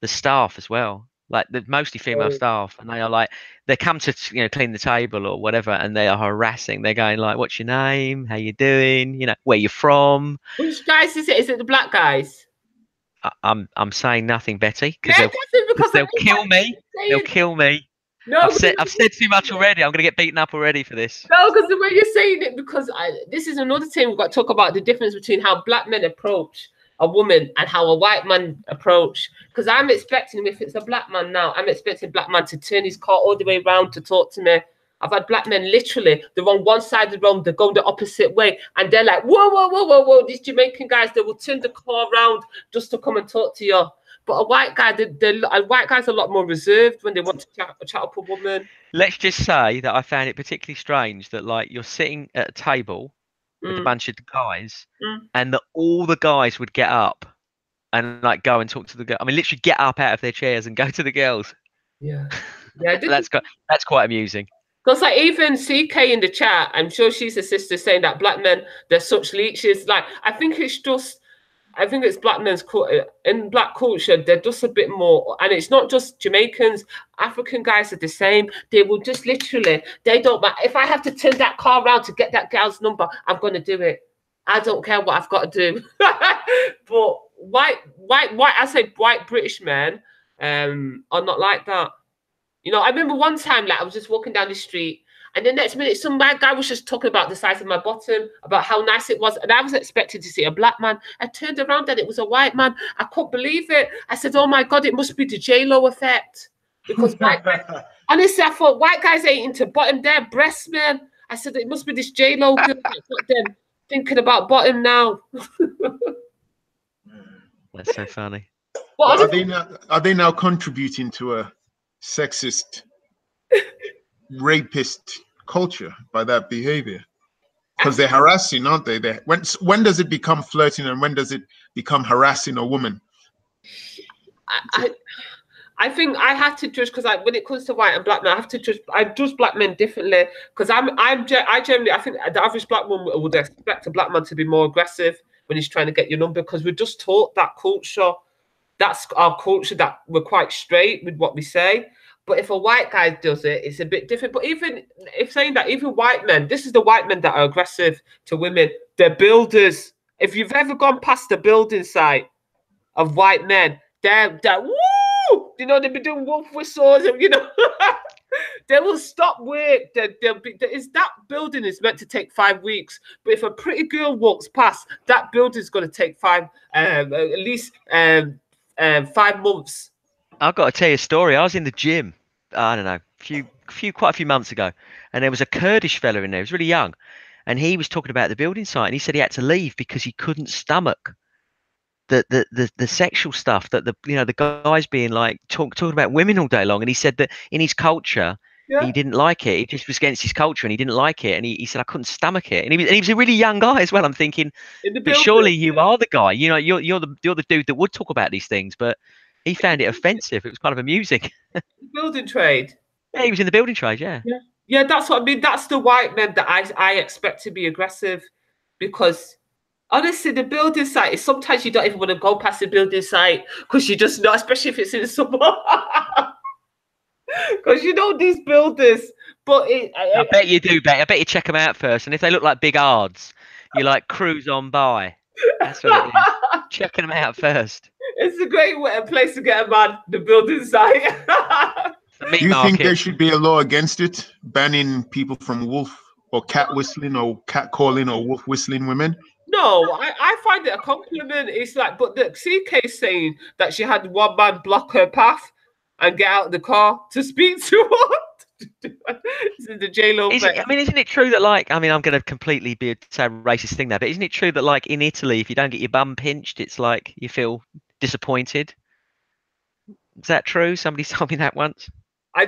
the staff as well, like the mostly female staff, and they are like, they come to, you know, clean the table or whatever, and they are harassing. They're going like, "What's your name? How you doing? You know, where you from?" Which guys is it? Is it the black guys? I'm saying nothing, Betty, Yeah, because they'll kill me. They'll kill me. No, I've said too much already. I'm going to get beaten up already for this. No, because the way you're saying it, because this is another thing we've got to talk about, the difference between how black men approach a woman and how a white man approach. Because I'm expecting, if it's a black man now, I'm expecting a black man to turn his car all the way around to talk to me. I've had black men literally, they're on one side of the road, they go the opposite way, and they're like, whoa, whoa, whoa, whoa, whoa. These Jamaican guys, they will turn the car around just to come and talk to you. But a white guy, a white guy's a lot more reserved when they want to chat up a woman. Let's just say that I found it particularly strange that, like, you're sitting at a table with a bunch of guys, and that all the guys would get up and like go and talk to the girl. I mean, literally get up out of their chairs and go to the girls. Yeah, yeah, that's quite amusing. Because like even CK in the chat, I'm sure she's a sister saying that black men, they're such leeches. Like I think it's black men's in black culture, they're just a bit more, and it's not just Jamaicans, African guys are the same. They will just literally, they don't matter. If I have to turn that car around to get that girl's number, I'm going to do it. I don't care what I've got to do. But I say white British men are not like that. You know, I remember one time, like I was just walking down the street, and the next minute, some white guy was just talking about the size of my bottom, about how nice it was, and I was expecting to see a black man. I turned around and it was a white man. I couldn't believe it. I said, "Oh my God, it must be the J-Lo effect." Because white guys, honestly, I thought white guys ain't into bottom, their breasts, man. I said it must be this J-Lo girl that's got them thinking about bottom now. That's so funny. Well, are they now contributing to a sexist, rapist culture by that behavior? Because they're harassing, aren't they? When does it become flirting and when does it become harassing a woman? I think I have to judge, because when it comes to white and black men, I judge black men differently, because I think the average black woman would expect a black man to be more aggressive when he's trying to get your number, because we're just taught that culture. That's our culture, that we're quite straight with what we say. But if a white guy does it, it's a bit different. But even if saying that, even white men, this is the white men that are aggressive to women. They're builders. If you've ever gone past the building site of white men, they're woo! You know, they'll be doing wolf whistles, and, you know, they will stop work. That building is meant to take 5 weeks. But if a pretty girl walks past, that building's going to take at least 5 months. I've got to tell you a story. I was in the gym, I don't know, quite a few months ago, and there was a Kurdish fella in there. He was really young, and he was talking about the building site, and he said he had to leave because he couldn't stomach the sexual stuff, that the guys being like talking about women all day long. And he said that in his culture, he didn't like it. It just was against his culture, and he didn't like it. And he said, I couldn't stomach it. And he was a really young guy as well. I'm thinking, but surely you are the guy. You know, you're the dude that would talk about these things, but he found it offensive. It was kind of amusing. Building trade. Yeah, he was in the building trade. Yeah, that's what I mean. That's the white men that I expect to be aggressive, because honestly, the building site is sometimes you don't even want to go past the building site, because you just know, especially if it's in the summer, because you know these builders. But I bet you do, Bet. I bet you check them out first, and if they look like big ards, you like cruise on by. That's what it is. Checking them out first. It's a great place to get a man, the building site. Do you think there should be a law against it, banning people from wolf or cat whistling or cat calling or wolf whistling women? No, I find it a compliment. It's like, but the CK saying that she had one man block her path and get out of the car to speak to her. This is the J-Lo. Isn't it true that, like, I'm going to completely say a racist thing there, but isn't it true that, like, in Italy, if you don't get your bum pinched, it's like you feel disappointed? Is that true? Somebody told me that once. I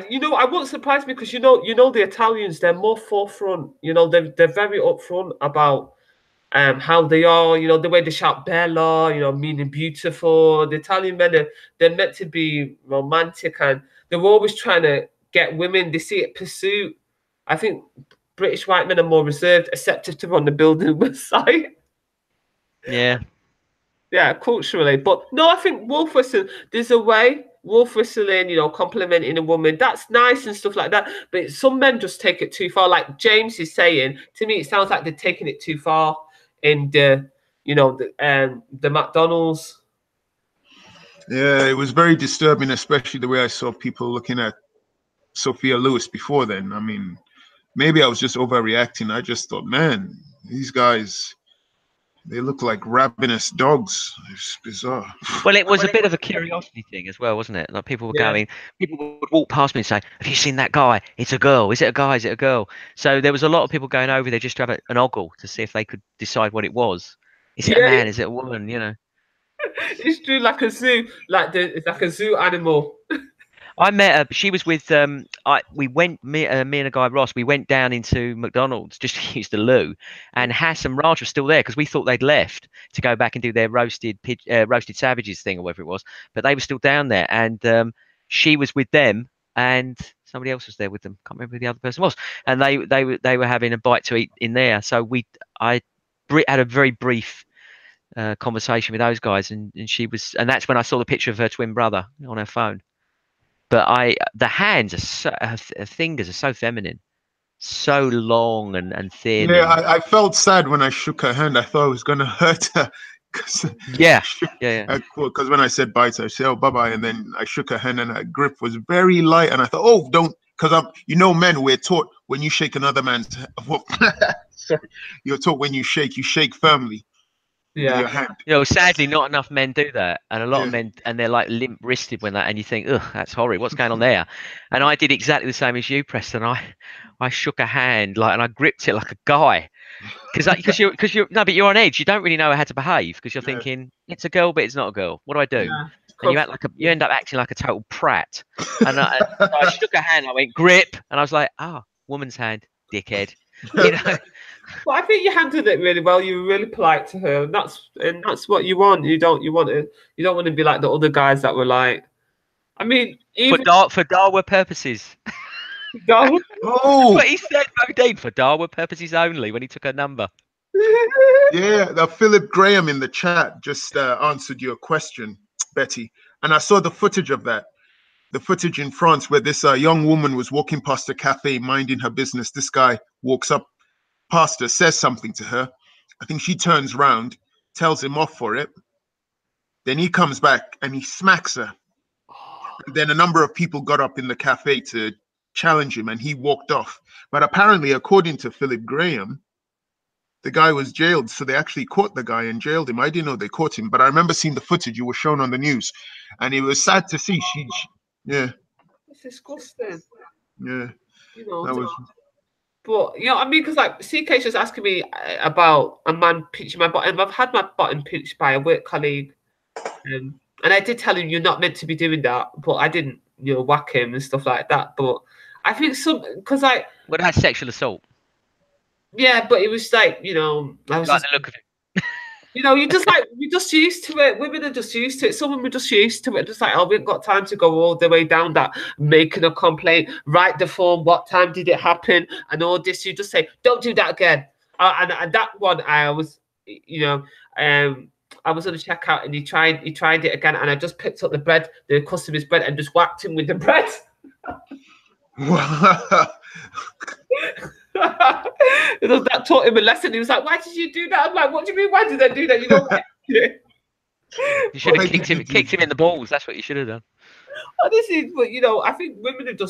won't surprise me, because you know the Italians, they're more forefront. You know, they're very upfront about how they are, you know, the way they shout Bella, you know, meaning beautiful. The Italian men they're meant to be romantic, and they're always trying to get women. They see it pursuit. I think British white men are more reserved, accepted to run the building site. Yeah. Yeah, culturally. But no, I think wolf whistle, there's a way. Wolf whistling, you know, complimenting a woman, that's nice and stuff like that. But some men just take it too far. Like James is saying, to me, it sounds like they're taking it too far in the, you know, the McDonald's. Yeah, it was very disturbing, especially the way I saw people looking at Sophia Lewis before then. I mean, maybe I was just overreacting. I just thought, man, these guys, they look like ravenous dogs. It's bizarre. Well, it was a bit of a curiosity thing as well, wasn't it? Like people were going, people would walk past me and say, "Have you seen that guy? It's a girl. Is it a guy? Is it a girl?" So there was a lot of people going over there just to have an ogle to see if they could decide what it was. Is it a man? Is it a woman? You know. It's true, like a zoo, it's like a zoo animal. I met her. She was with we went me and a guy Ross. We went down into McDonald's just to use the loo, and Hass and Raj were still there because we thought they'd left to go back and do their roasted savages thing or whatever it was. But they were still down there, and she was with them, and somebody else was there with them. Can't remember who the other person was. And they were having a bite to eat in there. So I had a very brief conversation with those guys, and that's when I saw the picture of her twin brother on her phone. But the hands her fingers are so feminine, so long and thin. Yeah, I felt sad when I shook her hand. I thought I was gonna hurt her. Because when I said bye to her, I said, "Oh, bye bye," and then I shook her hand, and her grip was very light, and I thought, "Oh, don't," because men, we're taught when you shake another man's, sorry, you're taught when you shake firmly. Yeah, your hand. You know, sadly, not enough men do that, and a lot of men, and they're like limp-wristed when that, and you think, "Ugh, that's horrid. What's going on there?" And I did exactly the same as you, Preston. I shook a hand and I gripped it like a guy, because you're on edge. You don't really know how to behave because you're thinking it's a girl, but it's not a girl. What do I do? Yeah. And you end up acting like a total prat. And so I shook a hand. I went grip, and I was like, woman's hand, dickhead. You know. Well, I think you handled it really well. You were really polite to her, and that's what you want. You don't want to be like the other guys that were like, I mean, even for Darwin purposes. Darwin. Oh, but he said Modine for Darwin purposes only when he took her number. Yeah, Philip Graham in the chat just answered your question, Betty, and I saw the footage of that. The footage in France where this young woman was walking past a cafe minding her business. This guy walks up past her, says something to her. I think she turns round, tells him off for it. Then he comes back and he smacks her. And then a number of people got up in the cafe to challenge him and he walked off. But apparently, according to Philip Graham, the guy was jailed. So they actually caught the guy and jailed him. I didn't know they caught him, but I remember seeing the footage. You were shown on the news. And it was sad to see. Yeah. It's disgusting. Yeah. You know, that was. But you know, I mean, because like CK's just asking me about a man pinching my bottom. I've had my bottom pinched by a work colleague, and I did tell him you're not meant to be doing that, but I didn't, you know, whack him and stuff like that. But I think because well, that's sexual assault. Yeah, but it was like, you know, I was like the look of it. You know, you're just used to it. Women are just used to it. Some women are just used to it. Just like, oh, we haven't got time to go all the way down that, making a complaint, write the form, what time did it happen, and all this. You just say, don't do that again. And that one, I was, you know, I was on the checkout and he tried it again, and I just picked up the bread, the customer's bread, and just whacked him with the bread. That taught him a lesson. He was like, "Why did you do that?" I'm like, "What do you mean? Why did I do that? You know." You should have kicked him in the balls. That's what you should have done. Honestly, but you know, I think women are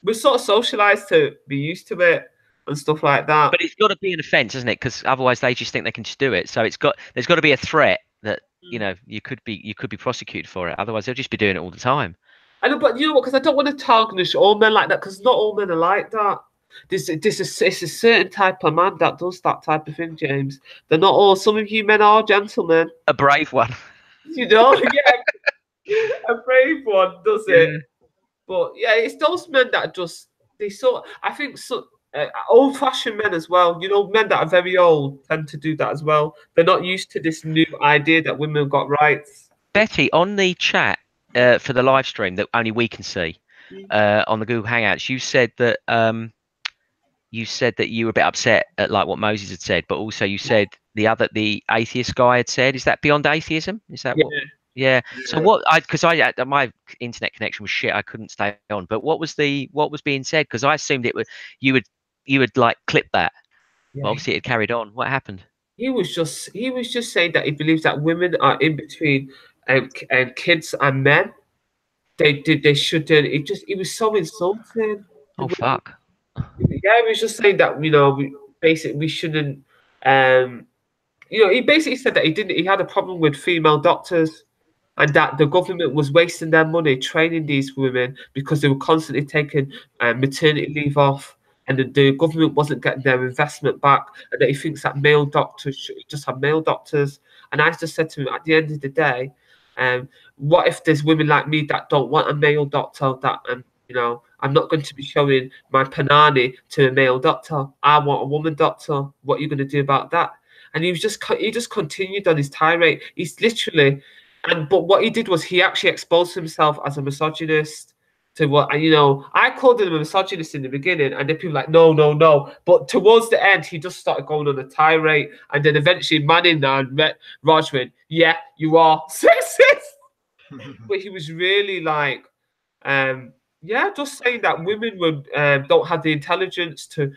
we're sort of socialized to be used to it and stuff like that. But it's got to be an offence, isn't it? Because otherwise they just think they can just do it. So there's got to be a threat that, you know, you could be prosecuted for it. Otherwise they'll just be doing it all the time. I know, but you know what? Because I don't want to tarnish all men like that. Because not all men are like that. It's a certain type of man that does that type of thing, James. They're not all. Some of you men are gentlemen. A brave one. You know, yeah, a brave one does it. But yeah, it's those men that just I think so. old-fashioned men as well. You know, men that are very old tend to do that as well. They're not used to this new idea that women have got rights. Betty, on the chat for the live stream that only we can see on the Google Hangouts, you said that you were a bit upset at like what Moses had said, but also you said the atheist guy had said, is that beyond atheism? Is that what? Yeah. So what? Because my internet connection was shit. I couldn't stay on. But what was being said? Because I assumed you would like clip that. Yeah. But obviously, it carried on. What happened? He was just saying that he believes that women are in between kids and men. They shouldn't. It was so insulting. Oh fuck. Yeah, he was just saying that, you know, we shouldn't. You know, he basically said that he had a problem with female doctors, and that the government was wasting their money training these women because they were constantly taking maternity leave off, and the government wasn't getting their investment back, and that he thinks that male doctors should just have male doctors. And I just said to him, at the end of the day, what if there's women like me that don't want a male doctor, you know, I'm not going to be showing my panani to a male doctor. I want a woman doctor. What are you going to do about that? And he just continued on his tirade. He's literally, but what he did was he actually exposed himself as a misogynist to what, and you know, I called him a misogynist in the beginning, and then people were like, no. But towards the end, he just started going on a tirade, and then eventually Manning and Raj went, yeah, you are sexist. But he was really like, yeah, just saying that women don't have the intelligence to,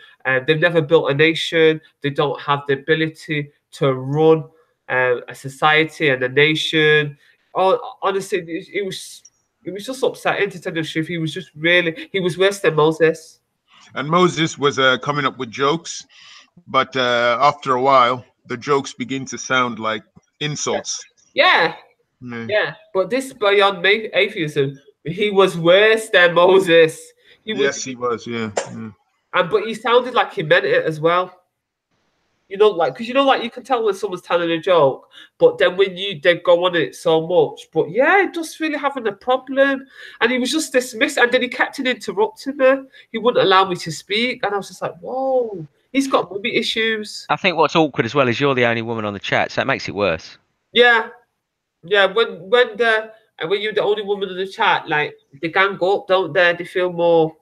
they've never built a nation, they don't have the ability to run a society and a nation. Oh, honestly, it was just upsetting, to tell the truth. He was worse than Moses. And Moses was coming up with jokes, but after a while, the jokes begin to sound like insults. Yeah. But this beyond atheism, he was worse than Moses. He was. Yeah. But he sounded like he meant it as well. You know, like, because you know, like, you can tell when someone's telling a joke, but then when they go on it so much. But yeah, just really having a problem, and he was just dismissed, and then he kept on interrupting me. He wouldn't allow me to speak, and I was just like, whoa, he's got mummy issues. I think what's awkward as well is you're the only woman on the chat, so that makes it worse. Yeah. When you're the only woman in the chat, like, they gang up, don't they? They feel more.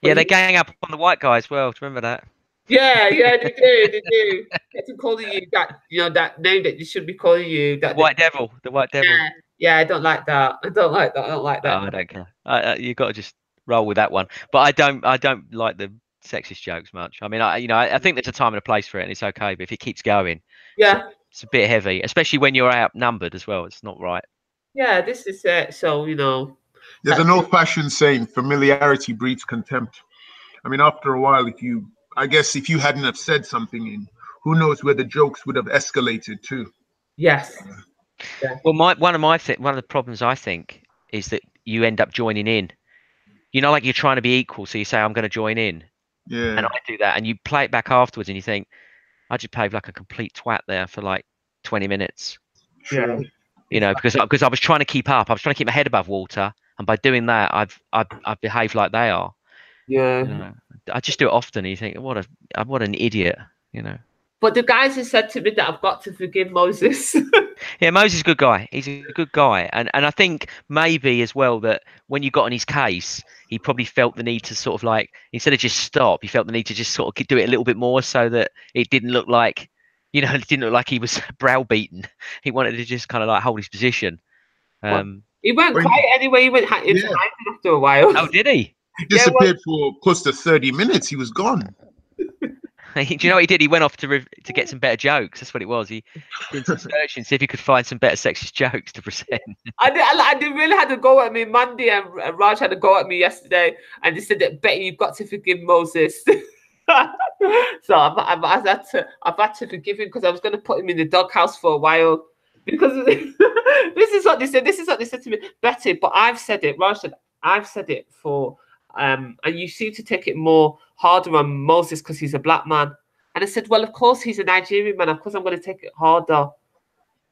Yeah, they gang up on the white guy as well. Do you remember that? Yeah, they do. They're calling you that, you know, that name that you should be calling you. That the white devil. Yeah, I don't like that. I don't like that. Oh, I don't care. You got to just roll with that one. But I don't like the sexist jokes much. I mean, I think there's a time and a place for it, and it's okay. But if it keeps going, yeah, it's a bit heavy, especially when you're outnumbered as well. It's not right. Yeah, this is it. So, you know, there's an old-fashioned saying: familiarity breeds contempt. I mean, after a while, if you hadn't have said something, who knows where the jokes would have escalated to. Yes. Yeah. Well, one of the problems I think is that you end up joining in. You know, like you're trying to be equal, so you say, I'm going to join in. Yeah. And I do that, and you play it back afterwards, and you think, I just played like a complete twat there for like 20 minutes. Yeah. You know, because I was trying to keep up. I was trying to keep my head above water, and by doing that, I've behaved like they are. Yeah. You know, I just do it often. And you think, what an idiot, you know. But the guys have said to me that I've got to forgive Moses. Yeah, Moses is a good guy. He's a good guy. And I think maybe as well that when you got on his case, he probably felt the need to sort of like, instead of just stop, he felt the need to just sort of do it a little bit more so that it didn't look like, you know, it didn't look like he was browbeaten. He wanted to just kind of like hold his position. He went quiet anyway. He went into hiding after a while. Oh, did he? He disappeared for close to 30 minutes. He was gone. Do you know what he did? He went off to get some better jokes. That's what it was. He did some searching, see if he could find some better sexist jokes to present. I did really had to go at me. Mandy and Raj had to go at me yesterday, and they said that Betty, you've got to forgive Moses. So I've had to forgive him because I was going to put him in the doghouse for a while. Because this is what they said. This is what they said to me, Betty. But I've said it. Raj said I've said it for. And you seem to take it more harder on Moses because he's a black man. And I said, well, of course he's a Nigerian man. Of course I'm going to take it harder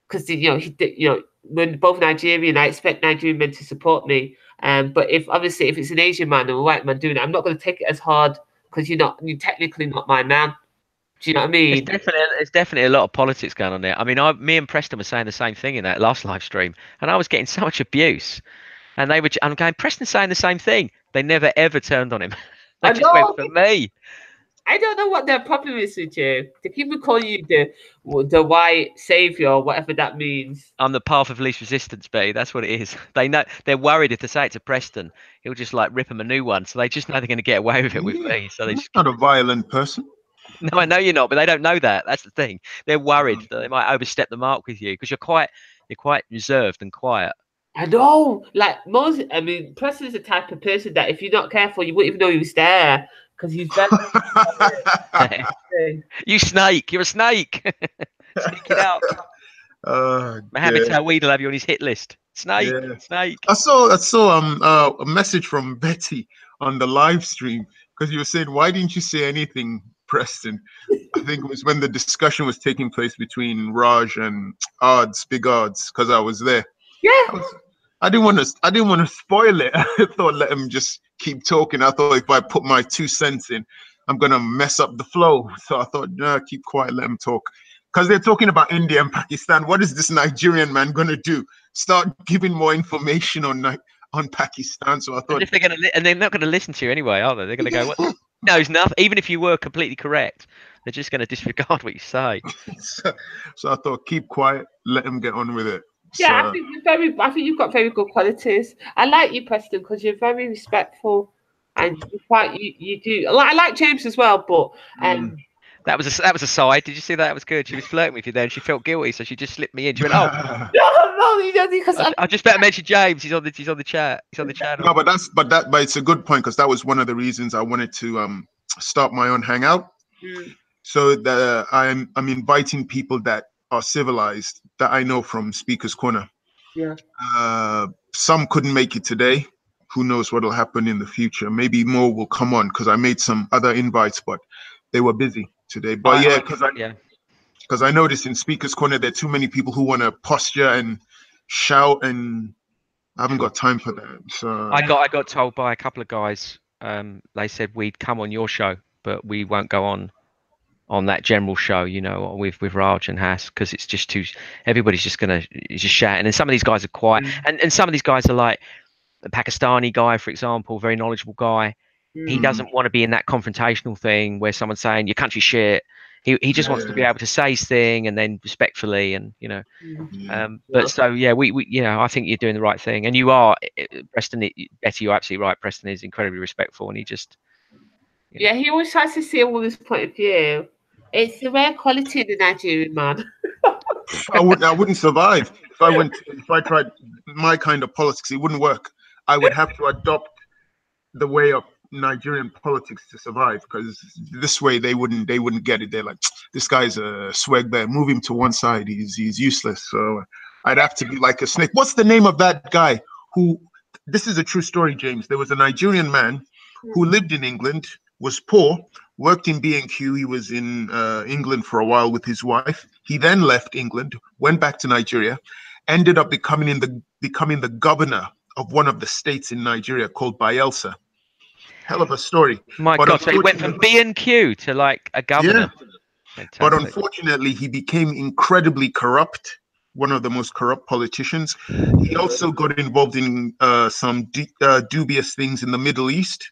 because we're both Nigerian. I expect Nigerian men to support me. But if it's an Asian man and a white man doing it, I'm not going to take it as hard because you're technically not my man. Do you know what I mean? It's definitely a lot of politics going on there. I mean, me and Preston were saying the same thing in that last live stream, and I was getting so much abuse. And I'm going, Preston's saying the same thing. They never ever turned on him. They just went for me. I don't know what their problem is with you. They keep calling you the white savior, or whatever that means. I'm the path of least resistance, B. That's what it is. They know, they're worried if they say it to Preston, he'll just like rip them a new one. So they just know they're going to get away with it with me. So they just not a violent person. No, I know you're not, but they don't know that. That's the thing. They're worried that they might overstep the mark with you because you're quite reserved and quiet. I know. Like Preston's the type of person that if you're not careful, you wouldn't even know he was there because he's very. You snake. You're a snake. Sneak it out. Mohammed Tawhid will have you on his hit list. Snake. Yeah. Snake. I saw a message from Betty on the live stream because you were saying, why didn't you say anything, Preston? I think it was when the discussion was taking place between Raj and Big Odds, because I was there. Yeah. I didn't want to spoil it. I thought let him just keep talking. I thought if I put my 2 cents in, I'm gonna mess up the flow. So I thought, no, keep quiet, let him talk. Because they're talking about India and Pakistan. What is this Nigerian man gonna do? Start giving more information on Pakistan? So I thought, if they're gonna and they're not gonna listen to you anyway, are they? They're gonna go, what? No, it's nothing. Even if you were completely correct, they're just gonna disregard what you say. So I thought, keep quiet, let him get on with it. Yeah, so, I think you've got very good qualities. I like you, Preston, because you're very respectful, and you do. I like James as well, but that was a side. Did you see that? That was good. She was flirting with you there, and she felt guilty, so she just slipped me in. She went, "Oh, no, because I just better mention James. He's on the chat. He's on the channel." No, but it's a good point because that was one of the reasons I wanted to start my own hangout. So that I'm inviting people that are civilized that I know from Speaker's Corner. Yeah. Some couldn't make it today. Who knows what will happen in the future? Maybe more will come on because I made some other invites, but they were busy today. But because I noticed in Speaker's Corner there are too many people who want to posture and shout, and I haven't got time for that. So I got told by a couple of guys. They said we'd come on your show, but we won't go on that general show, with Raj and Hass, because it's just too. Everybody's just shouting, and some of these guys are quiet, and some of these guys are like the Pakistani guy, for example, very knowledgeable guy. He doesn't want to be in that confrontational thing where someone's saying your country's shit. He just wants to be able to say his thing and then respectfully, and But so we I think you're doing the right thing, and you are, Preston. Betty, you're absolutely right. Preston is incredibly respectful, and he just. Yeah, he always tries to see all this point of view. It's a rare quality in the Nigerian man. I wouldn't survive if I tried my kind of politics. It wouldn't work. I would have to adopt the way of Nigerian politics to survive, because this way they wouldn't get it. They're like, this guy's a swag bear. Move him to one side. He's useless. So I'd have to be like a snake. What's the name of that guy who? This is a true story, James. There was a Nigerian man who lived in England, was poor, worked in B&Q. He was in England for a while with his wife. He then left England, went back to Nigeria, ended up becoming the governor of one of the states in Nigeria called Bayelsa. Hell of a story. My God, so he went from B&Q to like a governor. Yeah. But unfortunately, he became incredibly corrupt, one of the most corrupt politicians. He also got involved in some dubious things in the Middle East.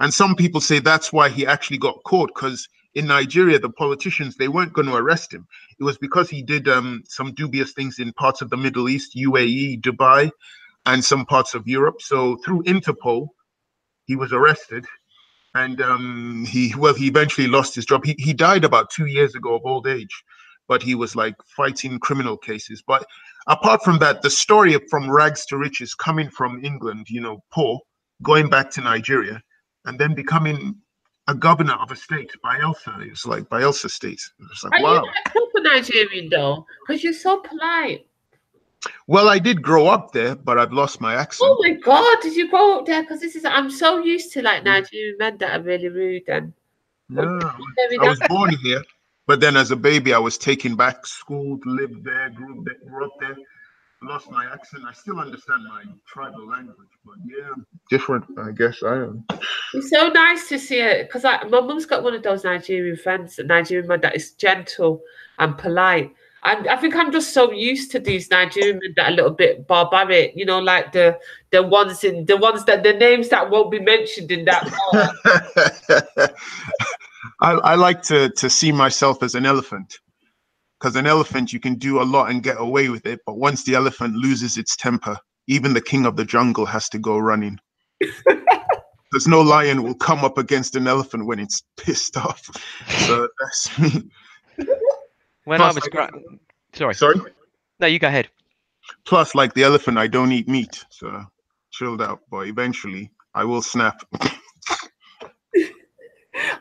And some people say that's why he actually got caught, because in Nigeria, the politicians, they weren't going to arrest him. It was because he did some dubious things in parts of the Middle East, UAE, Dubai, and some parts of Europe. So through Interpol, he was arrested, and he eventually lost his job. He died about 2 years ago of old age, but he was like fighting criminal cases. But apart from that, the story of from rags to riches, coming from England, poor, going back to Nigeria, and then becoming a governor of a state, Bayelsa. It was like Bayelsa state. It was like, wow. Are you a proper Nigerian though? Because you're so polite. Well, I did grow up there, but I've lost my accent. Oh my God, did you grow up there? Because I'm so used to like Nigerian men that are really rude and. Yeah, I was born here, but then as a baby, I was taken back, schooled, lived there, grew up there. lost my accent. I still understand my tribal language, but yeah, different. I guess I am. It's so nice to see it because my mum's got one of those Nigerian friends, a Nigerian man that is gentle and polite. And I think I'm just so used to these Nigerian men that are a little bit barbaric, you know, like the ones that the names that won't be mentioned in that part. I like to see myself as an elephant. Because an elephant, you can do a lot and get away with it. But once the elephant loses its temper, even the king of the jungle has to go running. There's no lion will come up against an elephant when it's pissed off. So that's me. When Plus, I was sorry. Sorry? No, you go ahead. Plus, like the elephant, I don't eat meat. So chilled out. But eventually, I will snap.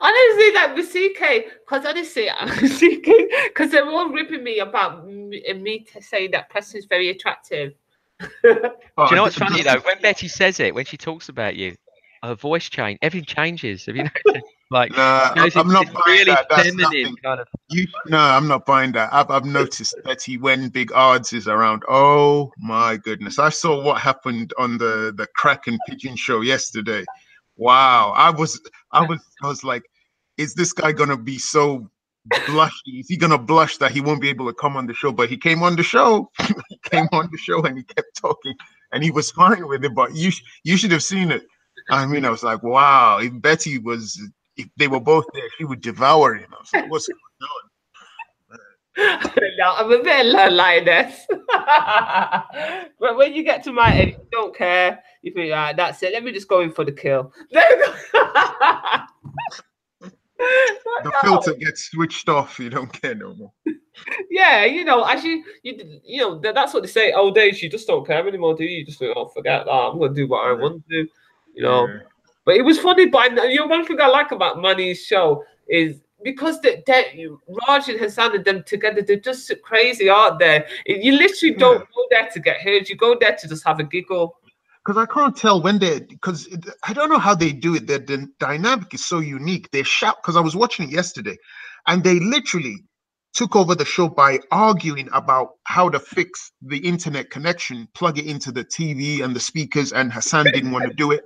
Honestly, that CK, because honestly, because they're all ripping me about me saying that Preston's very attractive. Do you know what's funny though? When Betty says it, when she talks about you, her voice change, everything changes. Have you noticed? Like, nah, I'm not buying really that. That's feminine nothing. kind of. No, I'm not buying that. I've noticed Betty when Big Odds is around. Oh my goodness! I saw what happened on the Crack and Pigeon show yesterday. Wow, I was like, is this guy gonna be so blushy? Is he gonna blush that he won't be able to come on the show? But he came on the show. He came on the show and he kept talking, and he was fine with it. But you should have seen it. I mean, I was like, wow. If they were both there, she would devour him. I was like, what's going on? No, I'm a bit low lioness. But when you get to my age, you don't care. You think, right, that's it. Let me just go in for the kill. The filter gets switched off. You don't care no more. Yeah, you know, as you know, that's what they say. Old age, you just don't care anymore, do you? You just think, oh, forget that. I'm going to do what I want to do. You know. Yeah. But it was funny. But one thing I like about Manny's show is because Raj and Hassan and them together, they're just so crazy, aren't they? You literally don't go there to get heard. You go there to just have a giggle. Because I can't tell when because I don't know how they do it. The dynamic is so unique. They shout, because I was watching it yesterday, and they literally took over the show by arguing about how to fix the internet connection, plug it into the TV and the speakers, and Hassan didn't want to do it.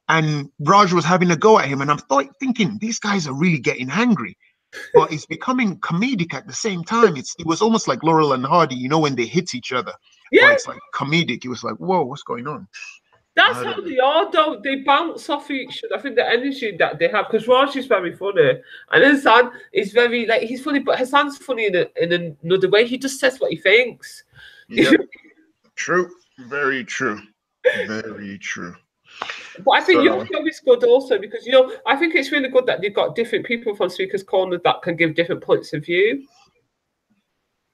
And Raj was having a go at him, and I'm thinking, these guys are really getting angry. But it's becoming comedic at the same time. It was almost like Laurel and Hardy, you know, when they hit each other. Yeah. But it's like comedic. It was like, whoa, what's going on? That's how they are, though. They bounce off each other. I think the energy that they have, because Raj is very funny, and Hassan is very, like, he's funny, but Hassan's funny in another way. He just says what he thinks. Yep. True. Very true. Very true. But I think your show is good also because, you know, I think it's really good that you've got different people from Speaker's Corner that can give different points of view.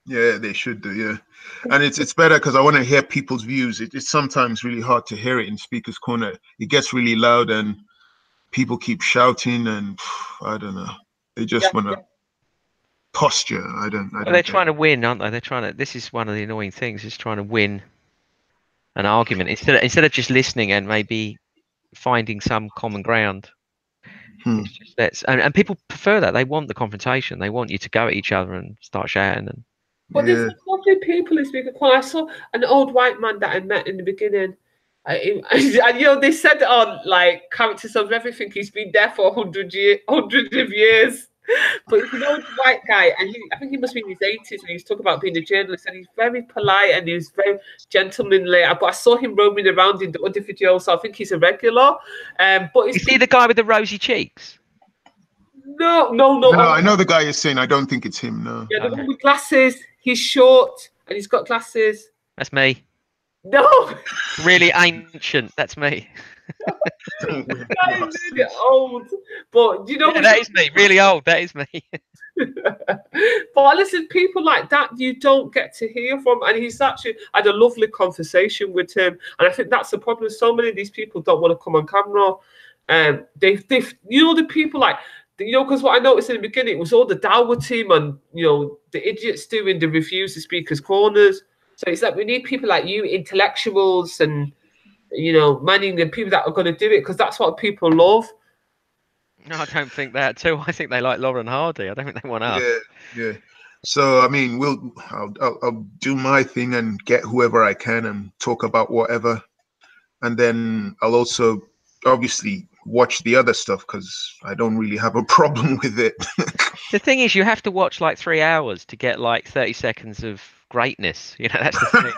Yeah, they should do, yeah. And it's better because I want to hear people's views. It's sometimes really hard to hear it in Speaker's Corner. It gets really loud and people keep shouting and I don't know. They just want to posture. I don't they're trying to win, aren't they? They're trying to. This is one of the annoying things, is trying to win an argument instead of just listening and maybe finding some common ground. It's just and people prefer that. They want the confrontation. They want you to go at each other and start shouting. And but there's lovely people in Speaker Corner. I saw an old white man that I met in the beginning. And you know, they said on like characters of everything. He's been there for hundreds of years. But he's an old white guy, and I think he must be in his 80s, and he's talking about being a journalist, and he's very polite and he's very gentlemanly. But I saw him roaming around in the other videos, so I think he's a regular. But is he the guy with the rosy cheeks? No. I know the guy you're saying. I don't think it's him. No. Yeah, the one with glasses. He's short and he's got glasses. That's me. No. Really ancient. That's me. That is really old, but you know that is me. Really old. That is me. But listen, people like that you don't get to hear from, and he's actually had a lovely conversation with him, and I think that's the problem. So many of these people don't want to come on camera, and they you know, the people like, you know, because what I noticed in the beginning, it was all the Dawa team and, you know, the idiots doing the reviews, the Speaker's Corners. So it's like we need people like you, intellectuals, and, you know, manning the people that are going to do it, because that's what people love. No, I don't think that too. I think they like Lauren Hardy. I don't think they want us. Yeah. So I mean, I'll do my thing and get whoever I can and talk about whatever, and then I'll also obviously watch the other stuff because I don't really have a problem with it. The thing is, you have to watch like 3 hours to get like 30 seconds of greatness. You know, that's the thing.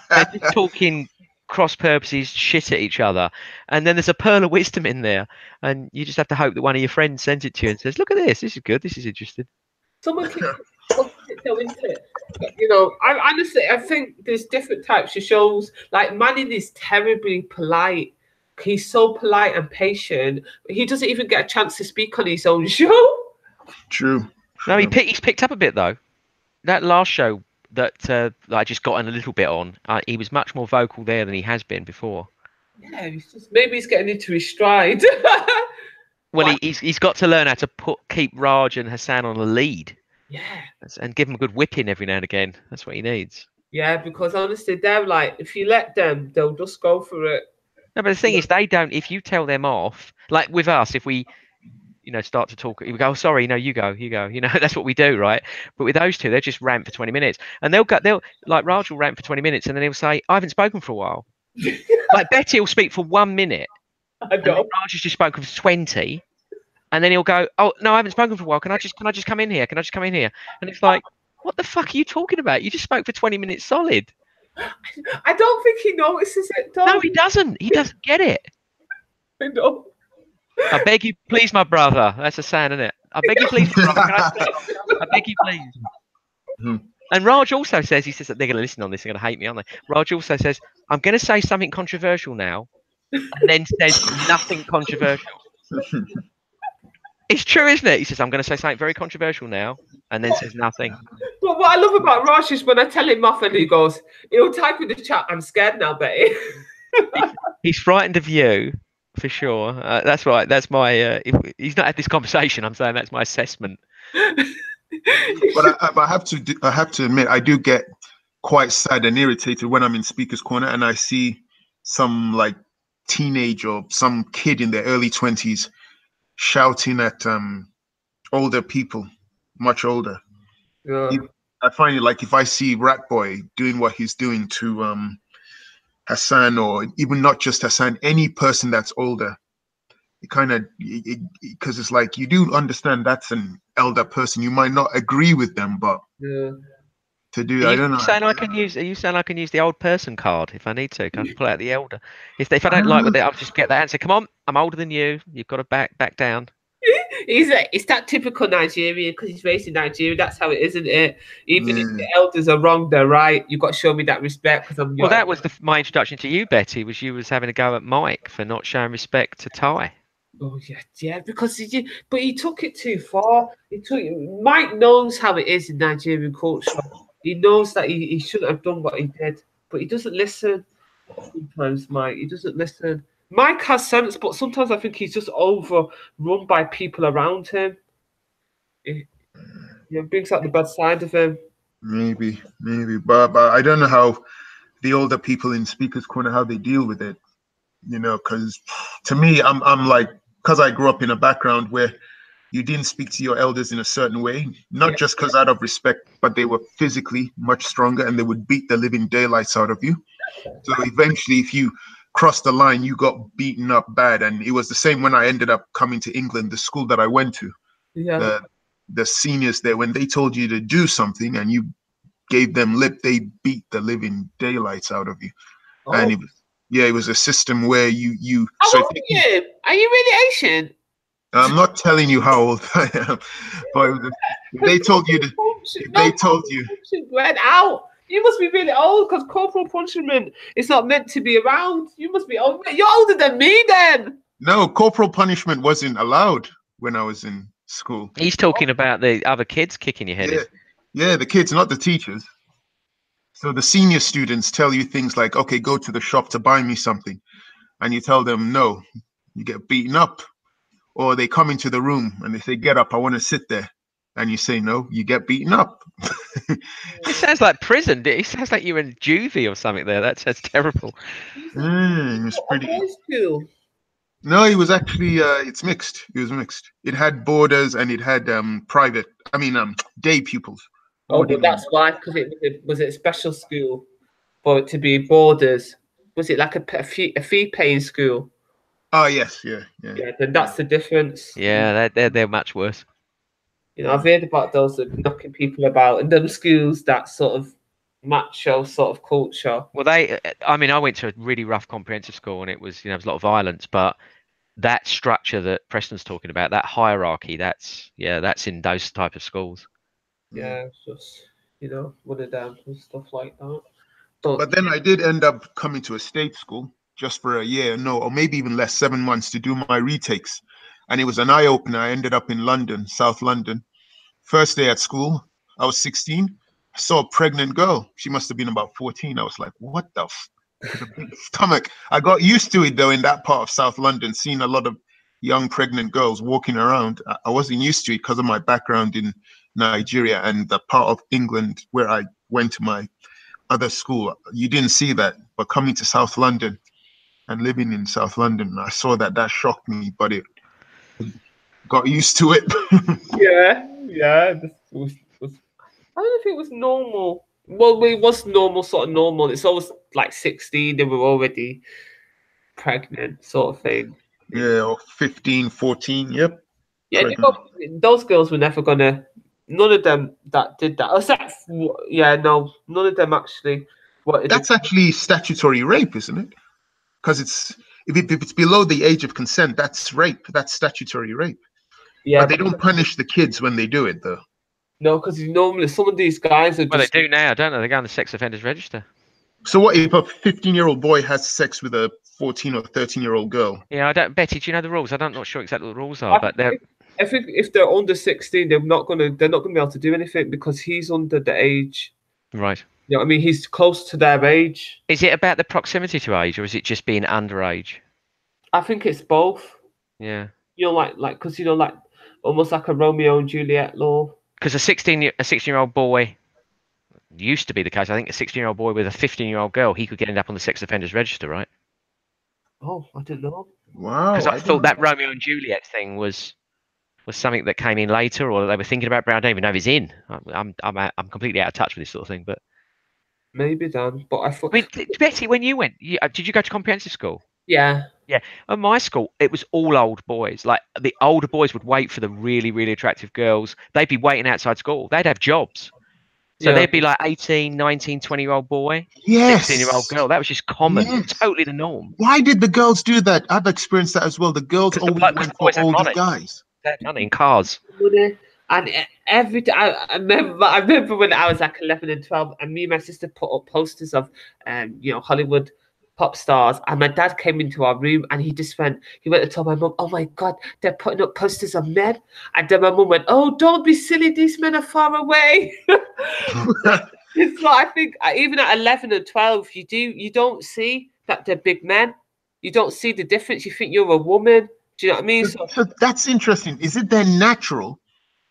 They're just talking cross purposes, shit at each other, and then there's a pearl of wisdom in there, and you just have to hope that one of your friends sends it to you and says, "Look at this. This is good. This is interesting." Someone can go into it. You know, I honestly, I think there's different types of shows. Like Manning is terribly polite. He's so polite and patient. He doesn't even get a chance to speak on his own show. True. No, he's picked up a bit though. That last show that I just got in a little bit on, he was much more vocal there than he has been before. Yeah, maybe he's getting into his stride. Well, he's got to learn how to keep Raj and Hassan on a lead. Yeah. And give him a good whipping every now and again. That's what he needs. Yeah, because honestly, they're like, if you let them, they'll just go for it. No, but the thing is, they don't. If you tell them off, like with us, if we, start to talk, we go, oh, sorry, no, you go. You know, that's what we do, right? But with those two, they'll just rant for 20 minutes, and they'll like Raj will rant for 20 minutes, and then he'll say, I haven't spoken for a while. Like Betty will speak for 1 minute, and Raj has just spoken for 20, and then he'll go, oh no, I haven't spoken for a while. Can I just come in here? Can I just come in here? And it's like, what the fuck are you talking about? You just spoke for 20 minutes solid. I don't think he notices it, though. No, he doesn't. He doesn't get it. I know. I beg you, please, my brother. That's a saying, isn't it? I beg you, please, my brother. I beg you, please. Hmm. And Raj also says, he says that they're going to listen on this. They're going to hate me, aren't they? Raj also says, I'm going to say something controversial now, and then says nothing controversial. It's true, isn't it? He says, I'm going to say something very controversial now, and then says nothing. But what I love about Raj is when I tell him off and he'll type in the chat, I'm scared now, Betty. He's frightened of you, for sure. That's right. That's my, he's not had this conversation. I'm saying that's my assessment. But I have to admit, I do get quite sad and irritated when I'm in Speaker's Corner and I see some like teenage or some kid in their early 20s shouting at older people, much older. Yeah. I find it like if I see Rat Boy doing what he's doing to Hassan, or even not just Hassan, any person that's older, it kind of, because it's like you do understand that's an elder person. You might not agree with them, but to do, I don't know. Are you saying I can use the old person card if I need to? Can I pull out the elder? If I don't like what I'll just get that and say, come on, I'm older than you. You've got to back down. It's that typical Nigerian, because he's raised in Nigeria. That's how it is, isn't it? Even if the elders are wrong, they're right. You've got to show me that respect because I'm young. Well, that was my introduction to you, Betty, was you was having a go at Mike for not showing respect to Ty. Oh yeah, because he took it too far. Mike knows how it is in Nigerian culture. He knows that he shouldn't have done what he did, but he doesn't listen. Sometimes Mike, he doesn't listen. Mike has sense, but sometimes I think he's just overrun by people around him. It brings out the bad side of him. Maybe, but I don't know how the older people in Speaker's Corner, how they deal with it. Because to me, I'm like, because I grew up in a background where you didn't speak to your elders in a certain way, not just because out of respect, but they were physically much stronger and they would beat the living daylights out of you. So eventually, if you crossed the line, you got beaten up bad. And it was the same when I ended up coming to England, the school that I went to. Yeah. The seniors there, when they told you to do something and you gave them lip, they beat the living daylights out of you. Oh. And it was a system where you. How old are you? Are you really Asian? I'm not telling you how old I am, but they told you went out. You must be really old because corporal punishment is not meant to be around. You must be old. You're older than me then. No, corporal punishment wasn't allowed when I was in school. He's talking about the other kids kicking your head in. Yeah, the kids, not the teachers. So the senior students tell you things like, okay, go to the shop to buy me something. And you tell them, no, you get beaten up. Or they come into the room and they say, get up, I want to sit there. And you say, no, you get beaten up. It sounds like prison. It sounds like you're in juvie or something there. That sounds terrible. It was pretty. No, it was actually, it's mixed. It was mixed. It had boarders and it had day pupils. Oh, but that's why, because was it a special school for it to be boarders? Was it like a fee paying school? Oh yes, yeah. Yeah, then that's the difference. Yeah, they're much worse. You know, I've heard about those that knocking people about in them schools, that sort of macho sort of culture. Well, I mean, I went to a really rough comprehensive school, and it was, there was a lot of violence, but that structure that Preston's talking about, that hierarchy, that's in those type of schools. Yeah, it's just, one of them and stuff like that. But then I did end up coming to a state school just for a year, or maybe even less, 7 months, to do my retakes. And it was an eye opener. I ended up in London, South London. First day at school, I was 16. I saw a pregnant girl. She must have been about 14. I was like, what the with a big stomach. I got used to it though in that part of South London, seeing a lot of young pregnant girls walking around. I wasn't used to it because of my background in Nigeria and the part of England where I went to my other school. You didn't see that, but coming to South London and living in South London, I saw that. That shocked me, but it got used to it. yeah. I don't think it was normal. Well, it was normal, sort of normal. It's always like 16, they were already pregnant, sort of thing. Yeah, or 15, 14, yep. Yeah, those girls were never gonna. None of them that did that. Except, no, none of them actually. That's actually statutory rape, isn't it? Because if it's below the age of consent, that's rape. That's statutory rape. Yeah, but they don't punish the kids when they do it, though. No, because normally some of these guys are. Well, they do now, don't they? They go on the sex offenders register. So what if a 15-year-old boy has sex with a 14 or 13-year-old girl? Yeah, I don't. Betty, do you know the rules? I'm not sure exactly what the rules are, but they're. I think if they're under 16, they're not gonna be able to do anything because he's under the age. Right. You know what I mean? He's close to their age. Is it about the proximity to age, or is it just being underage? I think it's both. Yeah. Like because like almost like a Romeo and Juliet law. Because a 16-year-old boy used to be the case. I think a 16-year-old boy with a 15-year-old girl, he could end up on the sex offenders register, right? Oh, I didn't know. Wow. Because I thought that Romeo and Juliet thing was something that came in later, or they were thinking about. But I don't even know if it's in. I'm completely out of touch with this sort of thing, but maybe Dan. But I thought. I mean, Betty, when you went, did you go to comprehensive school? Yeah. Yeah. At my school, it was all old boys. Like the older boys would wait for the really, really attractive girls. They'd be waiting outside school. They'd have jobs. So they'd be like 18, 19, 20-year-old boy, 16-year-old girl. That was just common, totally the norm. Why did the girls do that? I've experienced that as well. The girls always went for older guys. They had money in cars. And every time I remember when I was like 11 and 12, and me and my sister put up posters of, Hollywood pop stars, and my dad came into our room and he went to tell my mum, "Oh my God, they're putting up posters of men," and then my mum went, "Oh, don't be silly, these men are far away." It's like, I think even at 11 and 12, you don't see that they're big men. You don't see the difference. You think you're a woman. Do you know what I mean? So that's interesting. Is it then natural?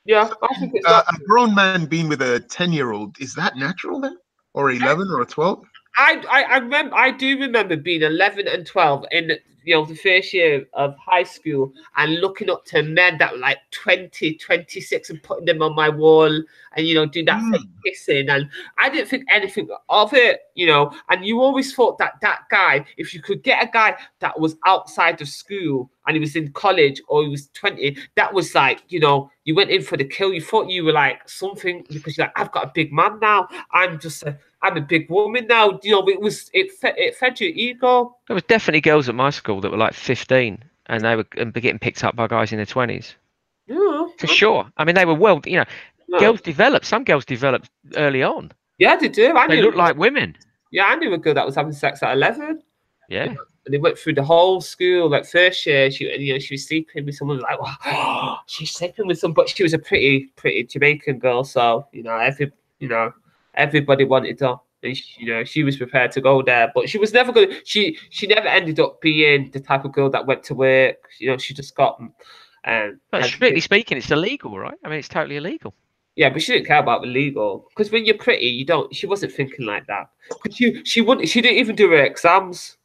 Yeah, I think it's a grown man being with a 10-year-old. Is that natural then, or 11 or 12? I do remember being 11 and 12 in the first year of high school and looking up to men that were like 20, 26 and putting them on my wall and do that fake kissing, and I didn't think anything of it, and you always thought that guy, if you could get a guy that was outside of school and he was in college or he was 20, that was like, you went in for the kill. You thought you were like something because you're like, I've got a big man now. I'm a big woman now. It fed your ego. There was definitely girls at my school that were like 15 and they were getting picked up by guys in their 20s. Yeah. For sure. I mean, they were girls develop. Some girls developed early on. Yeah, they do. They look like women. Yeah, I knew a girl that was having sex at 11. Yeah. And they went through the whole school. Like first year, she was sleeping with someone. Like, wow, she's sleeping with someone, but she was a pretty Jamaican girl. So everybody wanted her. And she was prepared to go there, but she was never going to. She never ended up being the type of girl that went to work. She just got. But strictly speaking, it's illegal, right? I mean, it's totally illegal. Yeah, but she didn't care about the legal, because when you're pretty, you don't. She wasn't thinking like that. Because she wouldn't. She didn't even do her exams.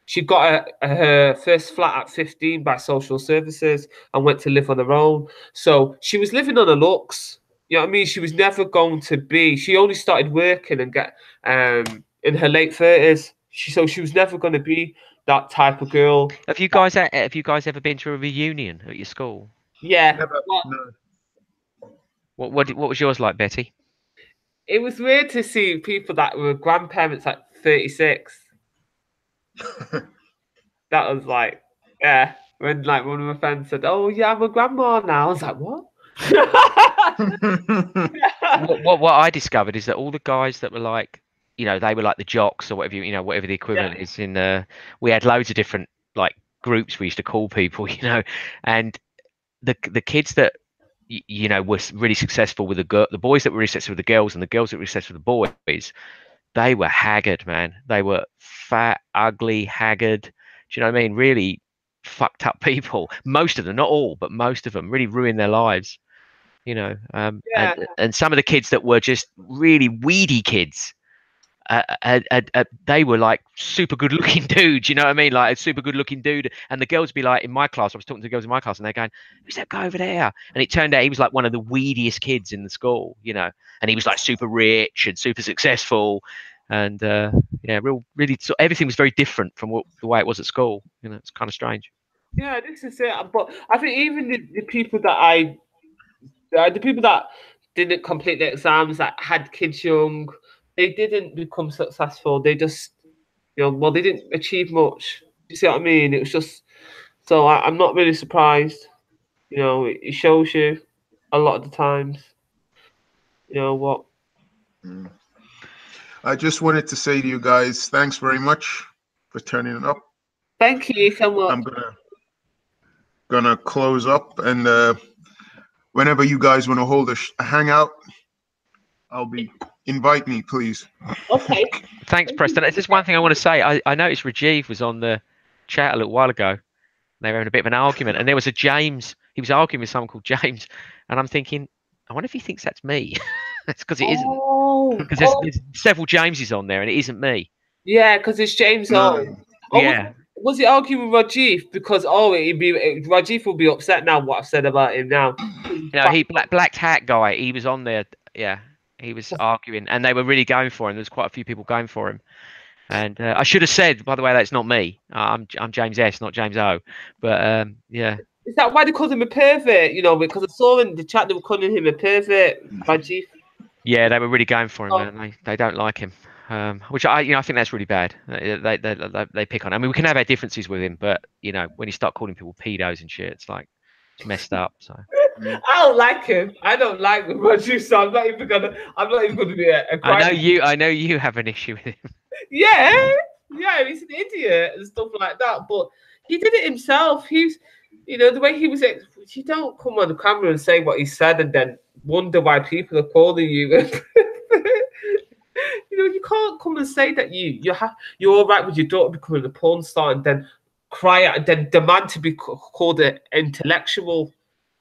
She got her first flat at 15 by social services and went to live on her own. So she was living on her looks. You know what I mean? She was never going to be. She only started working and get in her late 30s. So she was never going to be that type of girl. Have you guys ever been to a reunion at your school? Yeah. Never, Well, no. What was yours like, Betty? it was weird to see people that were grandparents at 36. That was like, yeah. When like one of my friends said, "Oh yeah, I'm a grandma now," I was like, "What?" What I discovered is that all the guys that were like, you know, they were like the jocks or whatever, you know, whatever the equivalent is in. We had loads of different like groups we used to call people, you know, and the kids that you know were really successful with the boys that were really successful with the girls, and the girls that were successful with the boys, they were haggard, man. They were fat, ugly, haggard. Do you know what I mean? Really fucked up people. Most of them, not all, but most of them, really ruined their lives. You know, Yeah. and some of the kids that were just really weedy kids, they were like super good looking dudes. You know what I mean? Like a super good looking dude. And the girls would be like, in my class, I was talking to the girls in my class, and they're going, "Who's that guy over there?" And it turned out he was like one of the weediest kids in the school. You know, and he was like super rich and super successful. And yeah, really, so everything was very different from the way it was at school. You know, it's kind of strange. Yeah, this is it. But I think even the people that the people that didn't complete the exams, that had kids young, they didn't become successful. They just, well, they didn't achieve much. You see what I mean? It was just, so I'm not really surprised. You know, it shows you a lot of the times, you know what. I just wanted to say to you guys, thanks very much for turning it up. Thank you so much. I'm gonna close up, and whenever you guys want to hold a hangout, invite me, please. Okay. Thanks, Preston. There's just one thing I want to say. I noticed Rajiv was on the chat a little while ago. They were having a bit of an argument, and there was a James. He was arguing with someone called James, and I'm thinking, I wonder if he thinks that's me. That's because it isn't. Because there's several Jameses on there, and it isn't me. Yeah, because it's James O. Yeah. Was he arguing with Rajiv? Because Rajiv will be upset now what I've said about him now. No, he black hat guy. He was on there. Yeah, he was arguing, and they were really going for him. There's quite a few people going for him. And I should have said, by the way, that's not me. I'm James S, not James O. But yeah. Is that why they called him a pervert? You know, because I saw in the chat they were calling him a pervert, Rajiv. Yeah, they were really going for him, man. They don't like him, which I think that's really bad. They pick on. I mean, we can have our differences with him, but you know, when you start calling people pedos and shit, it's like it's messed up. So I don't like him. I don't like Rajiv, so I'm not even gonna be a I know you have an issue with him. Yeah, he's an idiot and stuff like that. But he did it himself. He's, you know, the way he was. You don't come on the camera and say what he said and then wonder why people are calling you. You know, you can't come and say that you're all right with your daughter becoming a porn star and then cry out and then demand to be called an intellectual.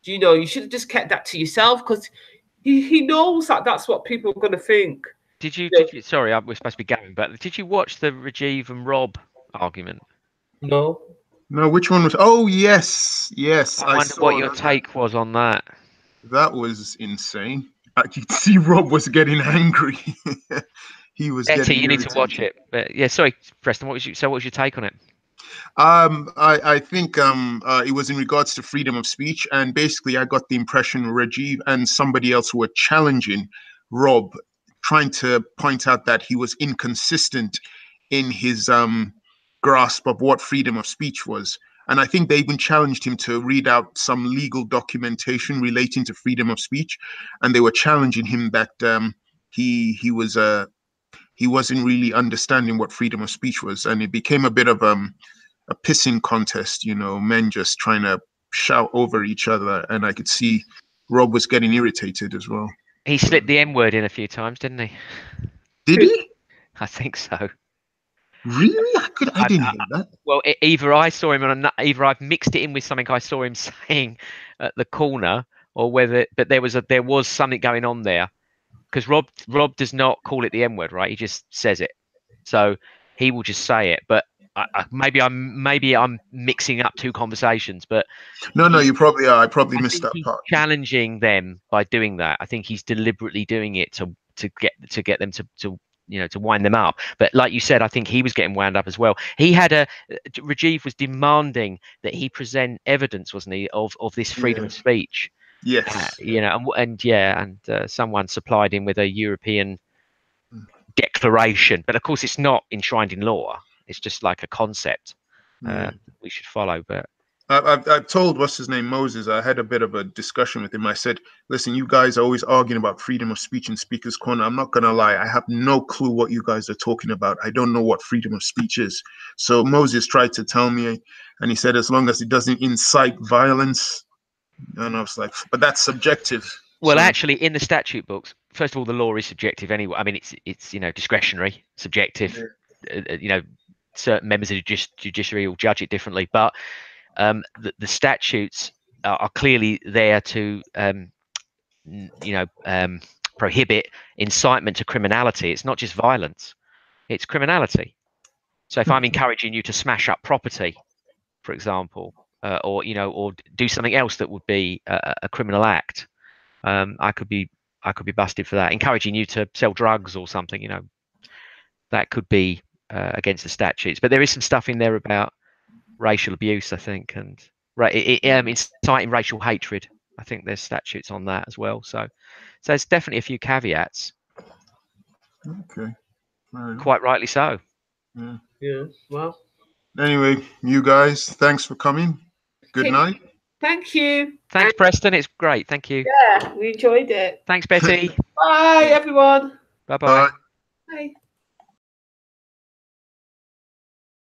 You know, you should have just kept that to yourself because he knows that that's what people are going to think. Did you? Sorry, we're supposed to be going, but did you watch the Rajiv and Rob argument? No. No, which one was? Oh, yes. I wonder what your take was on that. That was insane. I could see Rob was getting angry. He was. Betty, you need to watch it. But yeah, sorry, Preston. What was your take on it? I think it was in regards to freedom of speech, and basically I got the impression Rajiv and somebody else were challenging Rob, trying to point out that he was inconsistent in his grasp of what freedom of speech was. And I think they even challenged him to read out some legal documentation relating to freedom of speech. And they were challenging him that he wasn't really understanding what freedom of speech was. And it became a bit of a pissing contest, you know, men just trying to shout over each other. And I could see Rob was getting irritated as well. He slipped the M word in a few times, didn't he? Did he? I think so. Really? I didn't hear that. Well, either I saw him either I've mixed it in with something I saw him saying at the corner, or but there was something going on there, because Rob does not call it the M word, right? He just says it. So he will just say it. But maybe I'm mixing up two conversations, but No, you probably are. I probably I missed think that he's part. challenging them by doing that. I think he's deliberately doing it to get them to to wind them up. But like you said, I think he was getting wound up as well. He had Rajiv was demanding that he present evidence, wasn't he, of this freedom Yeah. of speech. Yes. And someone supplied him with a European declaration, but of course it's not enshrined in law. It's just like a concept we should follow. But I've told what's his name, Moses. I had a bit of a discussion with him. I said, listen, you guys are always arguing about freedom of speech in Speaker's Corner. I'm not gonna lie, I have no clue what you guys are talking about. I don't know what freedom of speech is. So Moses tried to tell me, and he said as long as it doesn't incite violence. And I was like, but that's subjective. well, So, actually, in the statute books, first of all, the law is subjective anyway. I mean, it's discretionary, subjective. Certain members of the judiciary will judge it differently, but the statutes are clearly there to prohibit incitement to criminality. It's not just violence, it's criminality. So if I'm encouraging you to smash up property, for example, or do something else that would be a criminal act, I could be busted for that. Encouraging you to sell drugs or something, that could be against the statutes. But there is some stuff in there about racial abuse, I think, and inciting racial hatred. I think there's statutes on that as well. So it's definitely a few caveats. okay. Quite rightly so. Yeah. Well. Anyway, you guys, thanks for coming. Good night. Thank you. Thanks, Preston. It's great. Thank you. Yeah, we enjoyed it. Thanks, Betty. Bye, everyone. Bye-bye. Bye. Bye.